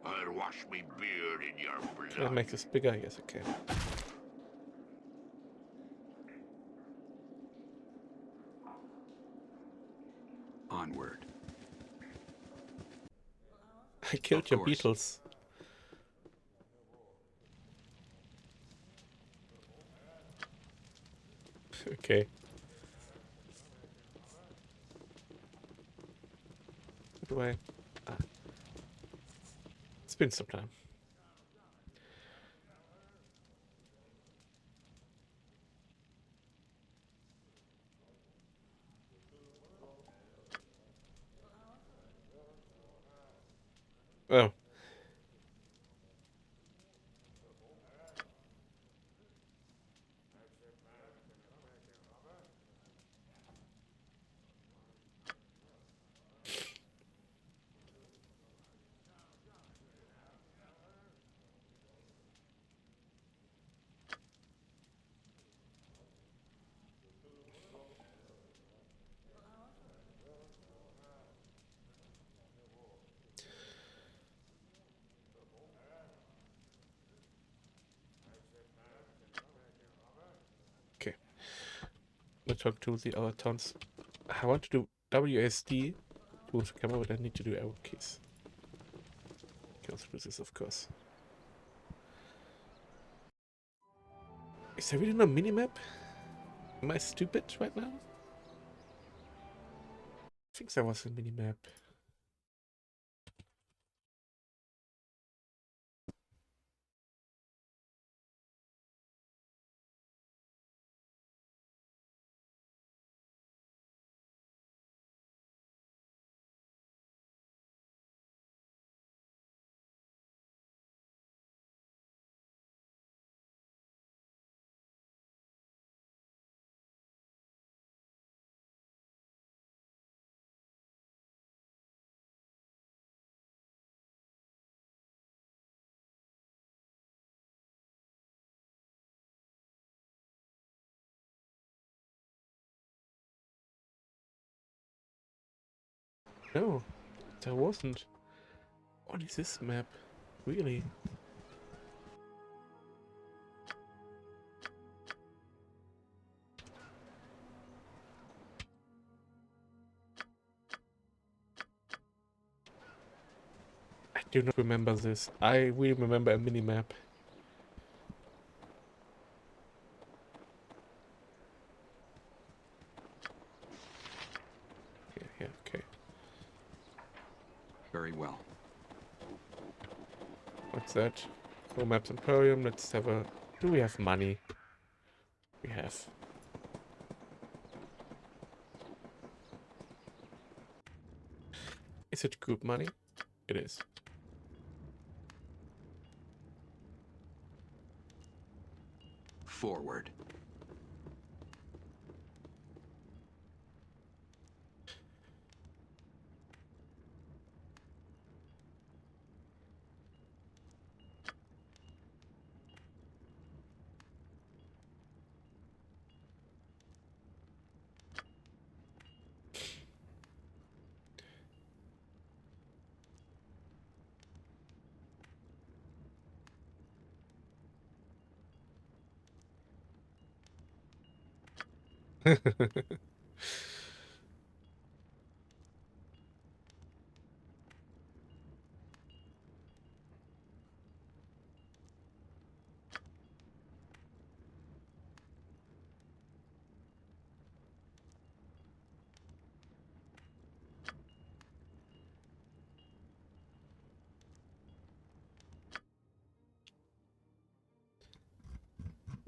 I'll wash me beard in your Can I blood. make this bigger? Yes, I can. Onward. I killed Of your course. beetles. Okay. How do I? Ah. It's been some time. Oh. Okay. Let's talk to the other towns. I want to do WSD tools for camera, but I need to do arrow keys. Can also do this, of course. Is there really no minimap? Am I stupid right now? I think there was a mini-map. No, there wasn't. What is this map? Really? I do not remember this. I really remember a mini-map. Yeah, okay. Very well. What's that? Go Maps Emporium. Let's have a... Do we have money? We have. Is it group money? It is. Forward.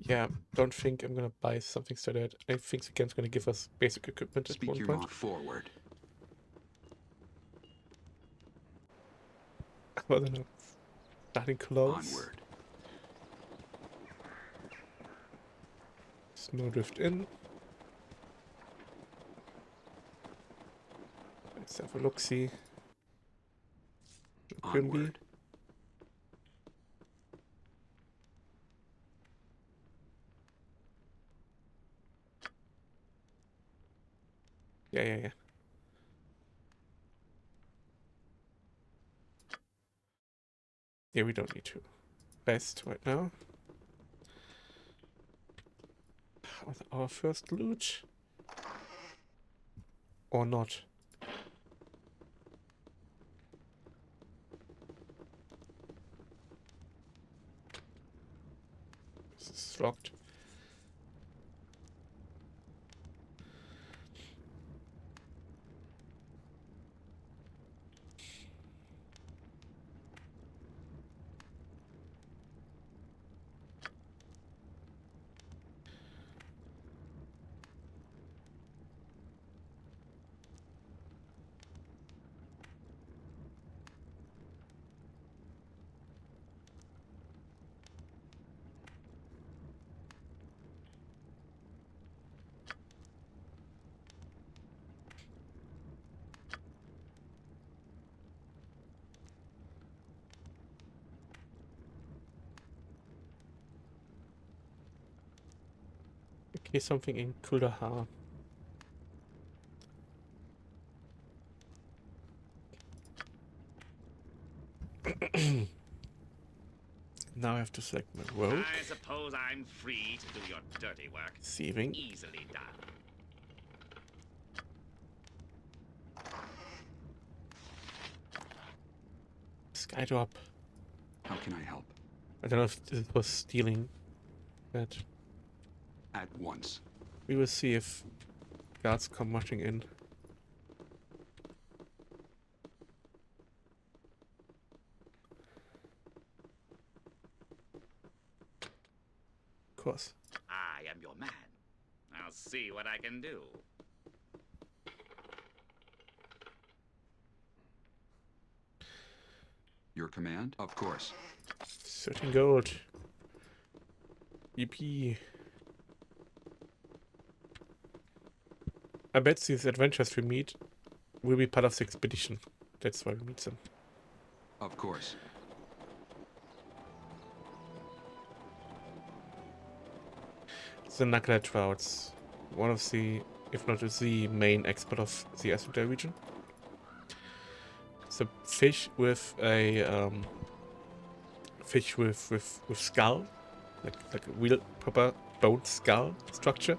Yeah, don't think I'm gonna buy something so that I think the game's gonna give us basic equipment at Speak one your point. mind. Forward. I don't know. Starting close. Onward. Snowdrift in. Let's have a look-see. Onward. Yeah. Yeah, we don't need to. Best right now. With our first loot. Or not. This is locked. Okay, something in Kuldahar. Now I have to select my rogue. I suppose I'm free to do your dirty work. Receiving. Easily done. Skydrop. How can I help? I don't know if it was stealing that. At once. We will see if guards come marching in. Of course. I am your man. I'll see what I can do. Your command? Of course. 13 gold. EP. I bet these adventures we meet will be part of the expedition. That's why we meet them. Of course. The knucklehead trouts. One of the, if not the main export of the Icewind Dale region. It's a fish with a fish with skull, like a real proper bone skull structure,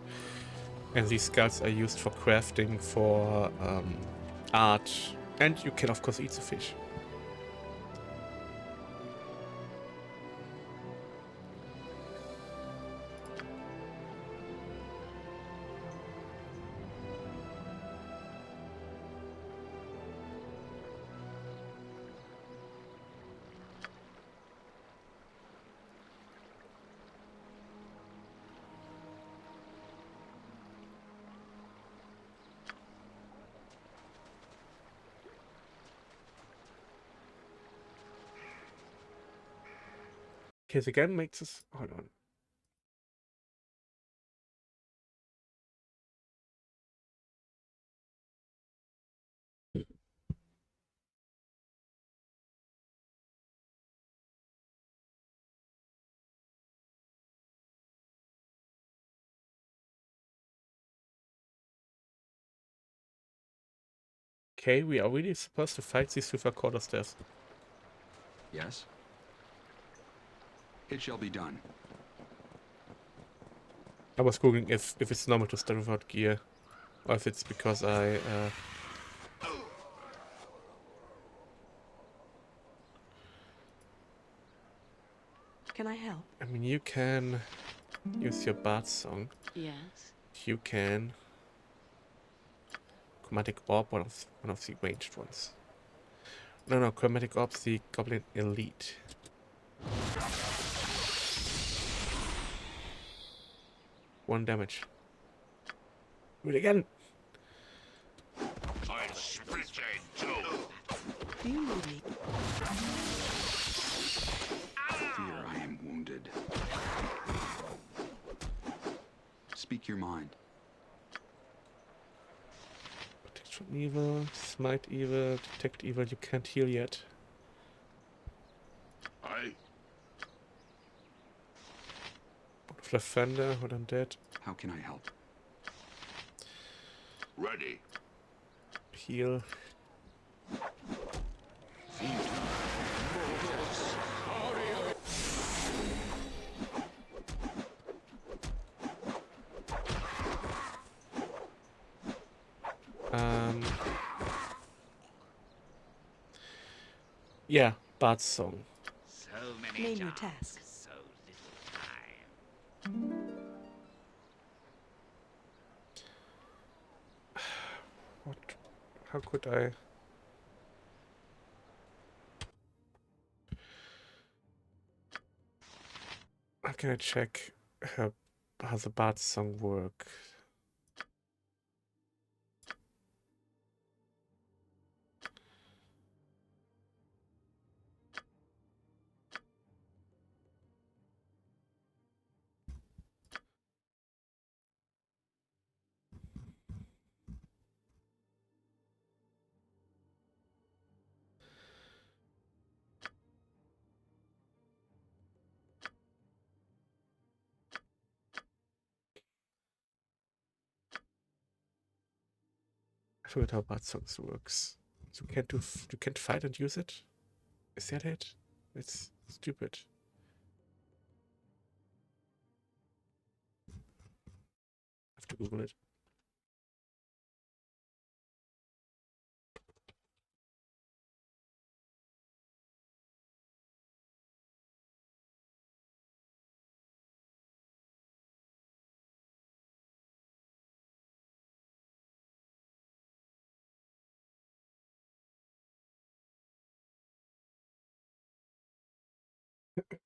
and these skulls are used for crafting, for art, and you can of course eat the fish. Okay, the game makes us... Hold on. Okay, we are really supposed to fight these with our quarterstaffs. Yes? It shall be done. I was googling if it's normal to start without gear, or if it's because I... Can I help? I mean, you can use your bard song. Yes. You can... Chromatic Orb, one of the ranged ones. No, Chromatic Orb's the Goblin Elite. One damage. Do it again! I split in two. Do you need me? Fear I am wounded. Speak your mind. Protect from evil, smite evil, detect evil. You can't heal yet. Aye. Flaffender, hold on dead. How can I help? Ready. Heal. Yeah, Bard's song. So many Name your jobs, task. so little time. What? How could I? How can I check how the Bard's song work? I forgot how Bard songs works. So you can't fight and use it? Is that it? It's stupid. I have to Google it.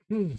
Hmm.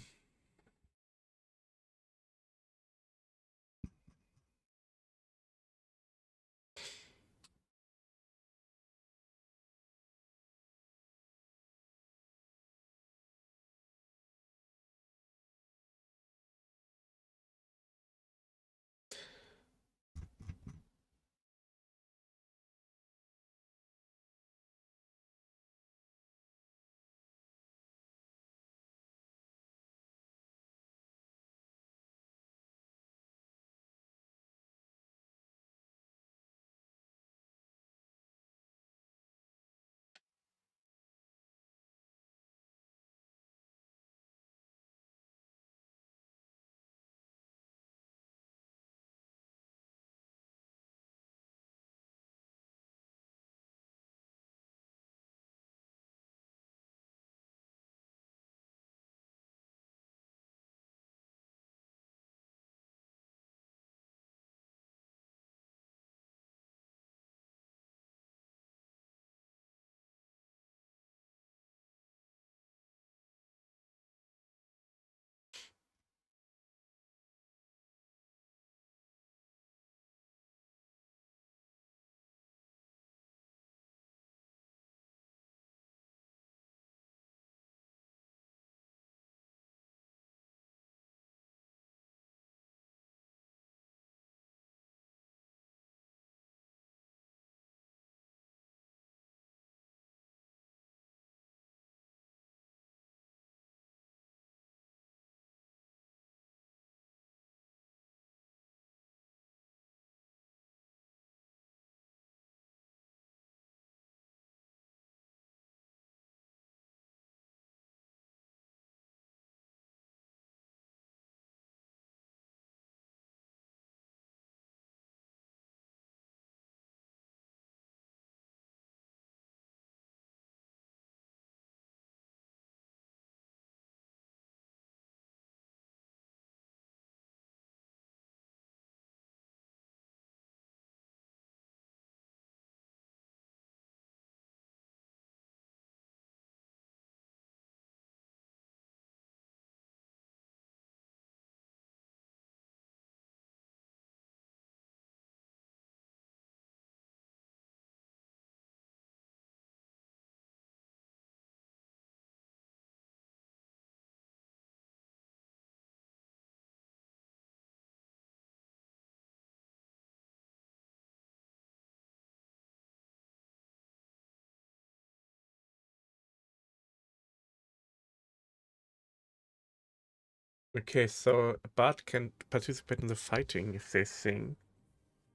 Okay, so a bard can participate in the fighting if they sing.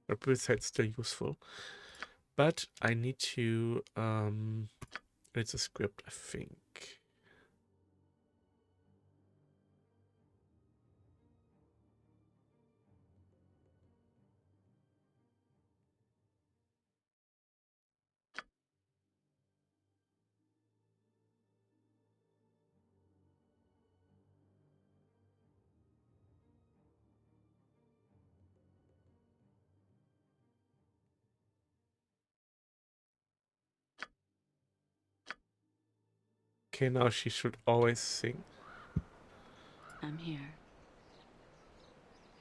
Or it's still useful. But I need to it's a script, I think. Okay, now she should always sing. I'm here.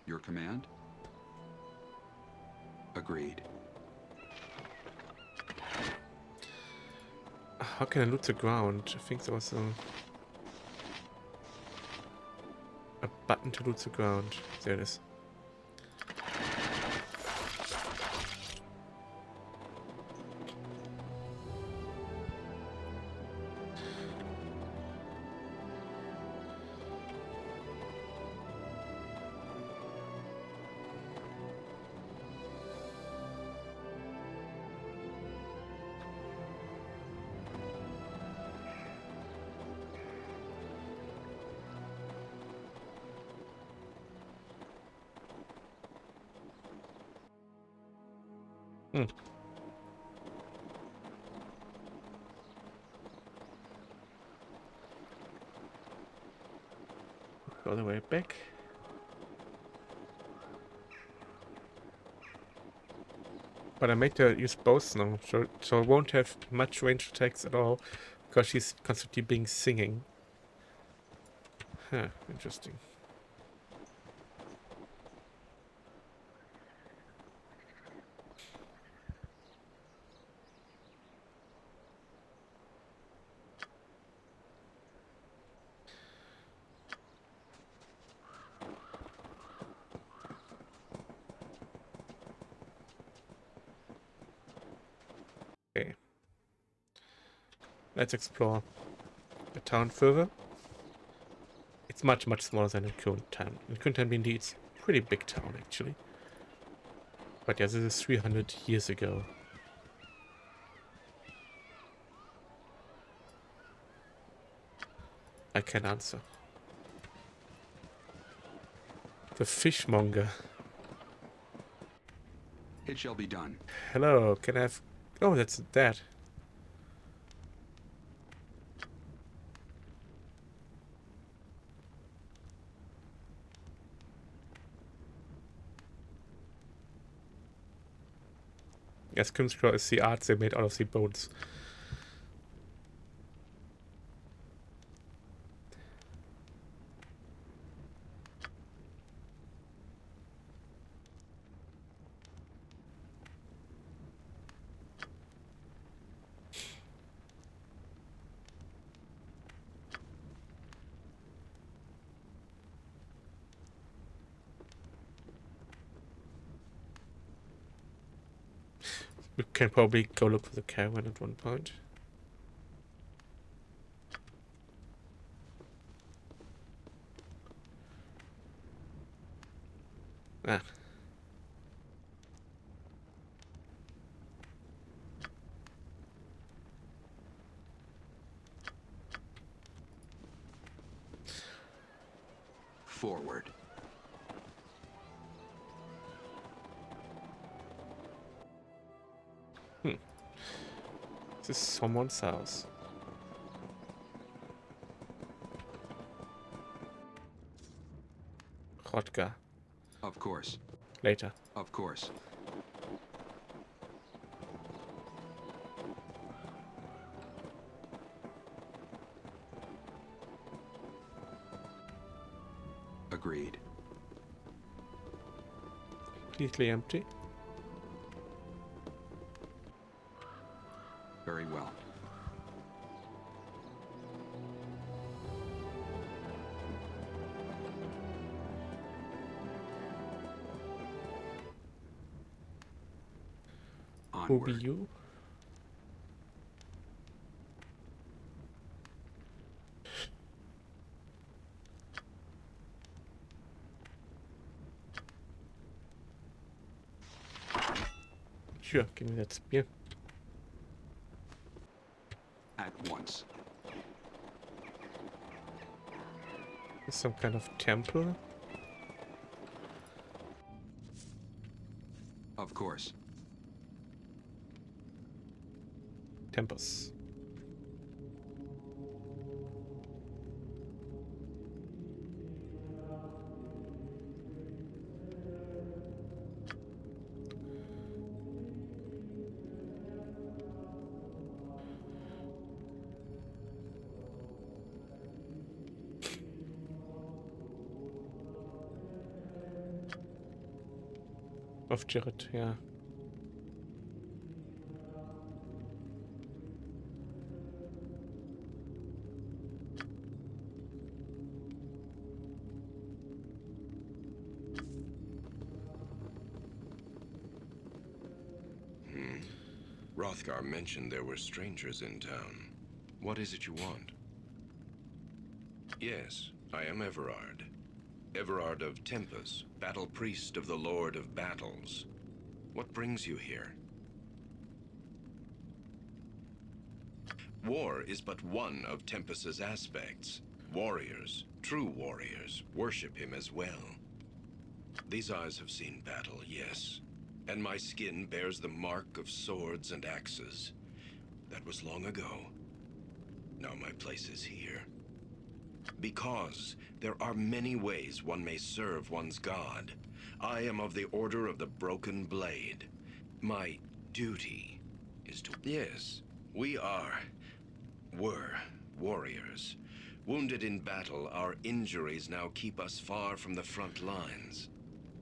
Your command? Agreed. How can I loot the ground? I think there was a button to loot the ground. There it is. Go the way back. But I made her use both now, so I won't have much range attacks at all, because she's constantly being singing. Huh, interesting. Okay. Let's explore the town further. It's much smaller than the current town. The current town, indeed, it's a pretty big town, actually. But yeah, this is 300 years ago. I can answer. The fishmonger. It shall be done. Hello, can I have... Oh, that's that. Yes, Kunstler is the art they made out of the bones. We can probably go look for the caravan at one point. Ah. Forward. This is someone's house. Rodka. Of course. Later. Of course. Agreed. Completely empty. Very well. Who be you? Sure, give me that spear. At once. Some kind of temple. Of course. Temples. Of Jared, yeah. Hrothgar mentioned there were strangers in town. What is it you want? Yes, I am Everard. Everard of Tempus, battle priest of the Lord of Battles. What brings you here? War is but one of Tempus's aspects. Warriors, true warriors, worship him as well. These eyes have seen battle, yes. And my skin bears the mark of swords and axes. That was long ago. Now my place is here. Because there are many ways one may serve one's god. I am of the Order of the Broken Blade. My duty is to... Yes, were warriors. Wounded in battle, our injuries now keep us far from the front lines.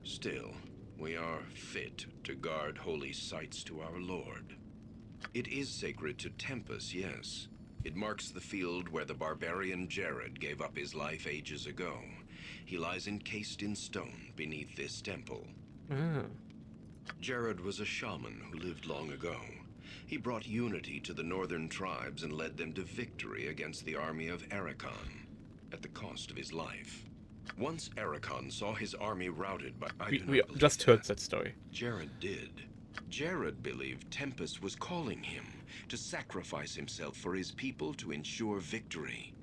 Still, we are fit to guard holy sites to our Lord. It is sacred to Tempus, yes. It marks the field where the barbarian Jared gave up his life ages ago. He lies encased in stone beneath this temple. Jared was a shaman who lived long ago. He brought unity to the northern tribes and led them to victory against the army of Ericon, at the cost of his life. Once Ericon saw his army routed by... We just heard that story. Jared did. Jared believed Tempest was calling him to sacrifice himself for his people to ensure victory.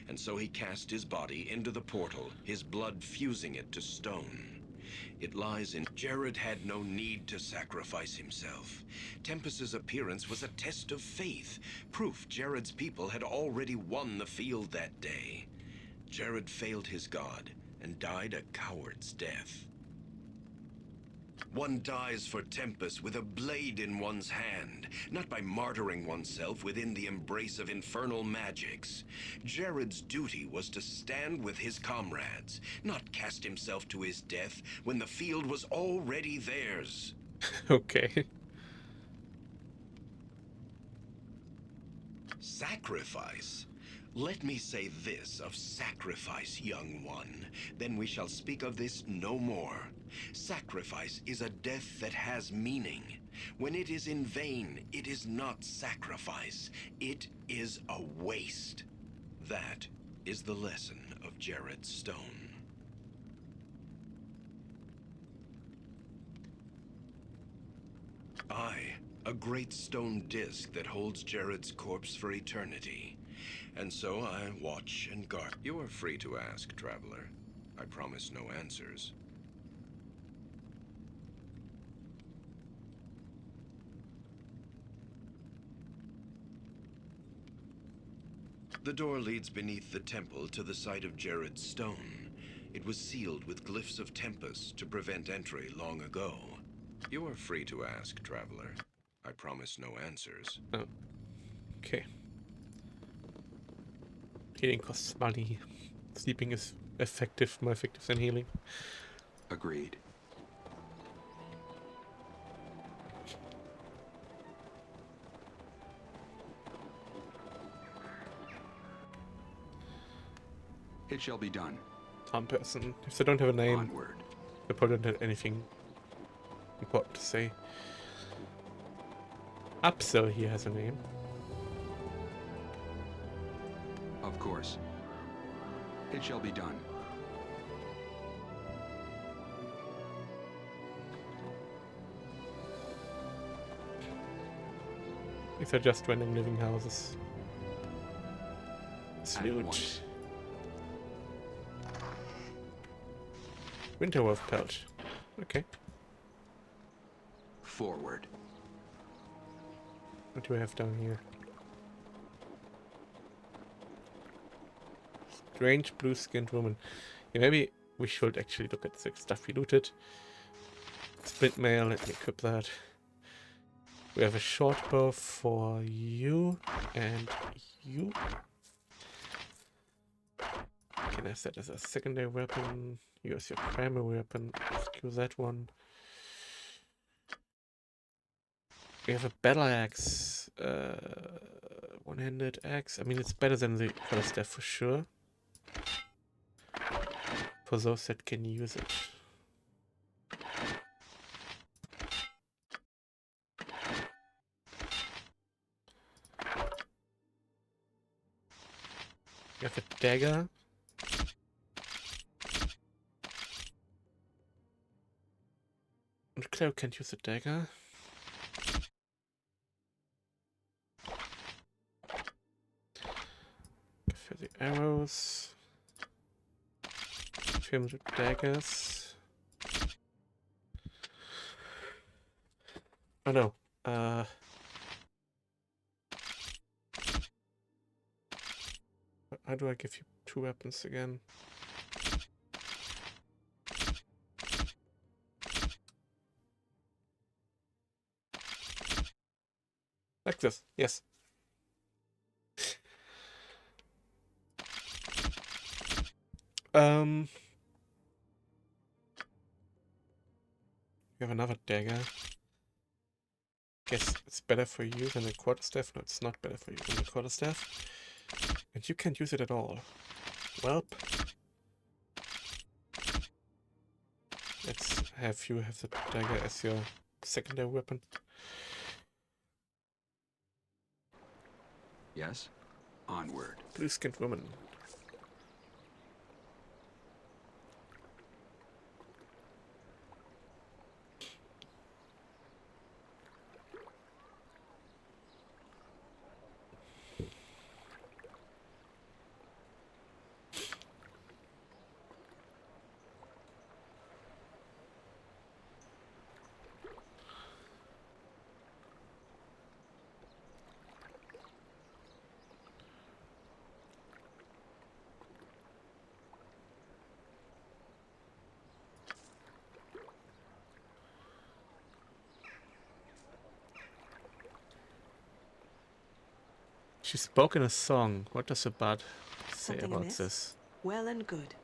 And so he cast his body into the portal, his blood fusing it to stone. It lies in... Jared had no need to sacrifice himself. Tempest's appearance was a test of faith, proof Jared's people had already won the field that day. Jared failed his god and died a coward's death. One dies for Tempest with a blade in one's hand, not by martyring oneself within the embrace of infernal magics. Jared's duty was to stand with his comrades, not cast himself to his death when the field was already theirs. Okay. Sacrifice? Let me say this of sacrifice, young one. Then we shall speak of this no more. Sacrifice is a death that has meaning. When it is in vain, it is not sacrifice. It is a waste. That is the lesson of Jared's stone. Aye, a great stone disc that holds Jared's corpse for eternity. And so I watch and guard. You are free to ask, traveler. I promise no answers. The door leads beneath the temple to the site of Jared's stone. It was sealed with glyphs of Tempest to prevent entry long ago. You are free to ask, traveler. I promise no answers. Oh. Okay. Healing costs money. Sleeping is more effective than healing. Agreed. It shall be done. Some person. If they don't have a name, Onward. they probably don't have anything important to say. Upsell here has a name. Of course. It shall be done. These are just random living houses. Loot. Winterwolf Pelch. Okay. Forward. What do I have down here? Strange blue-skinned woman. Yeah, maybe we should actually look at the stuff we looted. Splint mail, let me equip that. We have a short bow for you and you. Can I set as a secondary weapon? Use your primary weapon. Use that one. We have a battle axe. One-handed axe. I mean, it's better than the color staff for sure. For those that can use it. We have a dagger. And Claire can't use a dagger. For the arrows. Him with daggers. Oh no. How do I give you 2 weapons again? Like this, yes. You have another dagger. Guess it's better for you than the quarterstaff. No, it's not better for you than the quarterstaff. And you can't use it at all. Welp. Let's have you have the dagger as your secondary weapon. Yes? Onward. Blue-skinned woman. She spoke in a song. What does the bard say Something about amiss? this? Well and good.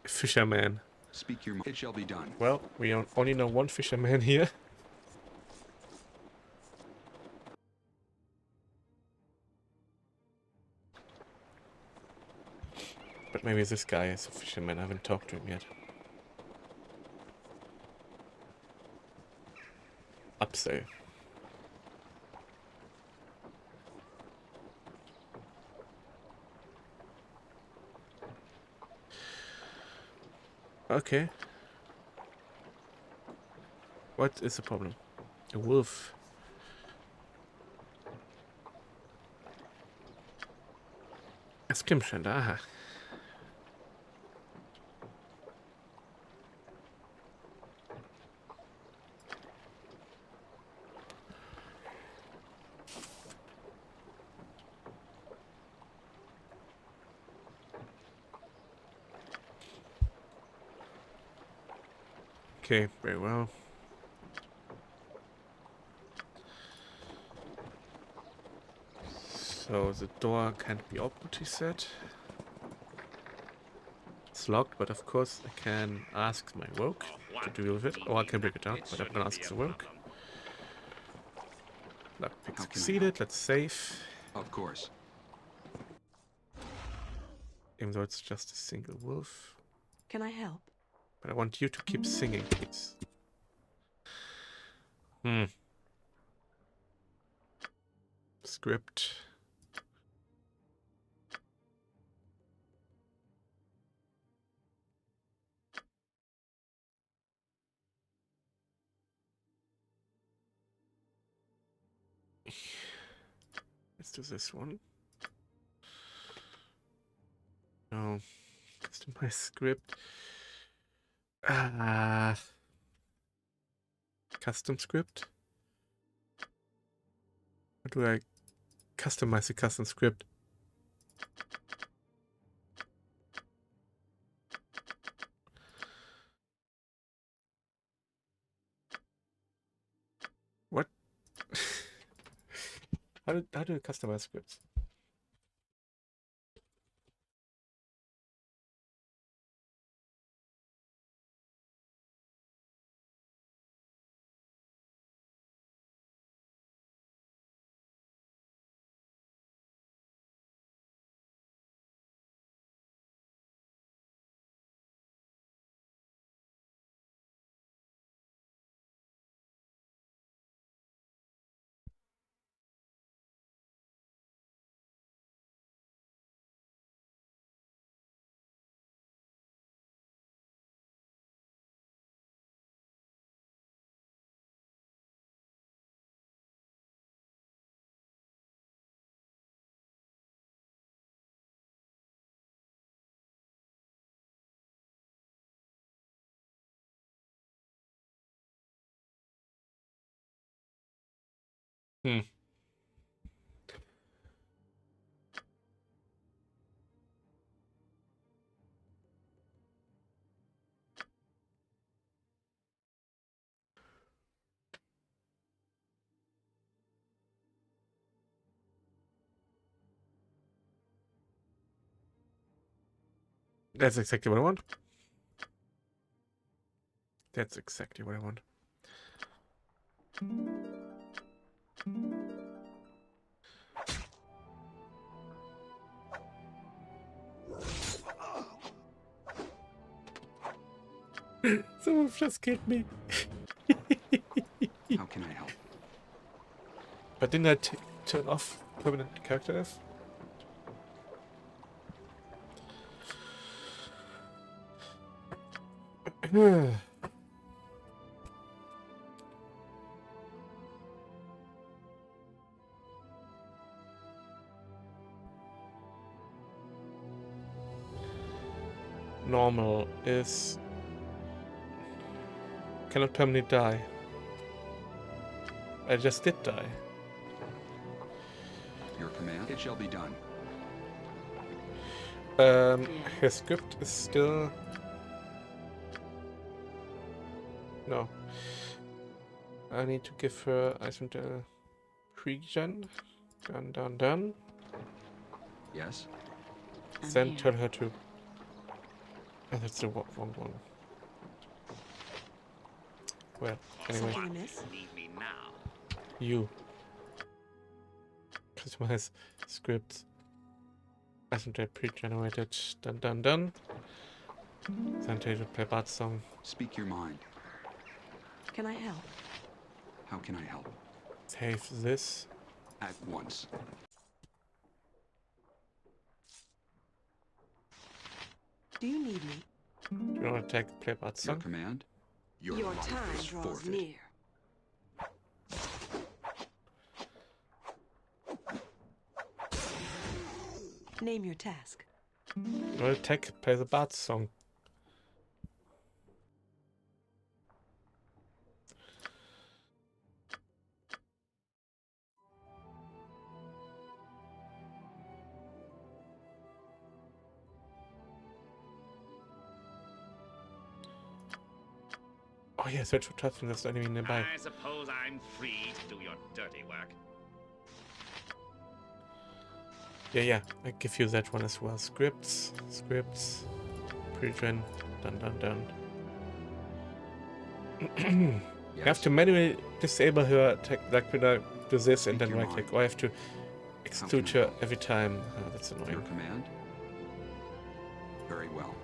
Fisherman. Speak your mind. It shall be done. Well, we only know one fisherman here. But maybe this guy is a fisherman. I haven't talked to him yet. Up there. Okay. What is the problem? A wolf. Es kommt schon da. Okay, very well. So the door can't be opened, he said. It's locked, but of course I can ask my rogue to deal with it, or I can break it down, but I'm gonna ask the rogue. Lockpick succeeded, let's save. Of course. Even though it's just a single wolf. Can I help? But I want you to keep singing, please. Script. Let's do this one. No. Let's do my script. Custom script? How do I customize the custom script? What? How do I customize scripts? Hmm. That's exactly what I want. That's exactly what I want. Someone just killed me. How can I help? But didn't I turn off permanent character F? Normal is cannot permanently die. I just did die. Your command, it shall be done. Her script is still... No. I need to give her Icewind Dale pre-gen. Done. Yes? Then tell her to... Oh, that's the wrong one. Well, anyway. You. Customize scripts. Icewind Dale pre-generated. Done. Then tell you to play Bart's song. Speak your mind. Can I help? How can I help? Save this. At once. Do you need me? Do you want to take play Bart's song? Your command? Your time draws near. Name your task. Well, play the Bart's song. Oh yeah, search for traps when there's an enemy nearby. I suppose I'm free to do your dirty work. Yeah, I give you that one as well. Scripts, pre-gen, done. You have to manually disable her attack, like when I do this and then right click, or I have to exclude her every time. Oh, that's annoying. Your command? Very well.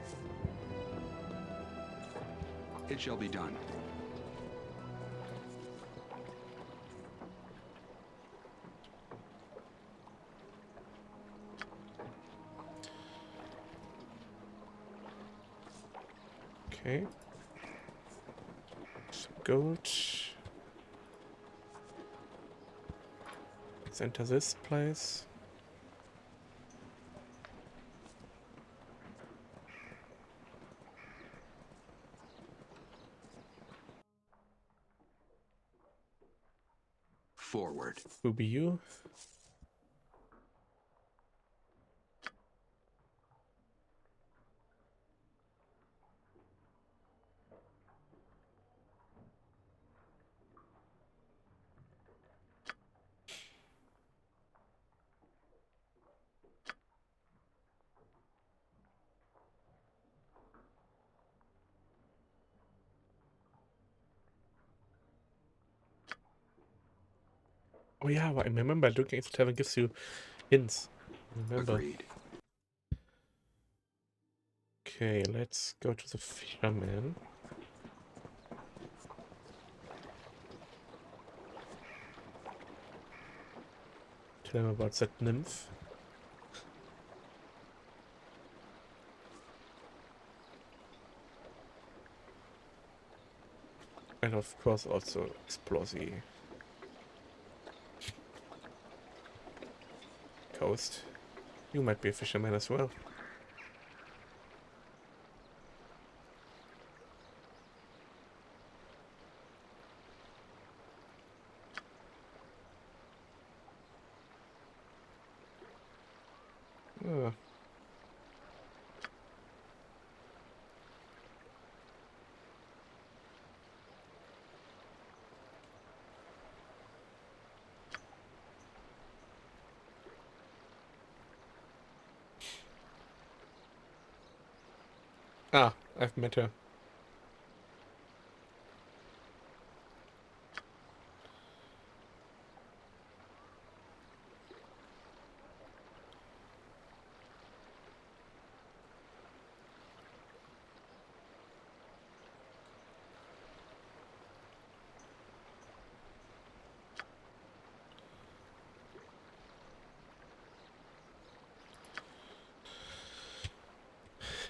It shall be done. Okay. Some gold. Let's enter this place. Forward. Who be you? Oh yeah, I remember looking at the tavern gives you hints. Remember. Agreed. Okay, let's go to the fisherman. Tell him about that nymph. And of course also explore the coast. You might be a fisherman as well. Ah, I've met her.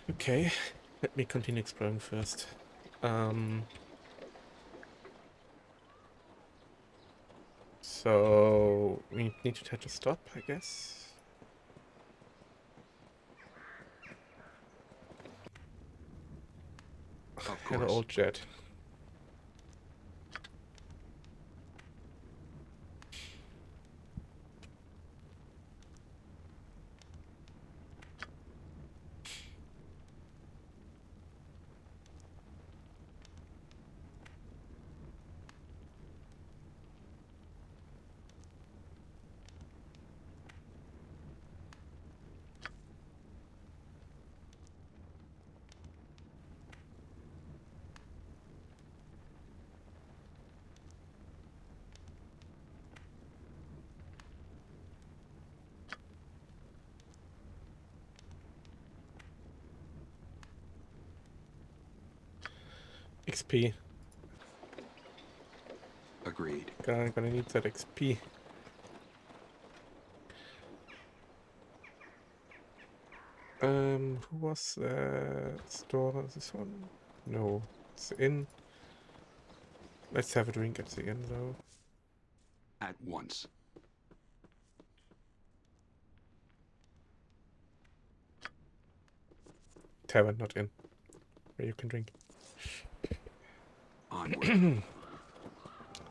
Okay, let me continue exploring first. So we need to try to stop, I guess. Hello, old jet. XP. Agreed. Gonna need that XP. Who was the store? This one? No, it's the inn. Let's have a drink at the inn, though. At once. Tavern, not inn. Where you can drink. Onward.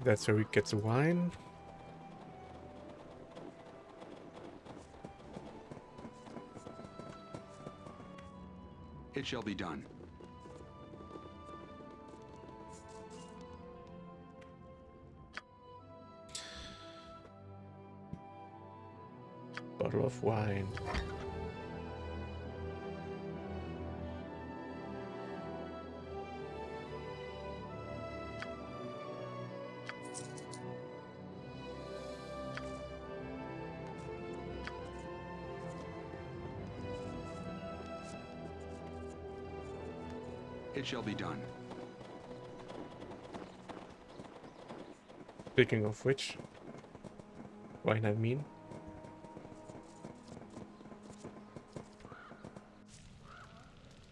That's where we get the wine. It shall be done. Bottle of wine. It shall be done. Speaking of which, wine I mean.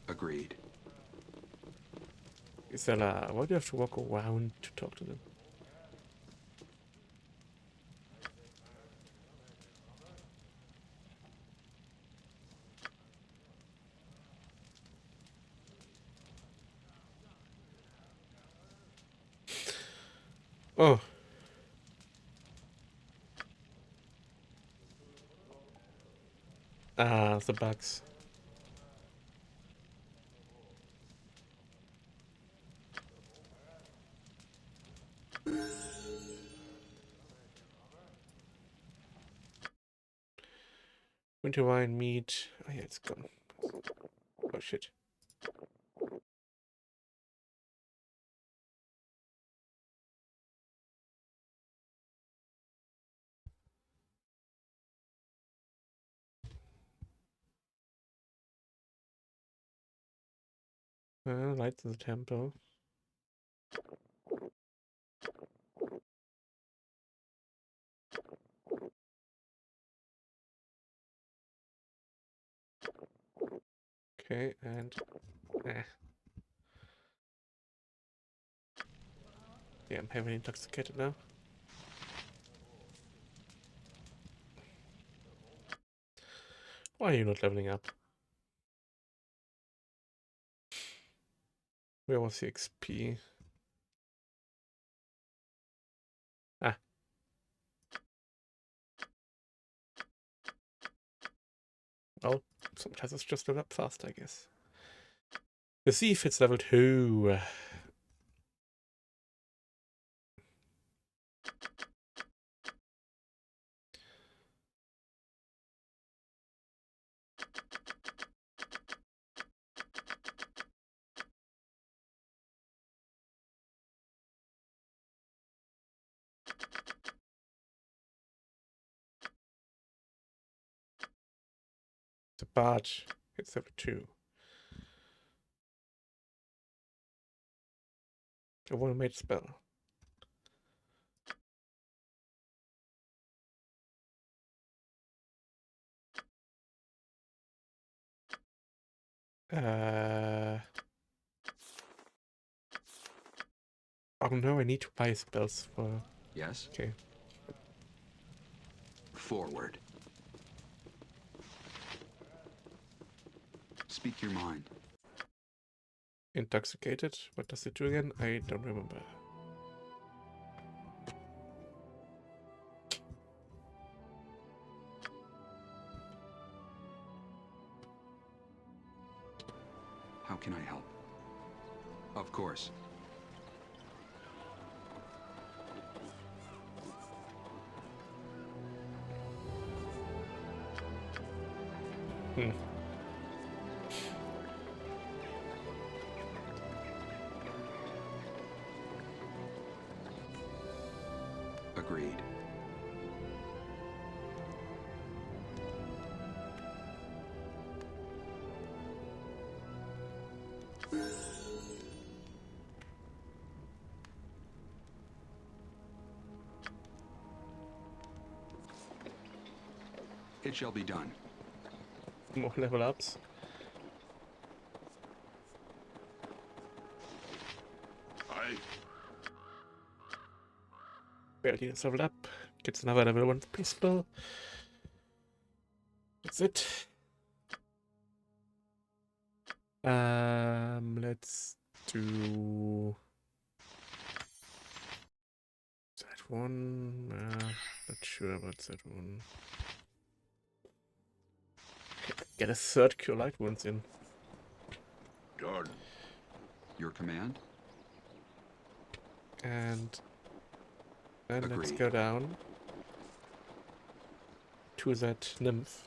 Agreed. Isela, why do you have to walk around to talk to them? Oh. Ah, the bugs. Winter wine, meat. Oh yeah, it's gone. Oh shit. Lights in the temple. Okay, and yeah, I'm heavily intoxicated now. Why are you not leveling up? Where was the XP? Ah. Well, sometimes it's just level up fast, I guess. Let's see if it's level 2. The barge. It's level 2. A one-made spell. Oh no, I need to buy spells for... Yes? Okay. Forward. Speak your mind. Intoxicated. What does it do again? I don't remember. How can I help? Of course. Agreed. It shall be done. More level ups. Aye. Barely is leveled up. Gets another level 1 spell. That's it. Let's do that one. Not sure about that one. Get a third Cure Light Wounds in. Jordan. Your command? And then Agreed. let's go down to that nymph.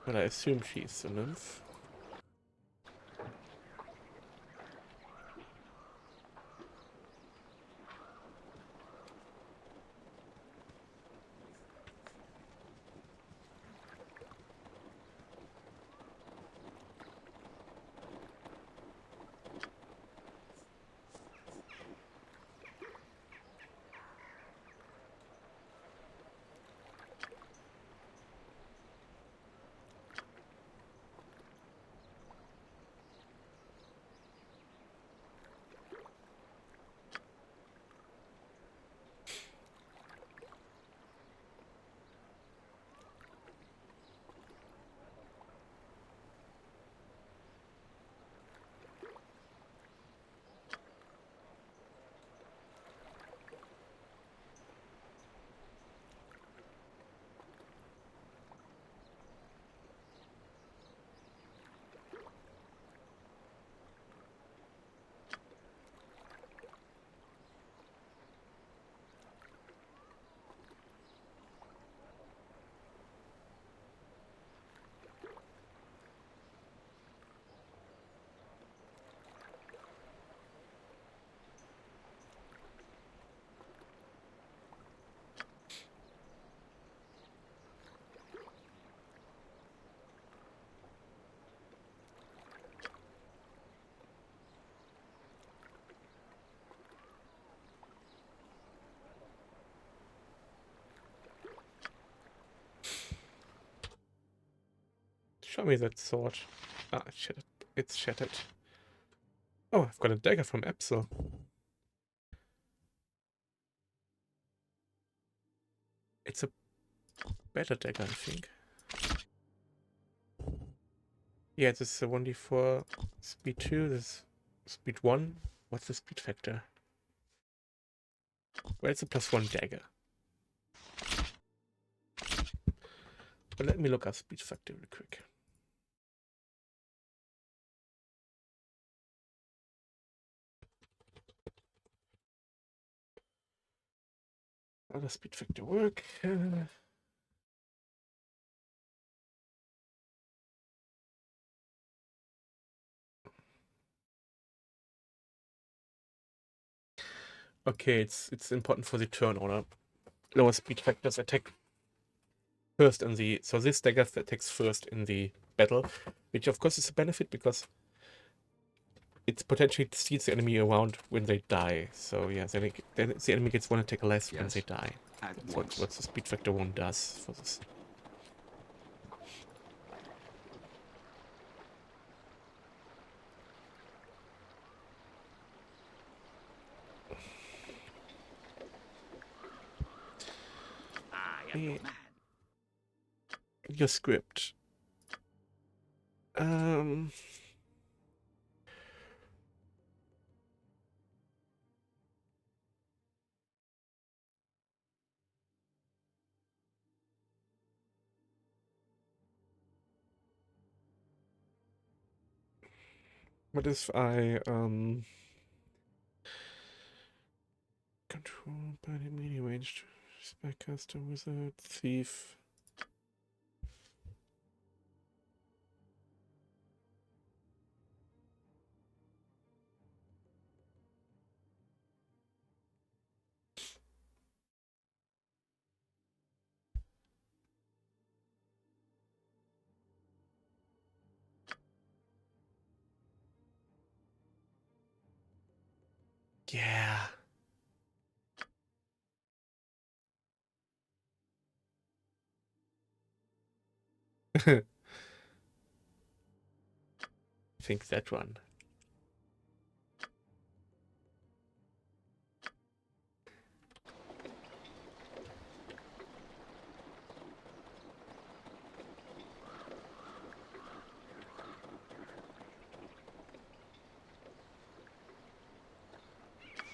Well, I assume she's a nymph. Show me that sword. Ah, shit. It's shattered. Oh, I've got a dagger from Epsil. It's a better dagger, I think. Yeah, this is a 1d4 speed 2, this is speed 1. What's the speed factor? Well, it's a +1 dagger. But let me look up speed factor real quick. How does speed factor work? Okay, it's important for the turn order. Lower speed factors attack first in the... So this dagger attacks first in the battle, which of course is a benefit because it potentially steals the enemy around when they die. So yeah, then the enemy gets one attack less when they die. That's what the speed factor 1 does for this. Your script. What if I control by the melee ranged spellcaster, wizard, thief? Yeah. I think that one.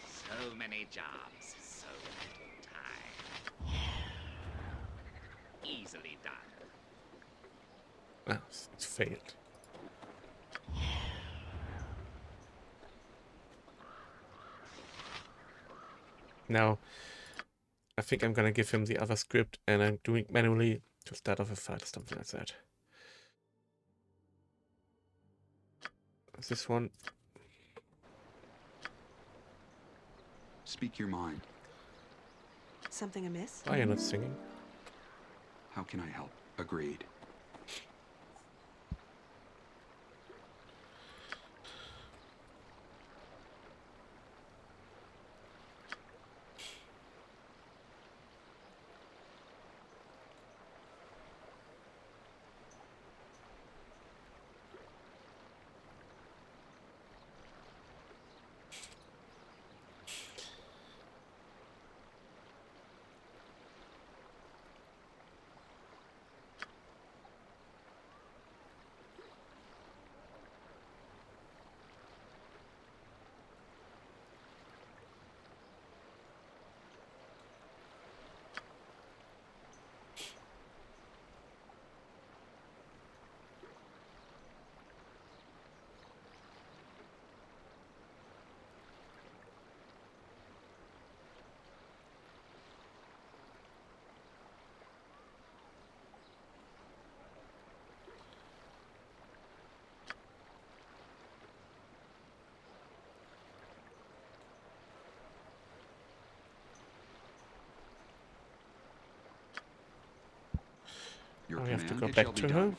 So many jobs, so little time. Easily done. Ah, it's failed. Now, I think I'm gonna give him the other script and I'm doing it manually to start off a fight or something like that. This one. Speak your mind. Something amiss? Why are you not singing? How can I help? Agreed. Your I have to command, go it back shall be to her. done.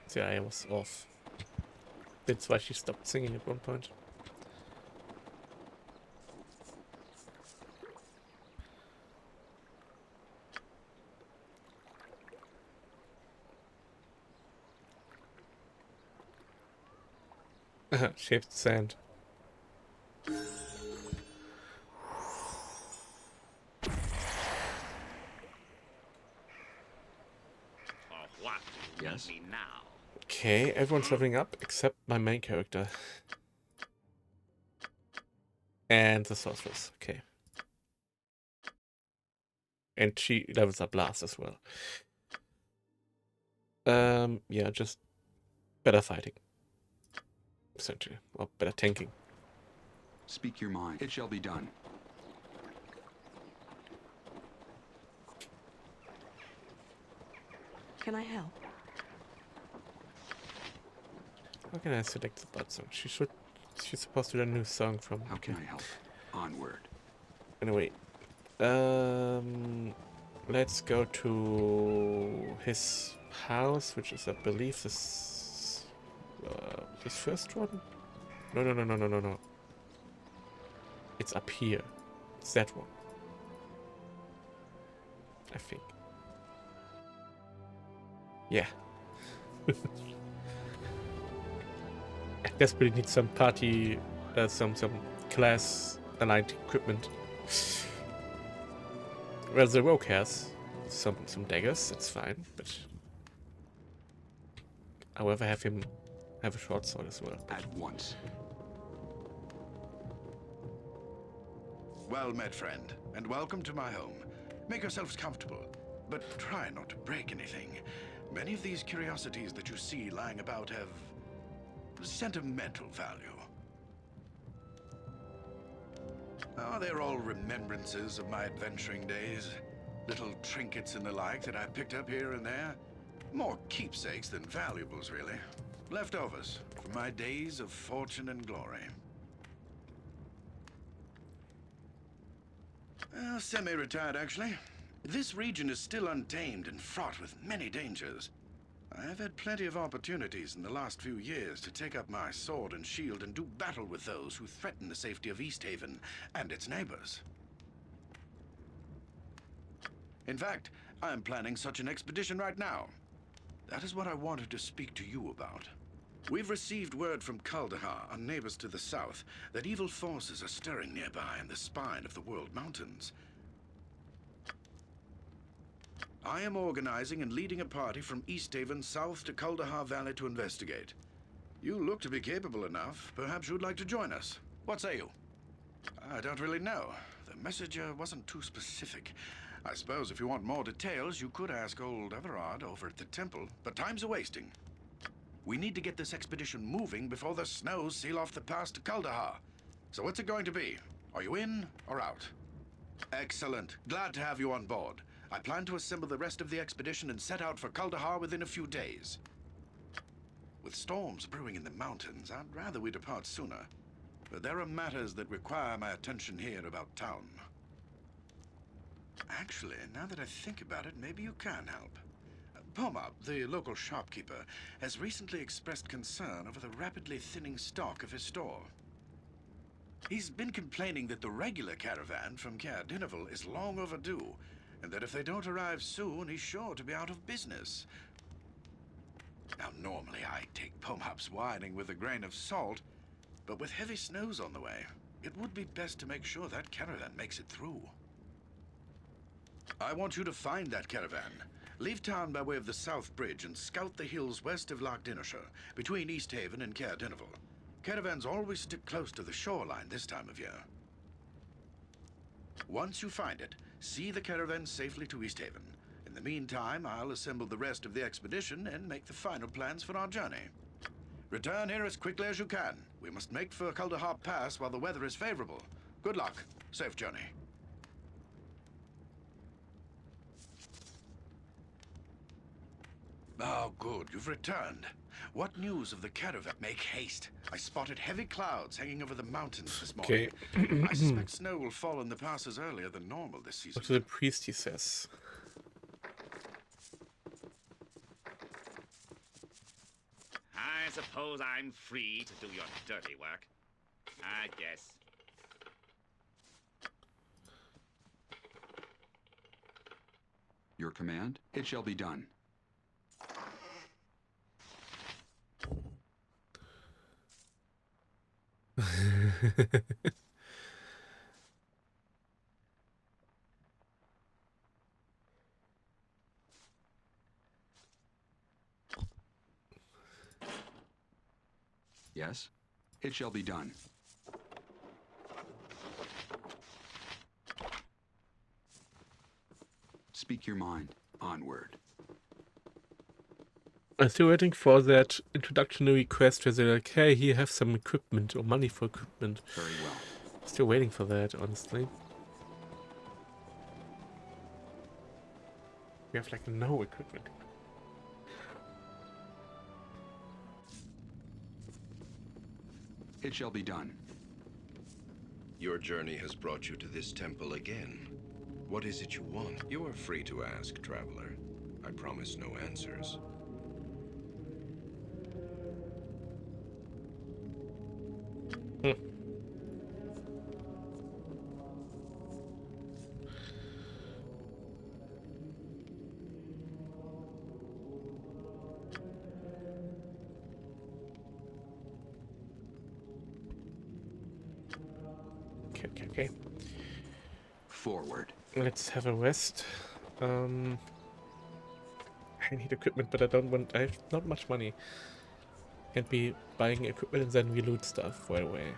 See, I was off. That's why she stopped singing at one point. Shaped sand. Yes? Need me now. Okay, everyone's leveling up except my main character. And the sorceress. Okay. And she levels up last as well. Yeah, just better fighting. Essentially. Or better tanking. Speak your mind. It shall be done. Can I help? How can I select the bot song? She's supposed to learn a new song from. How can I help? Onward. Anyway. Let's go to his house, which is, I believe, this first one? No. It's up here. It's that one. I think. Yeah. I desperately need some party, some class-aligned equipment. Well, the rogue has some daggers, that's fine, but however, have him have a short sword as well. At once. Well met, friend, and welcome to my home. Make yourselves comfortable, but try not to break anything. Many of these curiosities that you see lying about have sentimental value. Oh, they're all remembrances of my adventuring days. Little trinkets and the like that I picked up here and there. More keepsakes than valuables, really. Leftovers from my days of fortune and glory. Semi-retired, actually. This region is still untamed and fraught with many dangers. I've had plenty of opportunities in the last few years to take up my sword and shield and do battle with those who threaten the safety of Easthaven and its neighbors. In fact, I'm planning such an expedition right now. That is what I wanted to speak to you about. We've received word from Kaldahar, our neighbors to the south, that evil forces are stirring nearby in the spine of the World Mountains. I am organizing and leading a party from Easthaven south to Kaldahar Valley to investigate. You look to be capable enough. Perhaps you'd like to join us. What say you? I don't really know. The message wasn't too specific. I suppose if you want more details, you could ask old Everard over at the temple, but time's a-wasting. We need to get this expedition moving before the snows seal off the pass to Kaldahar. So what's it going to be? Are you in or out? Excellent. Glad to have you on board. I plan to assemble the rest of the expedition and set out for Kaldahar within a few days. With storms brewing in the mountains, I'd rather we depart sooner. But there are matters that require my attention here about town. Actually, now that I think about it, maybe you can help. Pomab, the local shopkeeper, has recently expressed concern over the rapidly thinning stock of his store. He's been complaining that the regular caravan from GER is long overdue, and that if they don't arrive soon, he's sure to be out of business. Now, normally I take Pomab's whining with a grain of salt, but with heavy snows on the way, it would be best to make sure that caravan makes it through. I want you to find that caravan. Leave town by way of the South Bridge and scout the hills west of Loch Dinnershire, between Easthaven and GER. Caravans always stick close to the shoreline this time of year. Once you find it, see the caravan safely to Easthaven. In the meantime, I'll assemble the rest of the expedition and make the final plans for our journey. Return here as quickly as you can. We must make for Kaldahar Pass while the weather is favorable. Good luck. Safe journey. Oh, good. You've returned. What news of the caravan? Make haste. I spotted heavy clouds hanging over the mountains this morning. Okay. I suspect snow will fall in the passes earlier than normal this season. What to the priest, he says. I suppose I'm free to do your dirty work. I guess. Your command? It shall be done. Yes, it shall be done. Speak your mind. Onward. I'm still waiting for that introductory quest where they're like, hey, here have some equipment or money for equipment. Very well. Still waiting for that, honestly. We have like no equipment. It shall be done. Your journey has brought you to this temple again. What is it you want? You are free to ask, traveler. I promise no answers. Okay. Forward. Let's have a rest. I need equipment, but I don't want. I have not much money. Can't be buying equipment and then we loot stuff right away.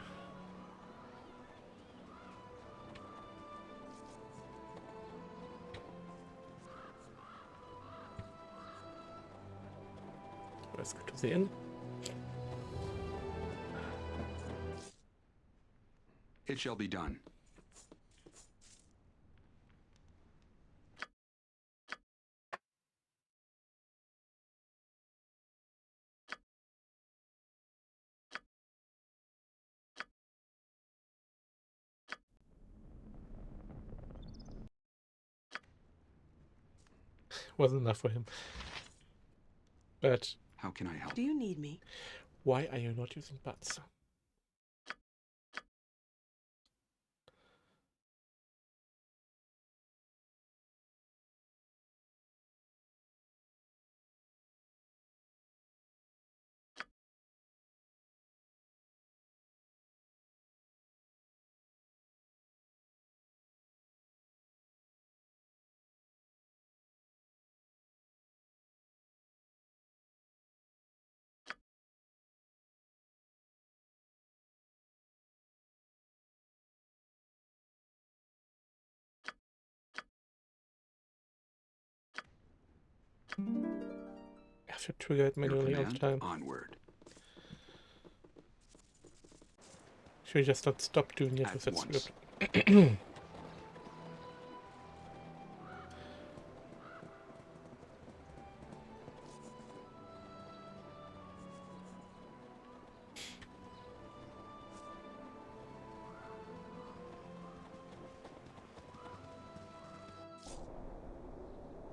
Let's go to the inn. It shall be done. Wasn't enough for him. But how can I help? Do you need me? Why are you not using butts? I have to trigger it manually all the time. Onward. Should we just not stop doing it with that script?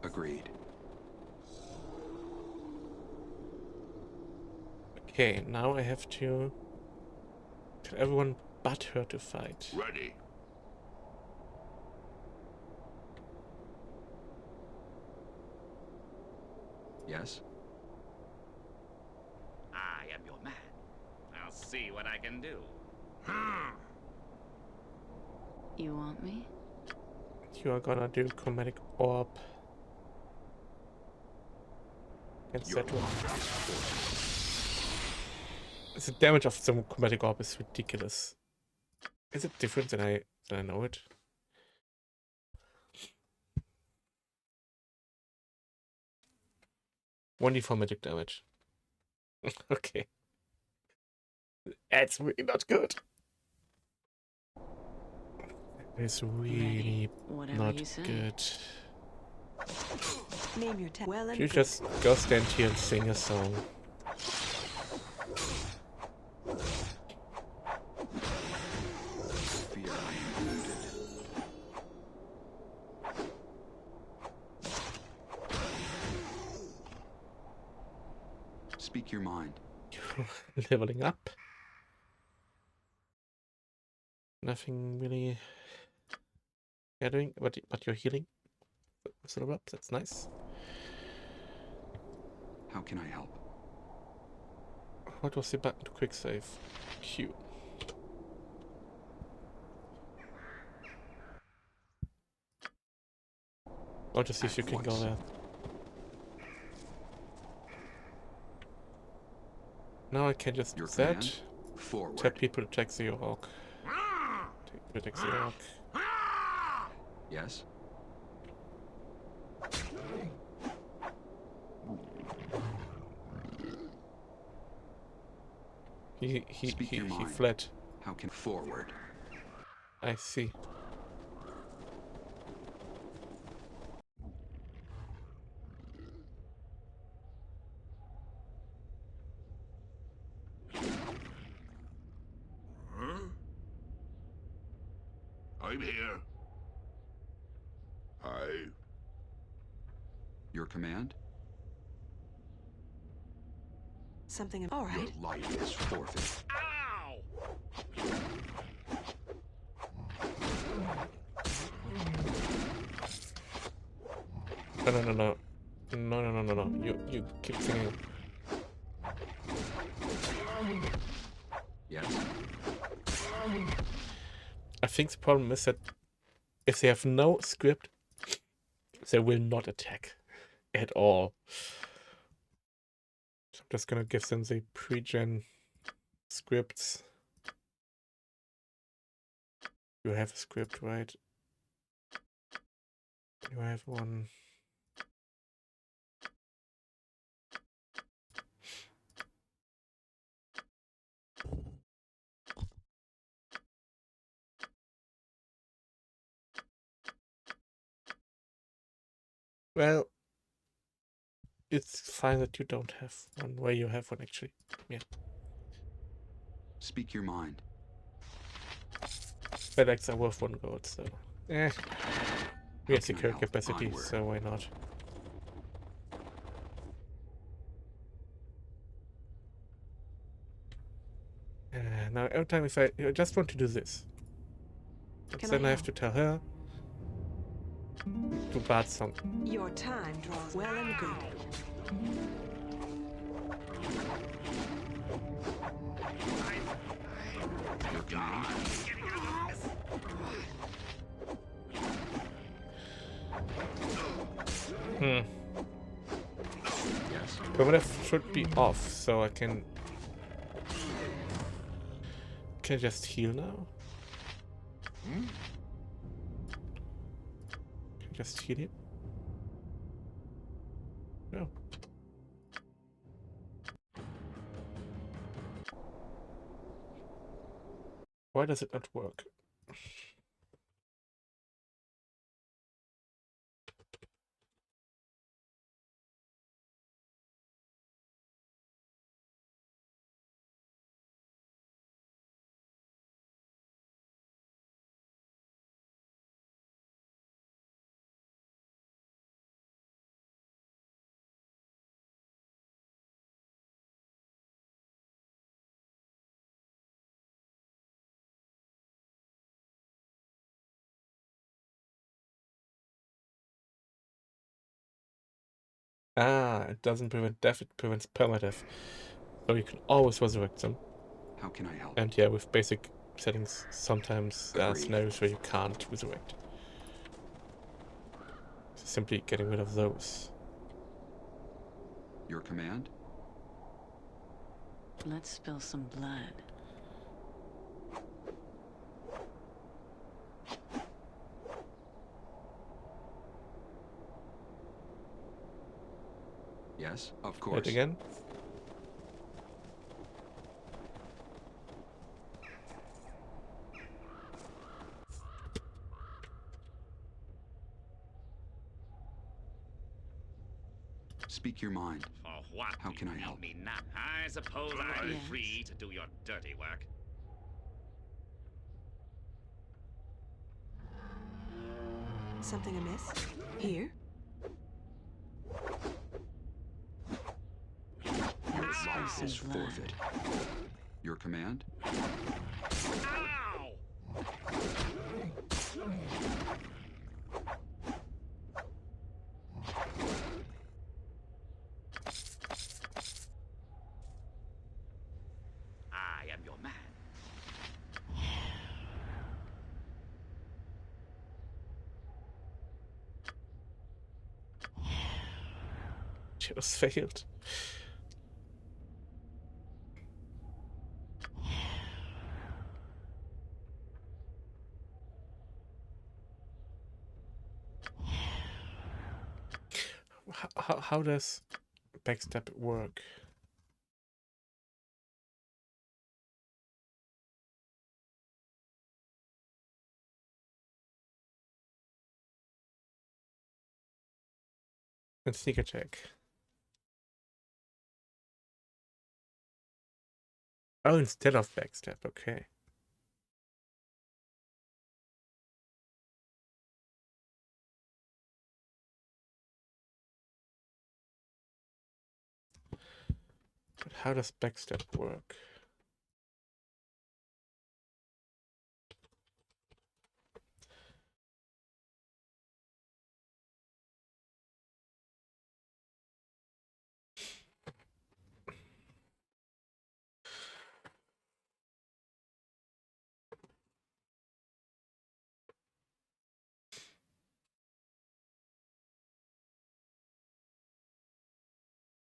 Agreed. Okay, now I have to tell everyone but her to fight. Ready. Yes? I am your man. I'll see what I can do. You want me? You are gonna do chromatic orb. Against that one. The damage of the chromatic orb is ridiculous. Is it different than I know it? Only for magic damage. Okay. That's really not good. It's really not good. Name your well and You just go stand here and sing a song. Speak your mind. Leveling up. Nothing really gathering, but you're healing. Sort of up, that's nice. How can I help? What was the button to quick save? Q. I'll just see if you can go there. now I can just Your do that. command? Forward. Tell people to attack the Orc. Attack the Orc. Yes. He fled. How can forward? I see. Huh? I'm here. Hi. Your command? Something. All right. Your life is forfeit. Ow! No. No. You keep singing. Yes. I think the problem is that if they have no script, they will not attack at all. So I'm just gonna give them the pre-gen scripts. You have a script, right? You have one. Well, it's fine that you don't have one. Where you have one, actually. Yeah. Speak your mind. FedEx are worth 1 gold, so... Eh. We have secure help? capacity, Onward. so why not? Now, every time if I just want to do this. Then I have to tell her to bad song. Your time draws well and good. Your command? Yes. Primitive should be off, so I can I just heal now? Can I just heal him? No. Why does it not work? Ah, it doesn't prevent death, it prevents permadeath. So you can always resurrect them. How can I help? And yeah, with basic settings, sometimes there are Agreed. scenarios where you can't resurrect. So simply getting rid of those. Your command? Let's spill some blood. Yes, of course. Right again. Speak your mind. For what? How can I You help? need me now? I suppose I'm Yes. free to do your dirty work. Something amiss? Here? Your Let's spill life some is blood. forfeit. Your command? Ow! I am your man. Just failed. How does backstab work? And sneak attack. Oh, instead of backstab, okay. But how does backstab work?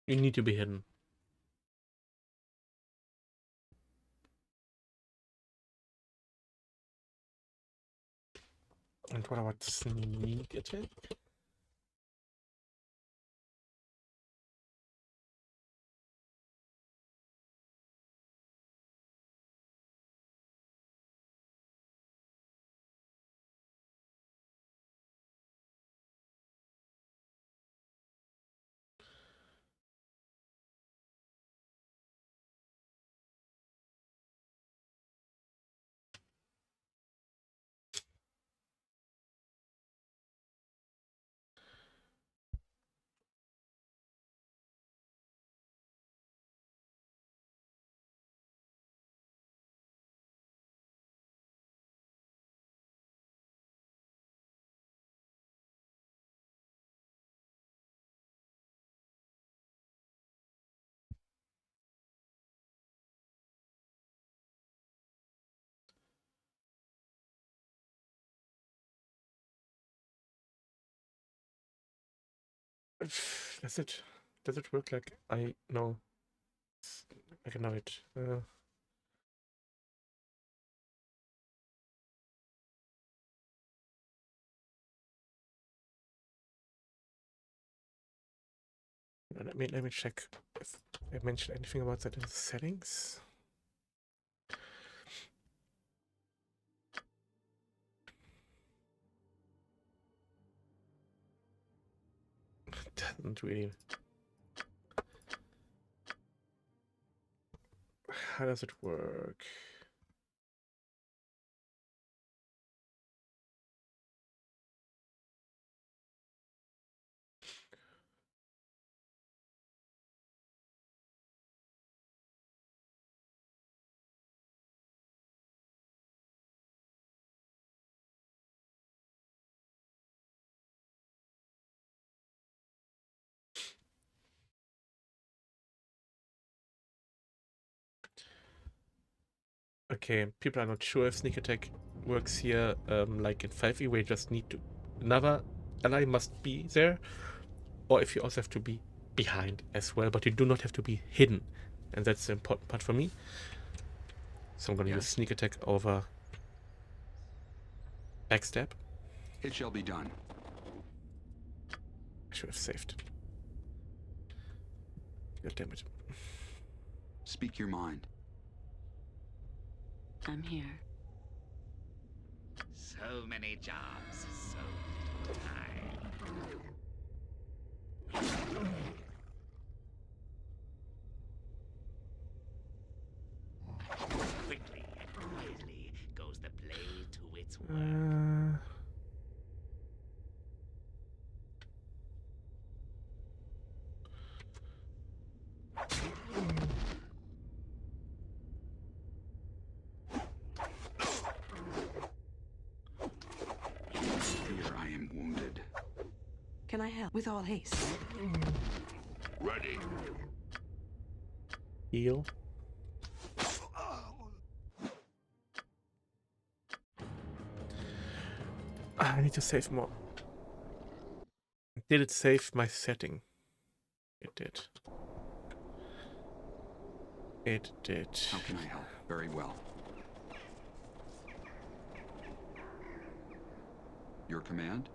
You need to be hidden. And what about sneak attack? Does it work like I know? I can know it. Let me check if I mentioned anything about that in the settings. Doesn't really. How does it work? Okay, people are not sure if sneak attack works here. Like in 5e, where you just need to another ally must be there, or if you also have to be behind as well, but you do not have to be hidden, and that's the important part for me. So I'm going to use sneak attack over backstab. It shall be done. I should have saved. God damn it. Speak your mind. I'm here. So many jobs, so little time. Quickly and quietly goes the blade to its work. Here I am wounded. Can I help? With all haste. Ready. Heal. I need to save more. Did it save my setting? It did. It did. How can I help? Very well. Your command?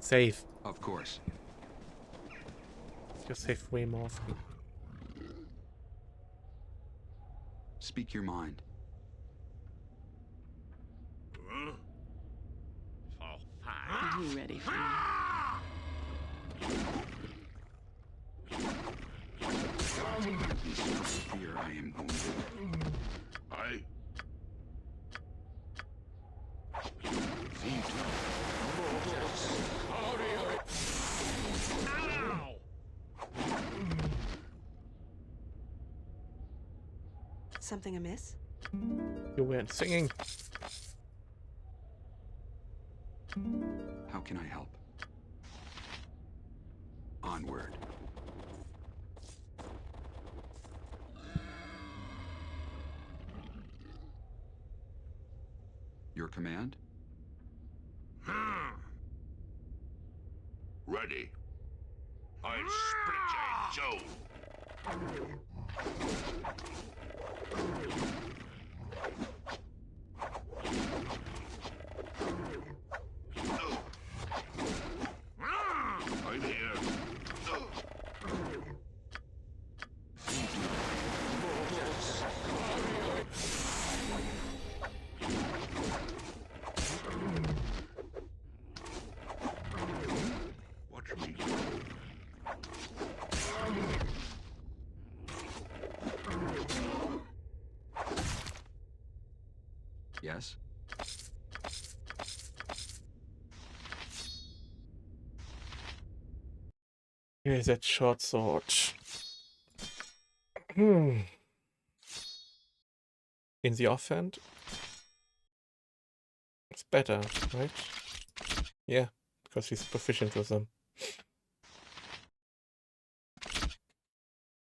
Save. Of course. Just save way more often. Speak your mind. Oh, fine. Are you ready for me? Fear I am wounded. I... Something amiss? You weren't singing. How can I help? Onward. Your command? Ready. I'll split you in two. I'm here. Watch me go. Yes? Here's that short sword. In the offhand, it's better, right? Yeah, because he's proficient with them.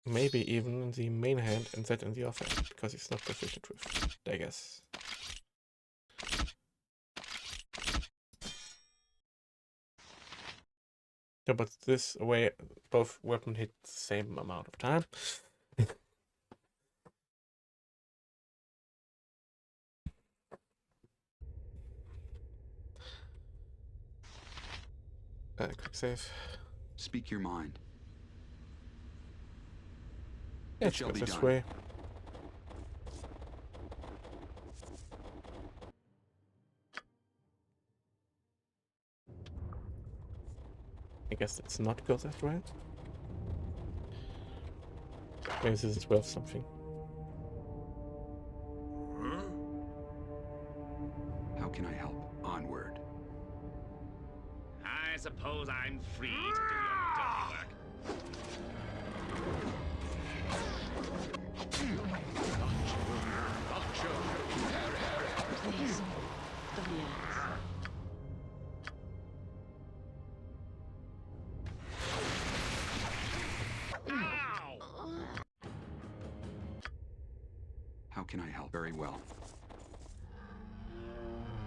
Maybe even in the main hand and that in the offhand, because he's not proficient with daggers. Yeah, but this way, both weapons hit the same amount of time. Quick save. Speak your mind. Yeah, It shall goes be this done. way. I guess it's not go that way. Maybe this is worth something. How can I help? Onward. I suppose I'm free to do your dirty work. Please, don't yet. How can I help? Very well.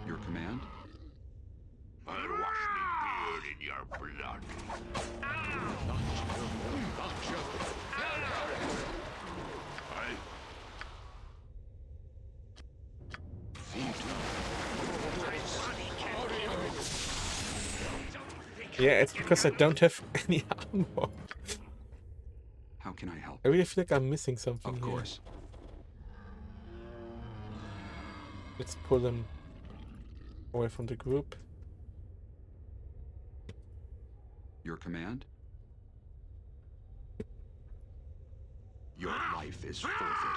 Your command? I'll wash me beard in your blood. Yeah, it's because I don't have any armor. How can I help? I really feel like I'm missing something Of here. course. Let's pull them away from the group. Your command? Your life is forfeit.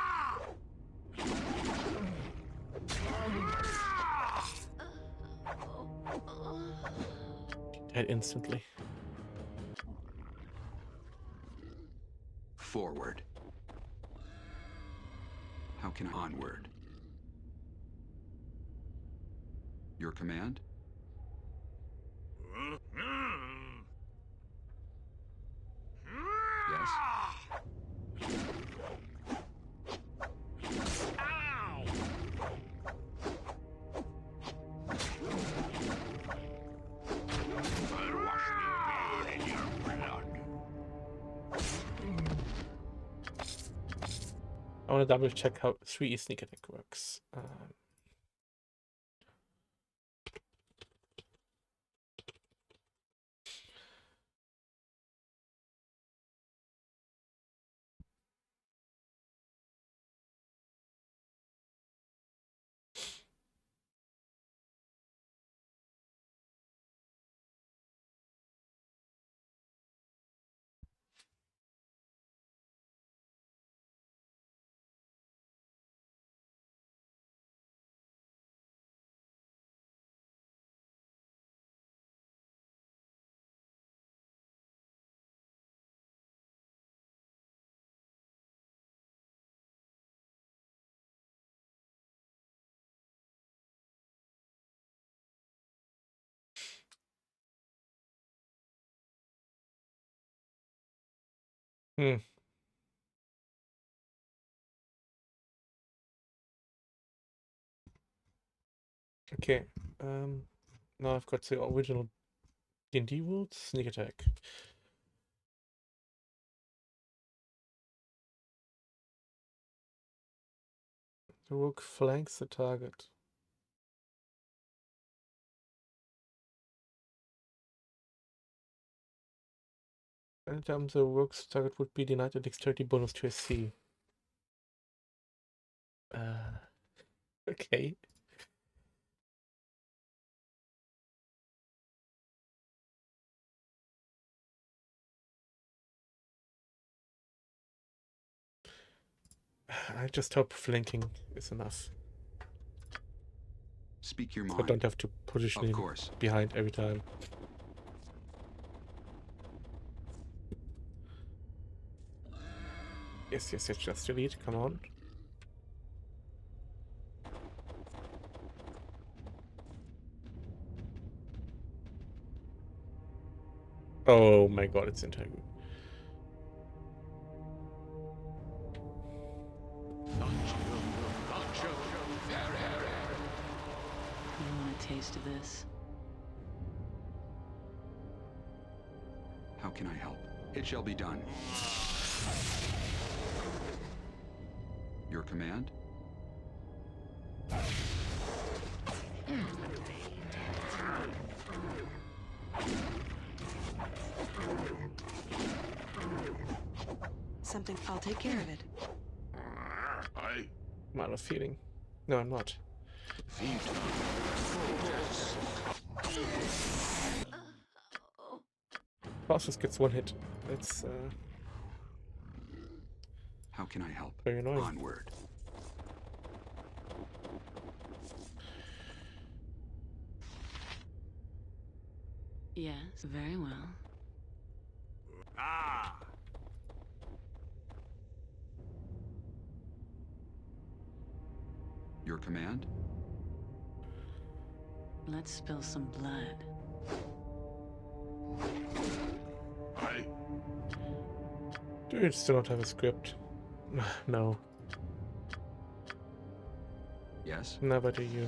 Dead instantly. Forward. How can I onward? Your command? Yes? I'll wash me beard in your blood. I want to double check how 3 sneak attack works. Hmm. Okay. Now I've got the original D&D rules. Sneak attack. The rook flanks the target. Anytime the rook's target would be denied a dexterity bonus to SC. Okay. I just hope flanking is enough. Speak your So mind. I don't have to position Of him course. behind every time. Yes, just delete. Come on. Oh my god, it's integral. You want a taste of this? How can I help? It shall be done. Your command? Something. I'll take care of it. I'm out of feeling. No, I'm not. Faustus gets one hit. That's How can I help? very annoying. Onward. Yes, very well. Your command? Let's spill some blood. Do you still not have a script? No, Yes. never do you.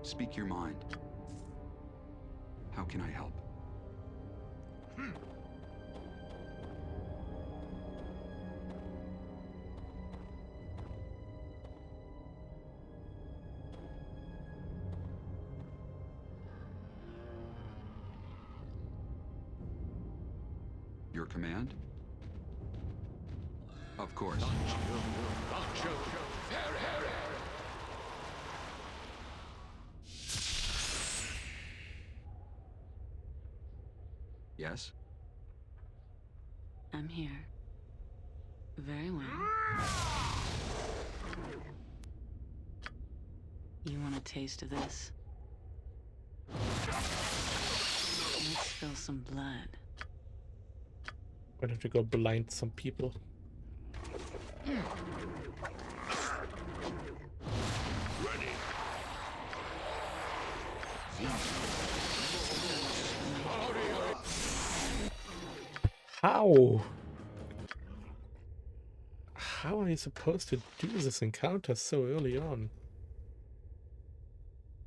Speak your mind. How can I help? Your command? Of course. Yes? I'm here. Very well. You want a taste of this? Let's spill some blood. Why don't you go blind some people? How? How are you supposed to do this encounter so early on?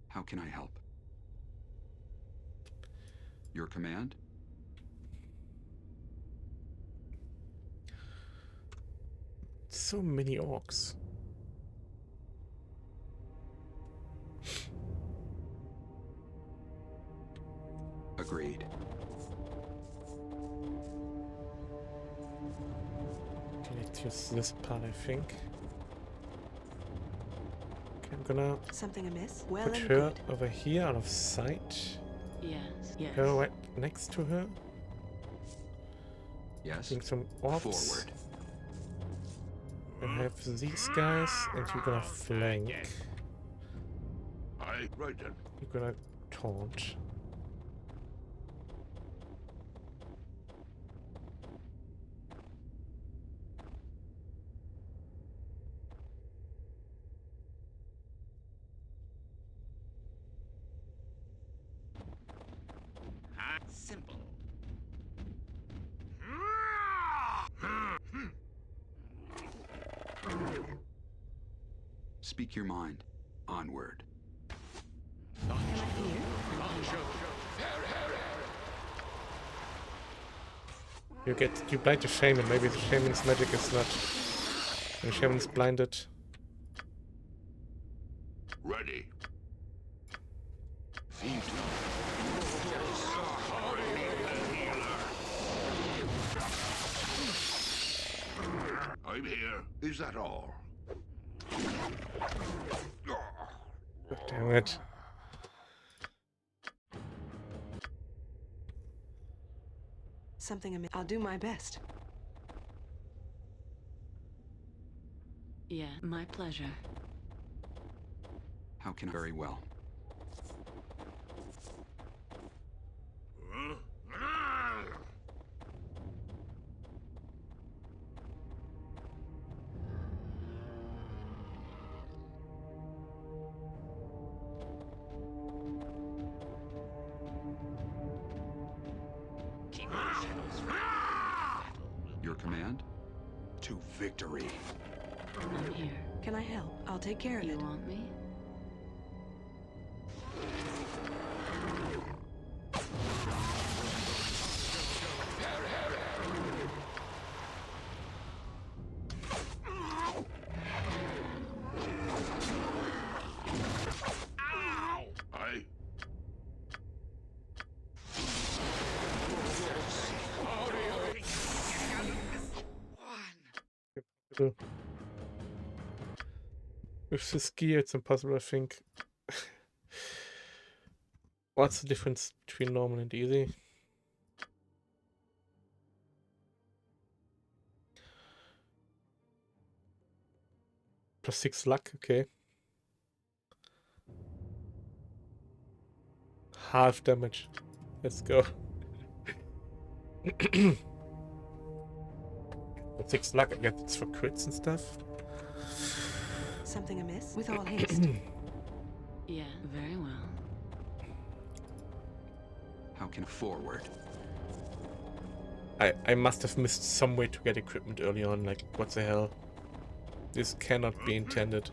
How can I help? Your command? So many orcs. Agreed. Okay, let's use this part, I think. Okay, I'm gonna Something amiss? Well put and her good. over here out of sight. Yes, yes. Her right next to her. Yes. Doing some orbs. Forward. I have these guys, and you're gonna flank. Aye, right then. You're gonna taunt. Simple. Speak your mind. Onward. You blind the shaman. Maybe the shaman's magic is not. The shaman's blinded. Ready. I'm here. Is that all? Damn it. Something amiss. I'll do my best. Yeah, my pleasure. How can very well. Your command? To victory. I'm here. Can I help? I'll take care of it. You want me? Aye. With this gear, it's impossible, I think. What's the difference between normal and easy? +6 luck, okay. Half damage. Let's go. 6 luck, I guess it's for crits and stuff. Something amiss? With all haste. Yeah, very well. How can forward? I must have missed some way to get equipment early on, like, what the hell? This cannot be intended.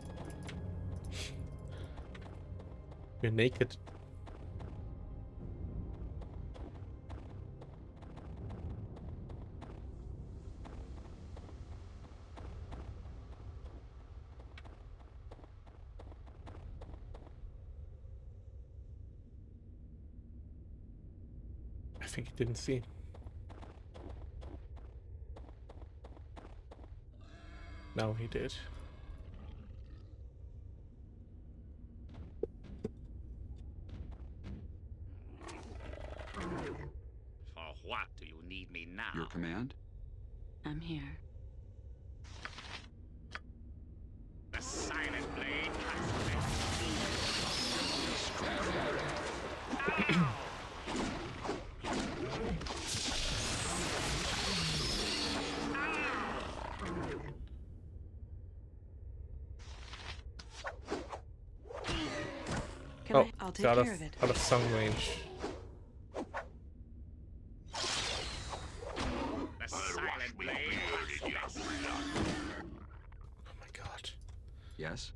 We're naked. I think he didn't see. Now he did. For what do you need me now? Your command? I'm here. The silent blade cuts I'll take care of it. Out of sun range. The silent blade cuts Oh my god. Yes.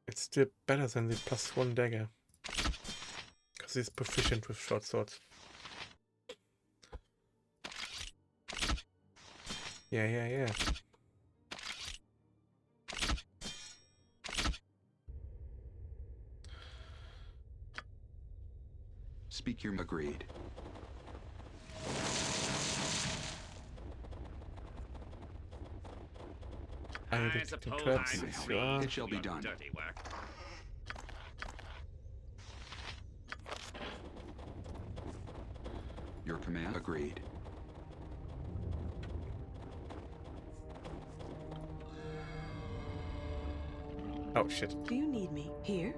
It's still better than the +1 dagger. Because he's proficient with short swords. Yeah. Speak your agreed. I suppose I'm free to It shall do be your done. dirty work. Your command agreed. Oh shit. Do you need me here?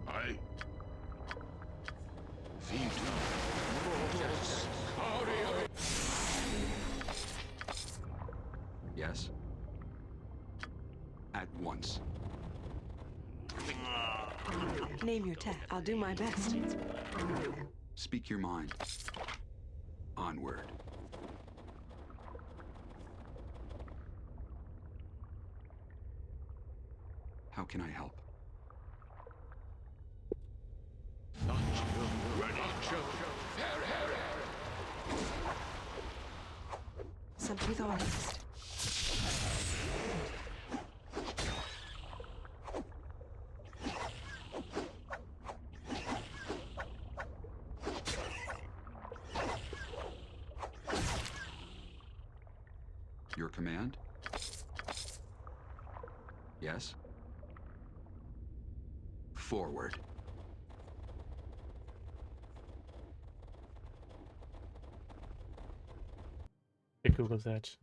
I Yes. At once. Name your task. I'll do my best. Speak your mind. Onward. How can I help? Something with all haste. Your command? Yes. Forward. Google that.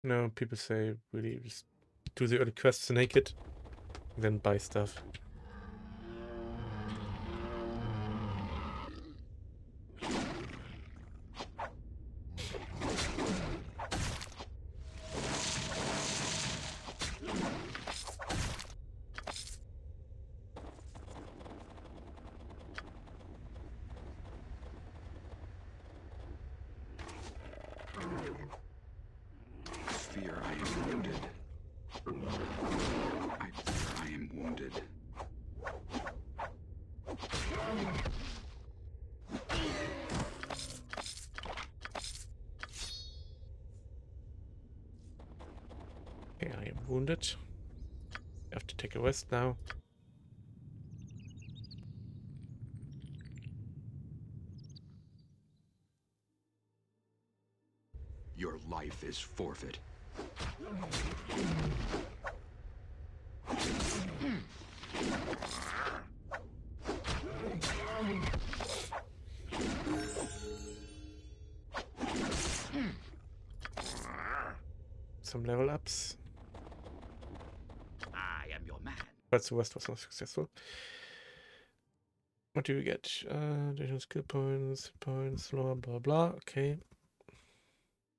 No, people say really just do the early quests naked, then buy stuff. Fear I am wounded. I fear I am wounded. Okay, I am wounded. I have to take a rest now. Your life is forfeit. Some level ups. I am your man. But the rest was not successful. What do we get? Additional skill points, blah blah blah. Okay.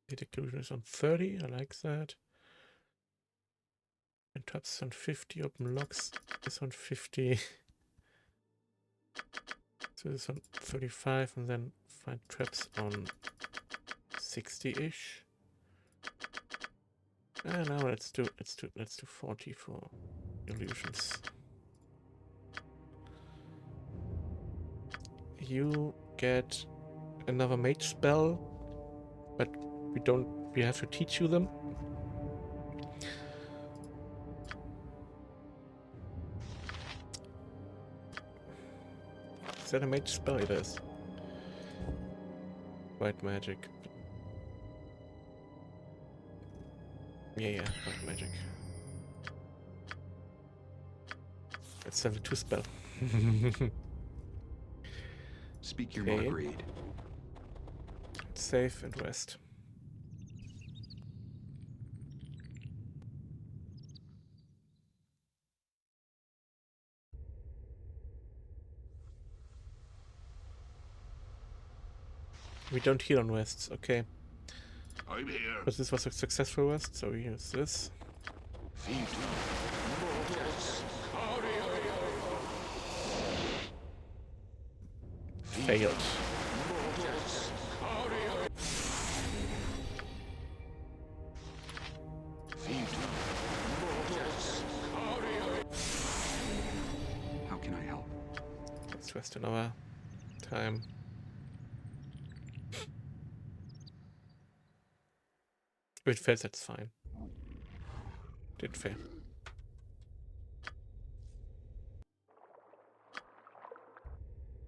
The inclusion is on 30. I like that. And traps on 50. Open locks is on 50. So it's on 35, and then find traps on 60-ish. And now let's do 40 for illusions. You get another mage spell, but we have to teach you them. Is that a mage spell? It is. White magic. Yeah, white magic. It's level 2 spell. Speak your mind. Agreed. Save and rest. We don't heal on rests, okay. I'm here. But this was a successful rest, so we use this. Failed. How can I help? Let's rest another time. If it fails, that's fine. Did fail.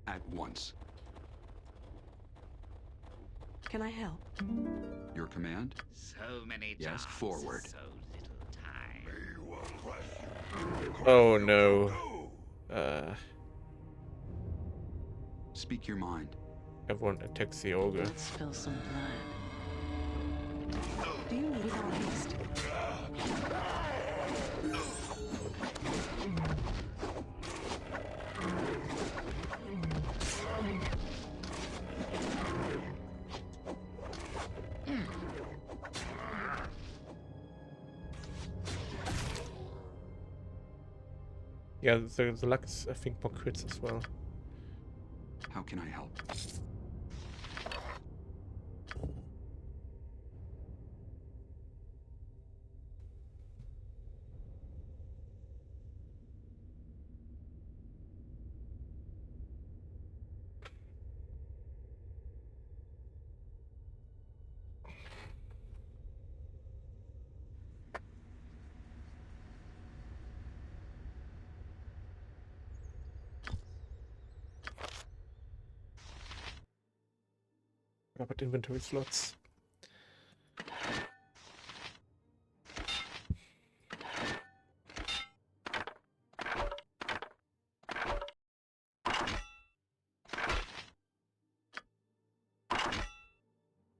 At once. Can I help? Your command? So many jobs. Yes, forward. So little time. Oh no. Speak your mind. Everyone attacks the ogre. Let's spill some blood. Do you need our haste? Yeah, the luck is, I think, more crits as well. How can I help? About inventory slots.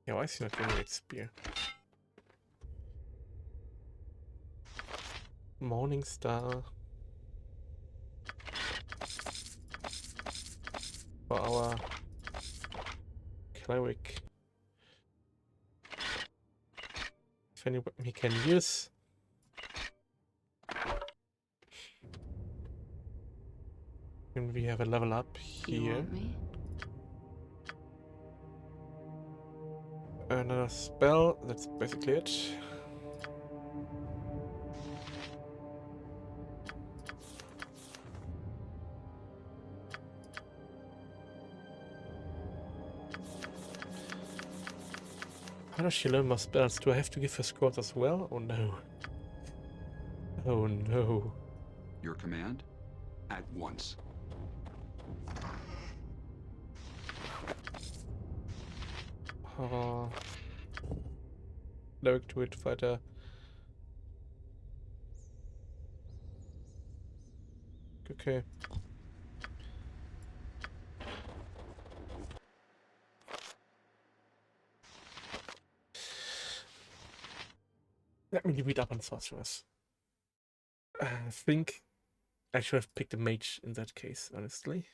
Yeah, why is he not doing great spear? Morning Star. For our cleric. If any weapon he can use. And we have a level up You here. want me? Another spell, that's basically it. How does she learn more spells? Do I have to give her scrolls as well? Oh no. Oh no. Your command? At once. Cleric to it fighter. Okay. Let me read up on sorcerers. I think I should have picked a mage in that case, honestly.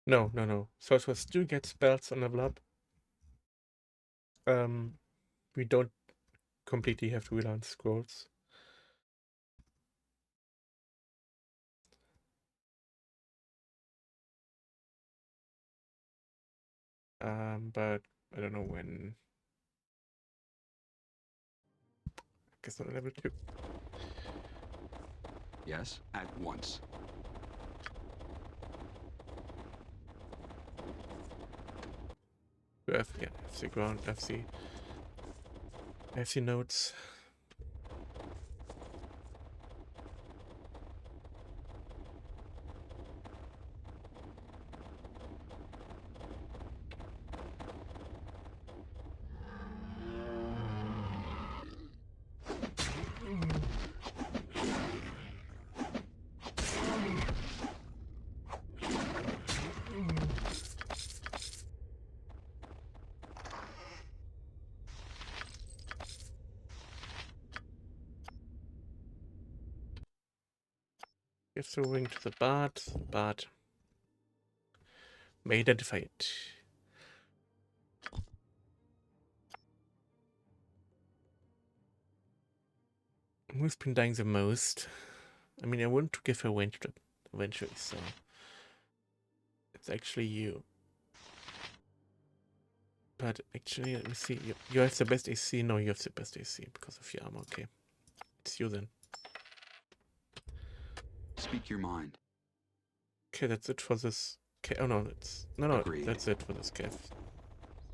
No, no, no. Sorcerers do get spells on level up. We don't completely have to rely on scrolls. But I don't know when. I guess on level 2. Yes, at once. Yeah, FC ground, FC nodes. Gives the ring to the bard. The bard may identify it. Who's been dying the most? I mean, I want to give her range eventually, so it's actually you. But actually, let me see. You have the best AC. No, you have the best AC because of your armor. Okay, it's you then. Speak your mind. Okay, that's it for this. Okay, oh no, no. Agreed. That's it for this cave.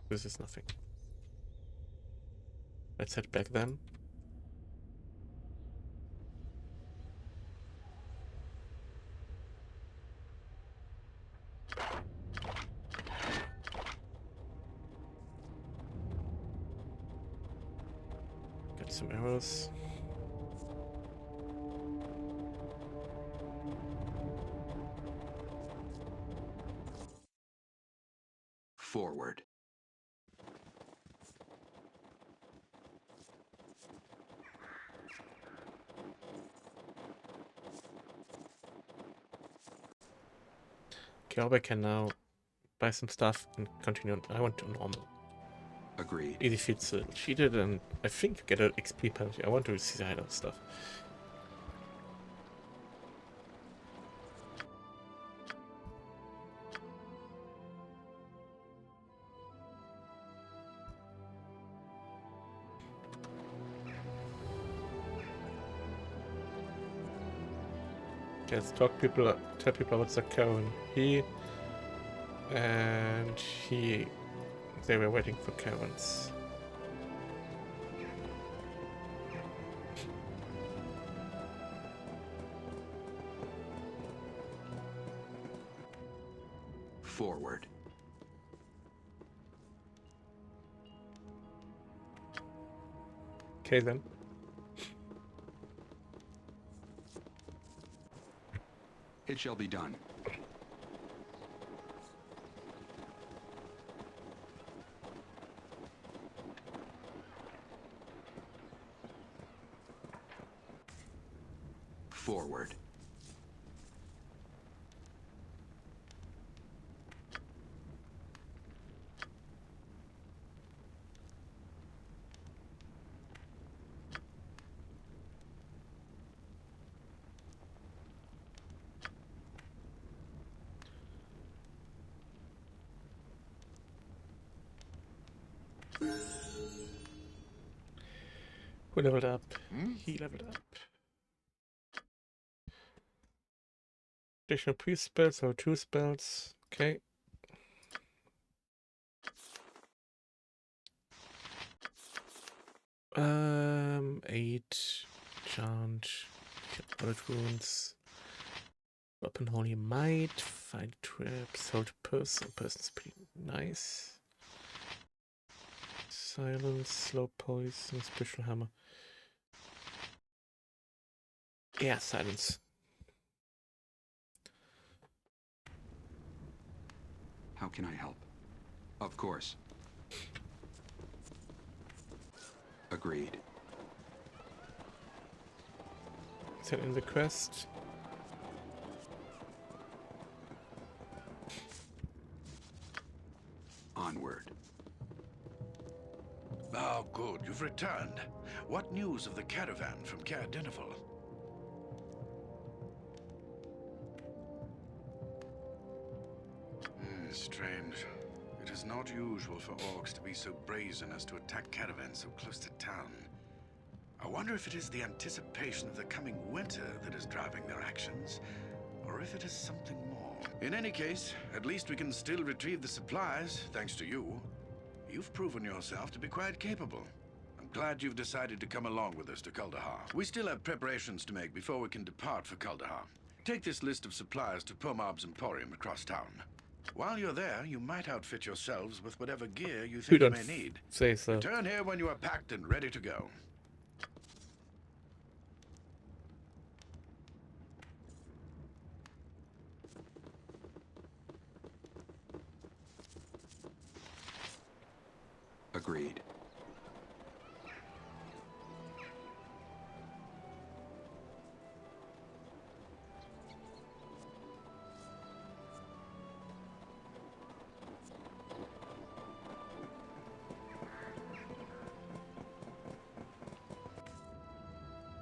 This is nothing. Let's head back then. Get some arrows. Forward. Okay, I can now buy some stuff and continue on. I want to normal. Agreed. Easy feats a little cheated, and I think you get an XP penalty. I want to see the hideout stuff. Okay, let's tell people about Zakao and they were waiting for caravans. Forward. Okay then. It shall be done. Forward. Who leveled up? He leveled up. Additional priest spells or 2 spells. Okay. Eight charge, bullet wounds, weapon holy might, find traps, hold person. Person's pretty nice. Silence, slow poison, special hammer. Yeah, silence. How can I help? Of course. Agreed. Send in the quest. Onward. Oh, good. You've returned. What news of the caravan from Caer Dineval? Strange. It is not usual for orcs to be so brazen as to attack caravans so close to town. I wonder if it is the anticipation of the coming winter that is driving their actions, or if it is something more. In any case, at least we can still retrieve the supplies, thanks to you. You've proven yourself to be quite capable. I'm glad you've decided to come along with us to Kuldahar. We still have preparations to make before we can depart for Kuldahar. Take this list of supplies to Pomab's Emporium across town. While you're there, you might outfit yourselves with whatever gear you think you may need. Say so. Return here when you are packed and ready to go. Agreed.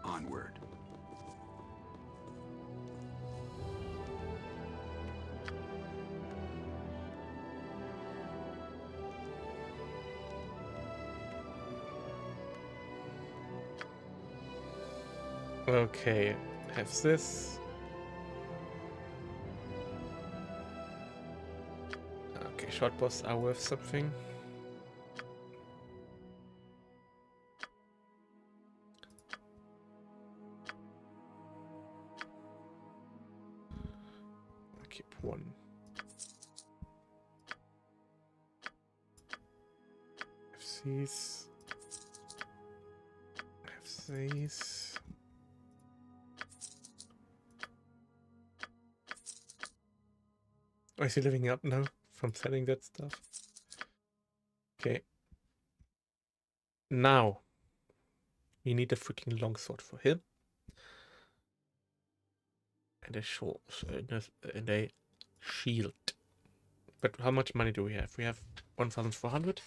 Onward. Okay, have this. Okay, short bows are worth something. I'll keep one. Have these. Have these. Oh, is he living up now from selling that stuff? Okay. Now, we need a freaking longsword for him. And a short, and a shield. But how much money do we have? We have 1,400.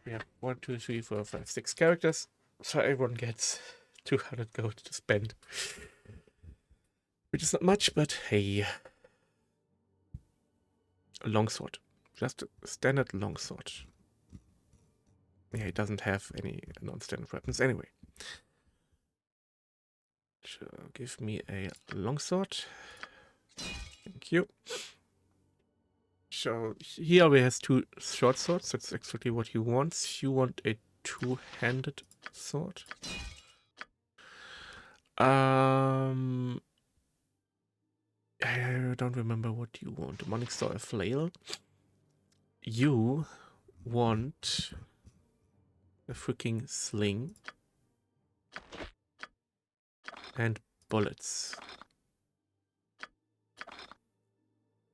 We have 1, 2, 3, 4, 5, 6 characters. So everyone gets 200 gold to spend. Which is not much, but hey. A longsword. Just a standard longsword. Yeah, it doesn't have any non-standard weapons anyway. So give me a longsword. Thank you. So he already has 2 short swords. That's exactly what he wants. You want a 2-handed sword. I don't remember what you want. Demonic Star, a flail. You want a freaking sling and bullets.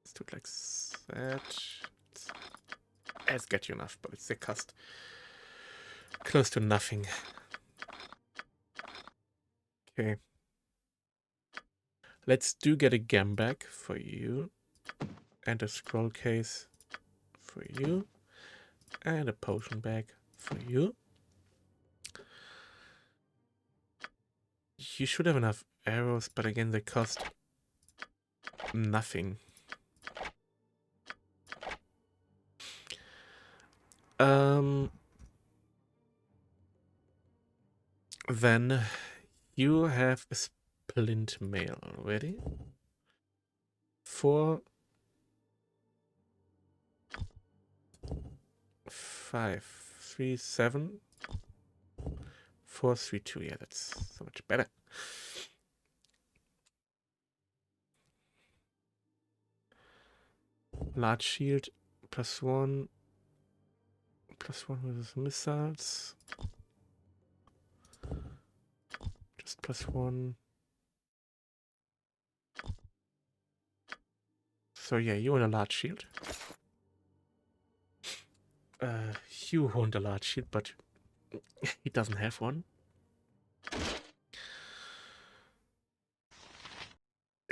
Let's do it like that. Let's get you enough bullets. They cost close to nothing. Okay. Let's get a gem bag for you. And a scroll case for you. And a potion bag for you. You should have enough arrows, but again, they cost nothing. Then you have a splint mail already. 4, 5, 3, 7, 4, 3, 2. Yeah, that's so much better. Large shield, +1. +1 with his missiles. Just +1. So yeah, you want a large shield. You want a large shield, but he doesn't have one.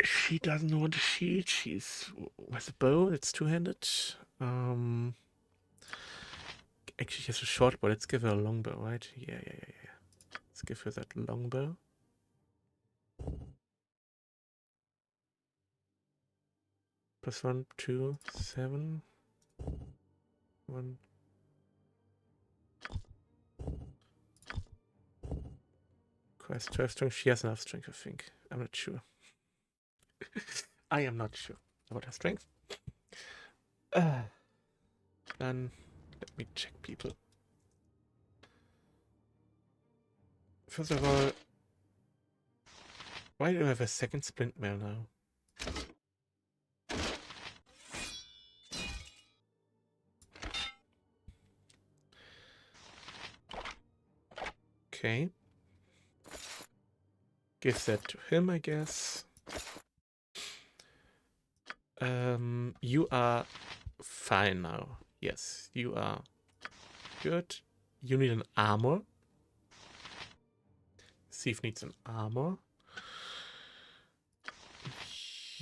She doesn't want a shield. She's with a bow. It's 2-handed. Actually, she has a short bow. Let's give her a longbow, right? Yeah. Let's give her that longbow. +1, 2, 7. 1. Quest 12 strength. She has enough strength, I think. I'm not sure. I am not sure about her strength. Then let me check people. First of all, why do I have a second splint mail now? Okay. Give that to him, I guess. You are fine now. Yes, you are good. You need an armor. Steve needs an armor.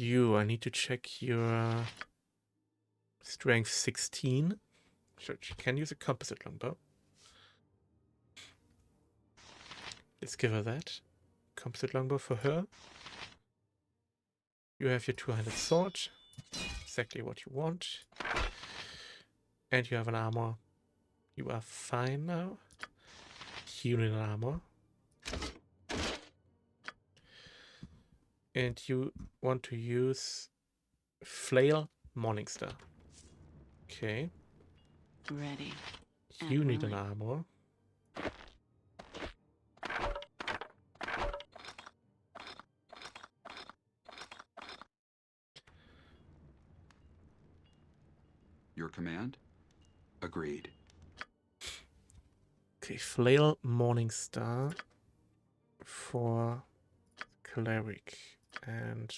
I need to check your strength 16. Sure, she can use a composite longbow. Let's give her that. Composite longbow for her. You have your two-handed sword. Exactly what you want. And you have an armor. You are fine now. You need an armor. And you want to use Flail Morningstar. Okay. Ready. You need an armor. Your command? Agreed. Okay, Flail Morningstar for Cleric. And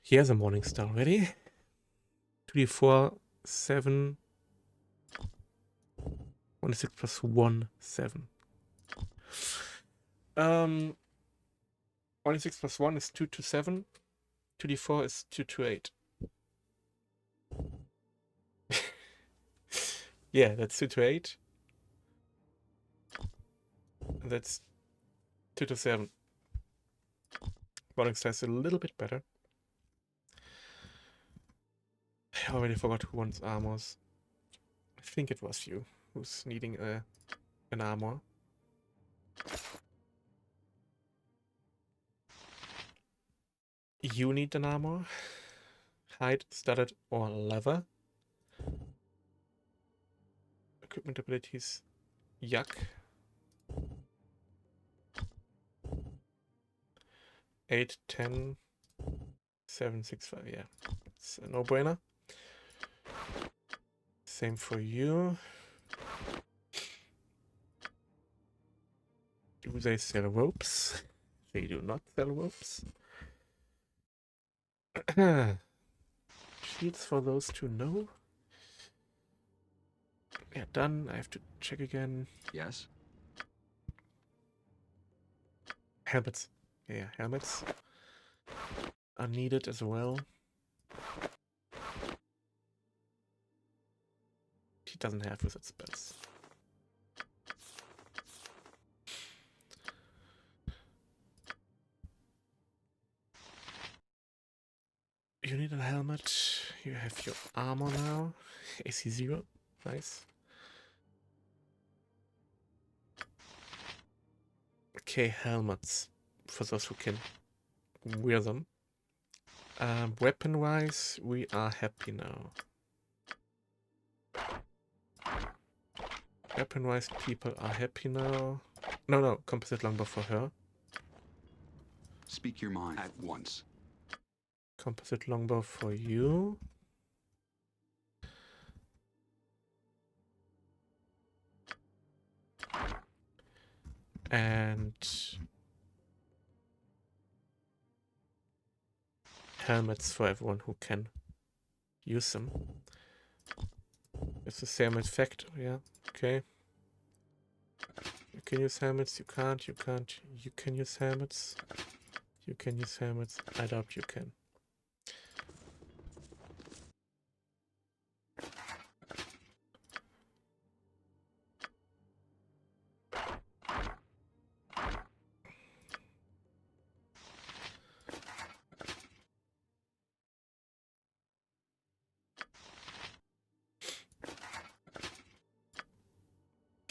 he has a Morningstar already. 2d4, 7. 1d6 plus 1, 7. 1d6 plus 1 is 2 to 7. 2d4 is 2 to 8. Yeah, that's 2 to 8. That's 2 to 7. Morningstar is a little bit better. I already forgot who wants armors. I think it was you who's needing an armor. You need an armor. Hide, studded, or leather. Equipment abilities. Yuck. 8, 10, 7, 6, 5. Yeah, it's a no-brainer. Same for you. Do they sell ropes? They do not sell ropes. Shields for those two, no. Yeah, done. I have to check again. Yes. Helmets. Yeah, helmets are needed as well. He doesn't have wizard spells. You need a helmet. You have your armor now. AC 0. Nice. Okay, helmets. For those who can wear them. Weapon-wise, we are happy now. Weapon-wise, people are happy now. No, composite longbow for her. Speak your mind at once. Composite longbow for you. And helmets for everyone who can use them. It's the same effect, yeah, okay. You can use helmets, you can't. You can use helmets. You can use helmets. I doubt you can.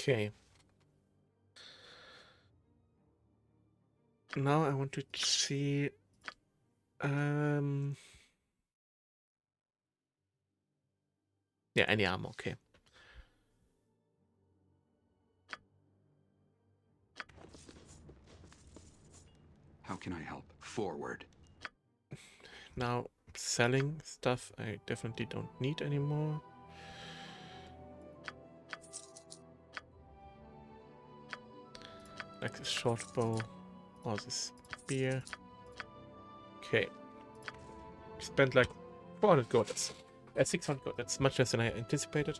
Okay. Now I want to see. Yeah, any armor, okay. How can I help? Forward. Now, selling stuff I definitely don't need anymore. Like a short bow or this spear. Okay. Spent like 400 gold. That's 600 gold. That's much less than I anticipated.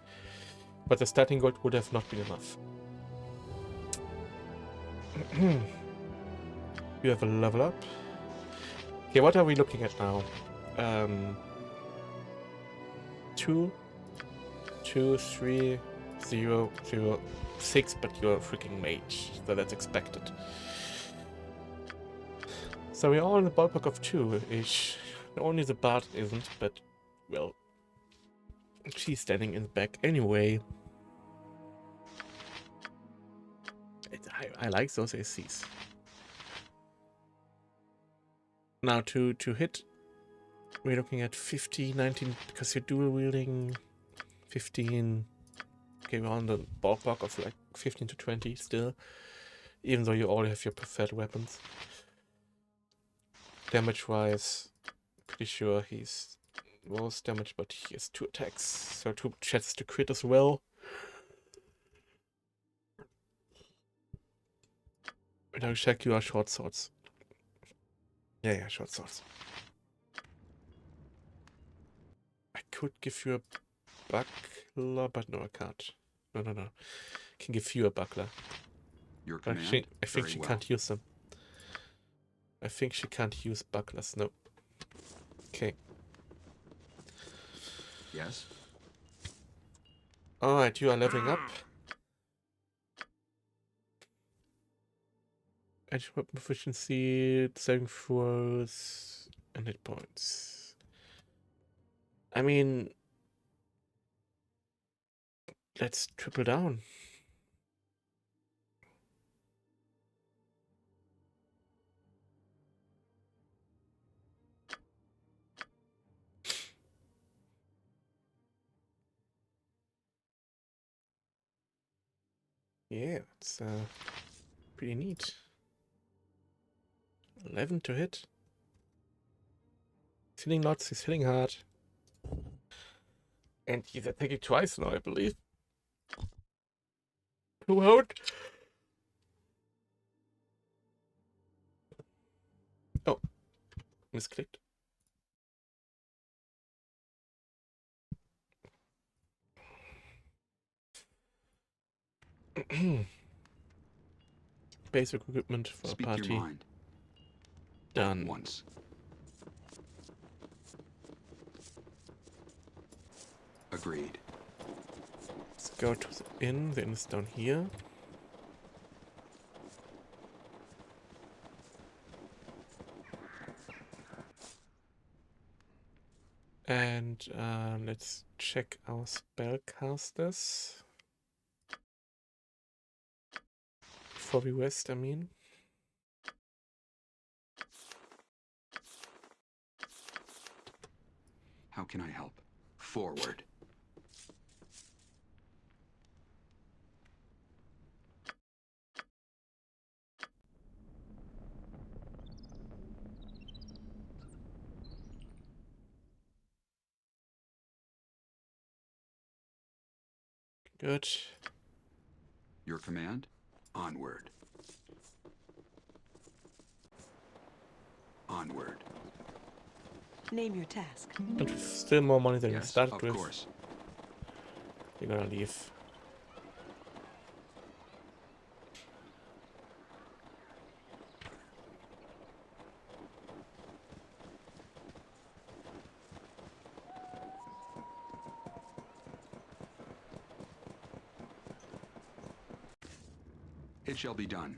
But the starting gold would have not been enough. You have a level up. Okay, what are we looking at now? 2, 2, 3, 0, 0, 6, but you're a freaking mage, so that's expected. So we're all in the ballpark of 2-ish. Only the bard isn't, but, well, she's standing in the back anyway. I like those ACs. Now to hit, we're looking at 50, 19, because you're dual wielding 15. Okay, we're on the ballpark of like 15 to 20 still, even though you all have your preferred weapons. Damage wise, pretty sure he's most damage, but he has 2 attacks, so 2 chances to crit as well. And I'll check you are short swords. Yeah, short swords. I could give you a buckler, but no, I can't. No. I can give you a buckler. Your command? I think she can't use them. I think she can't use bucklers. No. Okay. Yes. Alright, you are leveling up. Edge weapon efficiency, saving throws, and hit points. I mean, let's triple down. Yeah, it's pretty neat. 11 to hit. He's hitting lots, he's hitting hard. And he's attacking twice now, I believe. Who out? Oh, misclicked. Basic equipment for Speak a party. Your mind. Done. Once. Agreed. Let's go to the inn. The inn is down here. And let's check our spellcasters. Before we rest, I mean. How can I help? Forward. Good. Your command? Onward. Onward. Name your task. And with still more money than we started with. Of course. We're gonna leave. It shall be done.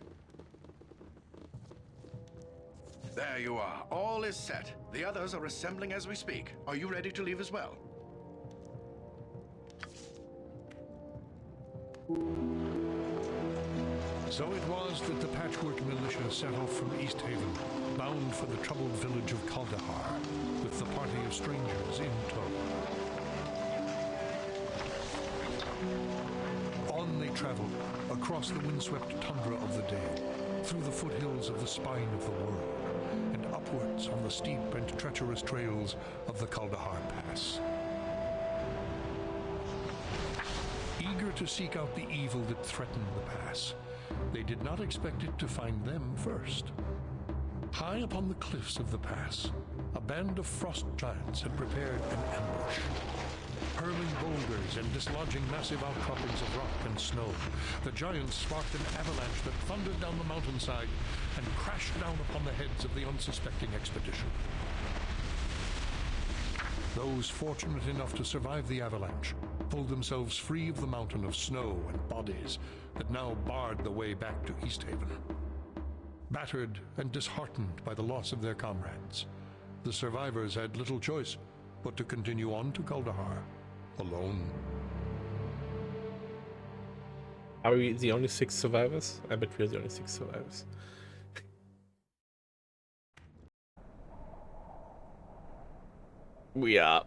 There you are. All is set. The others are assembling as we speak. Are you ready to leave as well? So it was that the Patchwork Militia set off from East Haven, bound for the troubled village of Kaldahar, with the party of strangers in tow. On they traveled, across the windswept tundra of the Dale, through the foothills of the spine of the world, and upwards on the steep and treacherous trails of the Kaldahar Pass. Eager to seek out the evil that threatened the pass, they did not expect it to find them first. High upon the cliffs of the pass, a band of frost giants had prepared an ambush. Hurling boulders and dislodging massive outcroppings of rock and snow, the giants sparked an avalanche that thundered down the mountainside and crashed down upon the heads of the unsuspecting expedition. Those fortunate enough to survive the avalanche pulled themselves free of the mountain of snow and bodies that now barred the way back to East Haven. Battered and disheartened by the loss of their comrades, the survivors had little choice but to continue on to Kaldahar, alone. Are we the only 6 survivors? I bet we're the only 6 survivors. We are.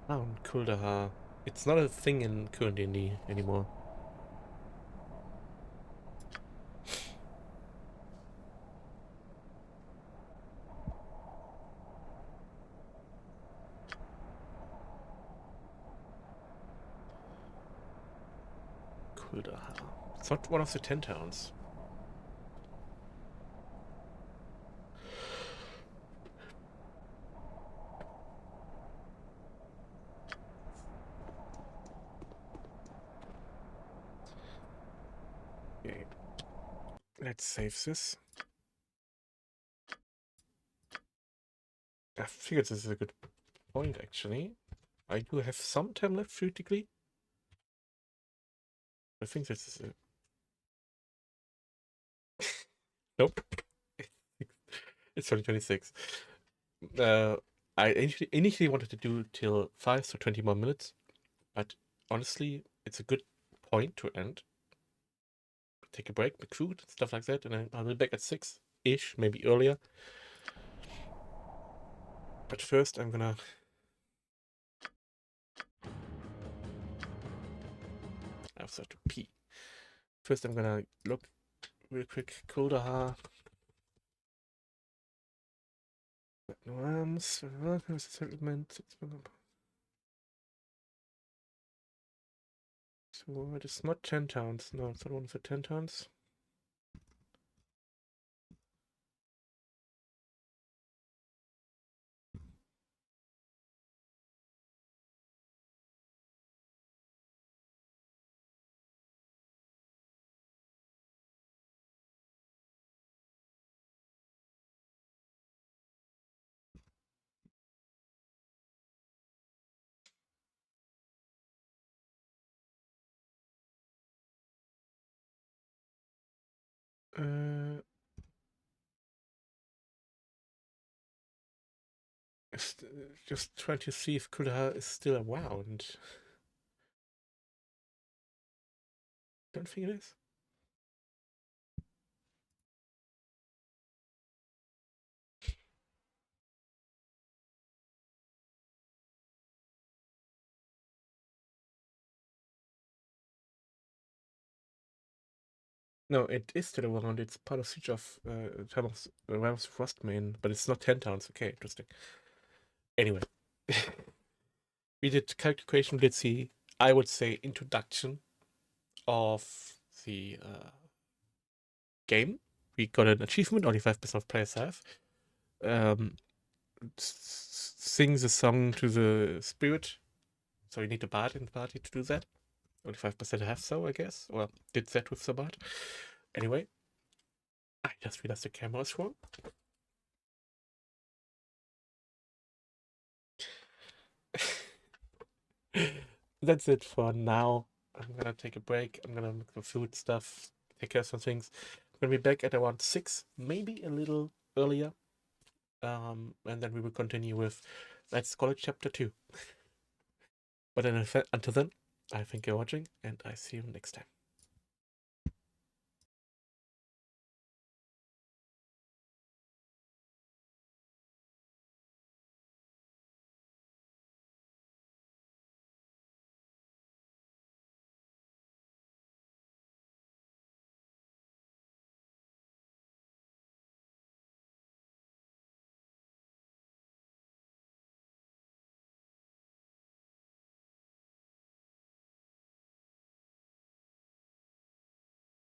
Town Kaldahar. It's not a thing in current D&D anymore. Kaldahar. It's not one of the 10 towns. Okay. Let's save this. I figured this is a good point, actually. I do have some time left, theoretically. I think this is a... Nope. It's 2026. I initially wanted to do till 5, so 20 more minutes. But honestly, it's a good point to end. Take a break, make food, stuff like that, and then I'll be back at 6-ish, maybe earlier. But first, I'm gonna... I also have to pee. First, I'm gonna look real quick. Kaldahar. Settlement. So it is not 10 towns. No, it's not one of the 10 towns. Just trying to see if Kaldahar is still around. Don't think it is. No, it is still around. It's part of Siege of Time of Realms Frostmane, but it's not 10 towns. Okay, interesting. Anyway. we did character creation, we did see, I would say, introduction of the game. We got an achievement, only 5% of players have. Sing the song to the spirit. So you need a bard in the party to do that. Only 5% have so, I guess. Or did that with the bard. Anyway, I just realized the camera is wrong. That's it for now. I'm gonna take a break. I'm gonna make some food stuff, take care of some things. I'm gonna be back at around 6, maybe a little earlier. And then we will continue with, let's call it chapter 2. But then until then, I thank you for watching, and I see you next time.